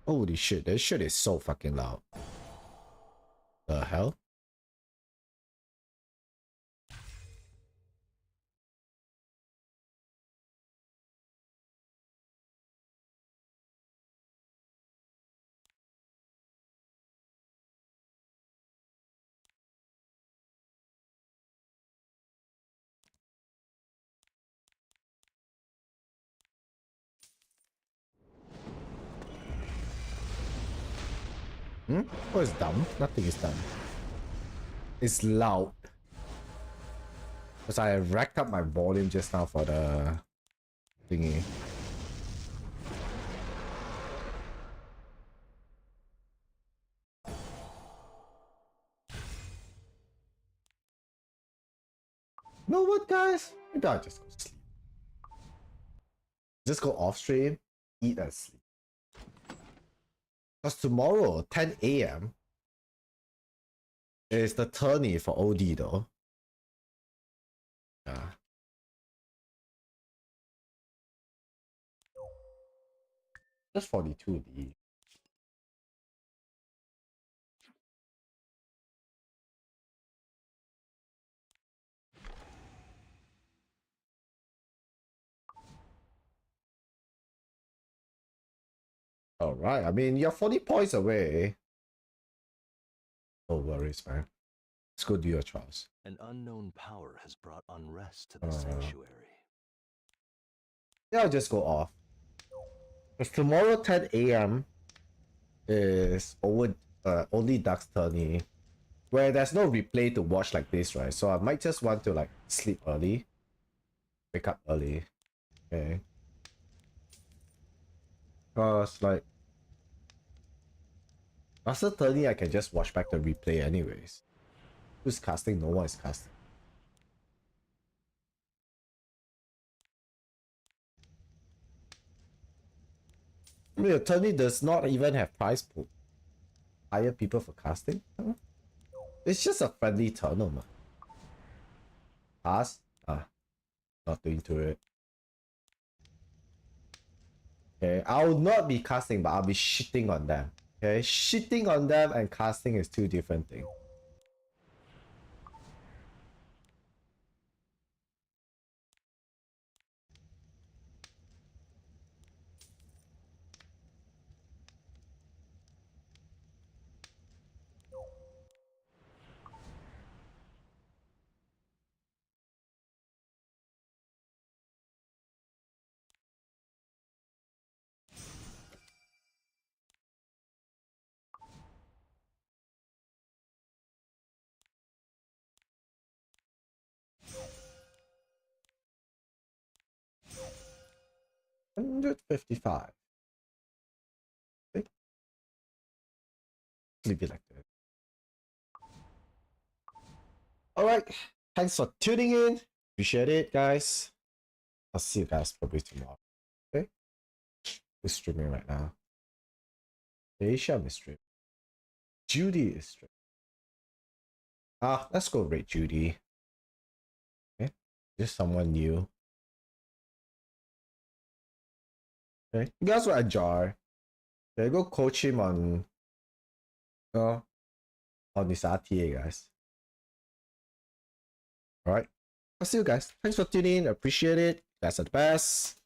Holy shit, this shit is so fucking loud. The hell? What is dumb? Nothing is dumb. It's loud. Because I racked up my volume just now for the thingy. You know what, guys? Maybe I'll just go sleep. Just go off stream, eat and sleep. Because tomorrow, 10 a.m. is the tourney for OD though. Yeah. Just 42D. Alright, I mean, you're 40 points away. No worries, man. Let's go do your trials. An unknown power has brought unrest to the sanctuary. Yeah, I'll just go off. Because tomorrow 10 a.m. is only Duck's Tourney, where there's no replay to watch like this, right? So I might just want to like sleep early, wake up early, okay? Because like after Tourney, I can just watch back the replay anyways. Who's casting? No one is casting. I mean, the Tourney does not even have prize pool. Hire people for casting? Huh? It's just a friendly tournament. Pass? Ah, not into it. Okay, I will not be casting, but I'll be shitting on them. Okay, shitting on them and casting is two different things. $155. Okay. Leave it like that. Alright, thanks for tuning in. Appreciate it, guys. I'll see you guys probably tomorrow. Okay? We're streaming right now. Aisha is streaming. Judy is streaming. Let's go rate Judy. Okay? Just someone new. Okay? You guys were Ajar. Okay, go coach him on this RTA, guys. Alright. I'll see you guys. Thanks for tuning in. Appreciate it. You guys are the best.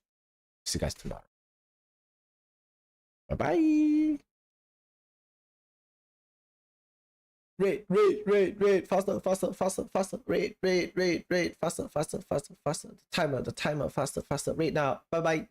See you guys tomorrow. Bye-bye. Rate. Faster. Rate. Faster. The timer. Faster. Rate now. Bye-bye.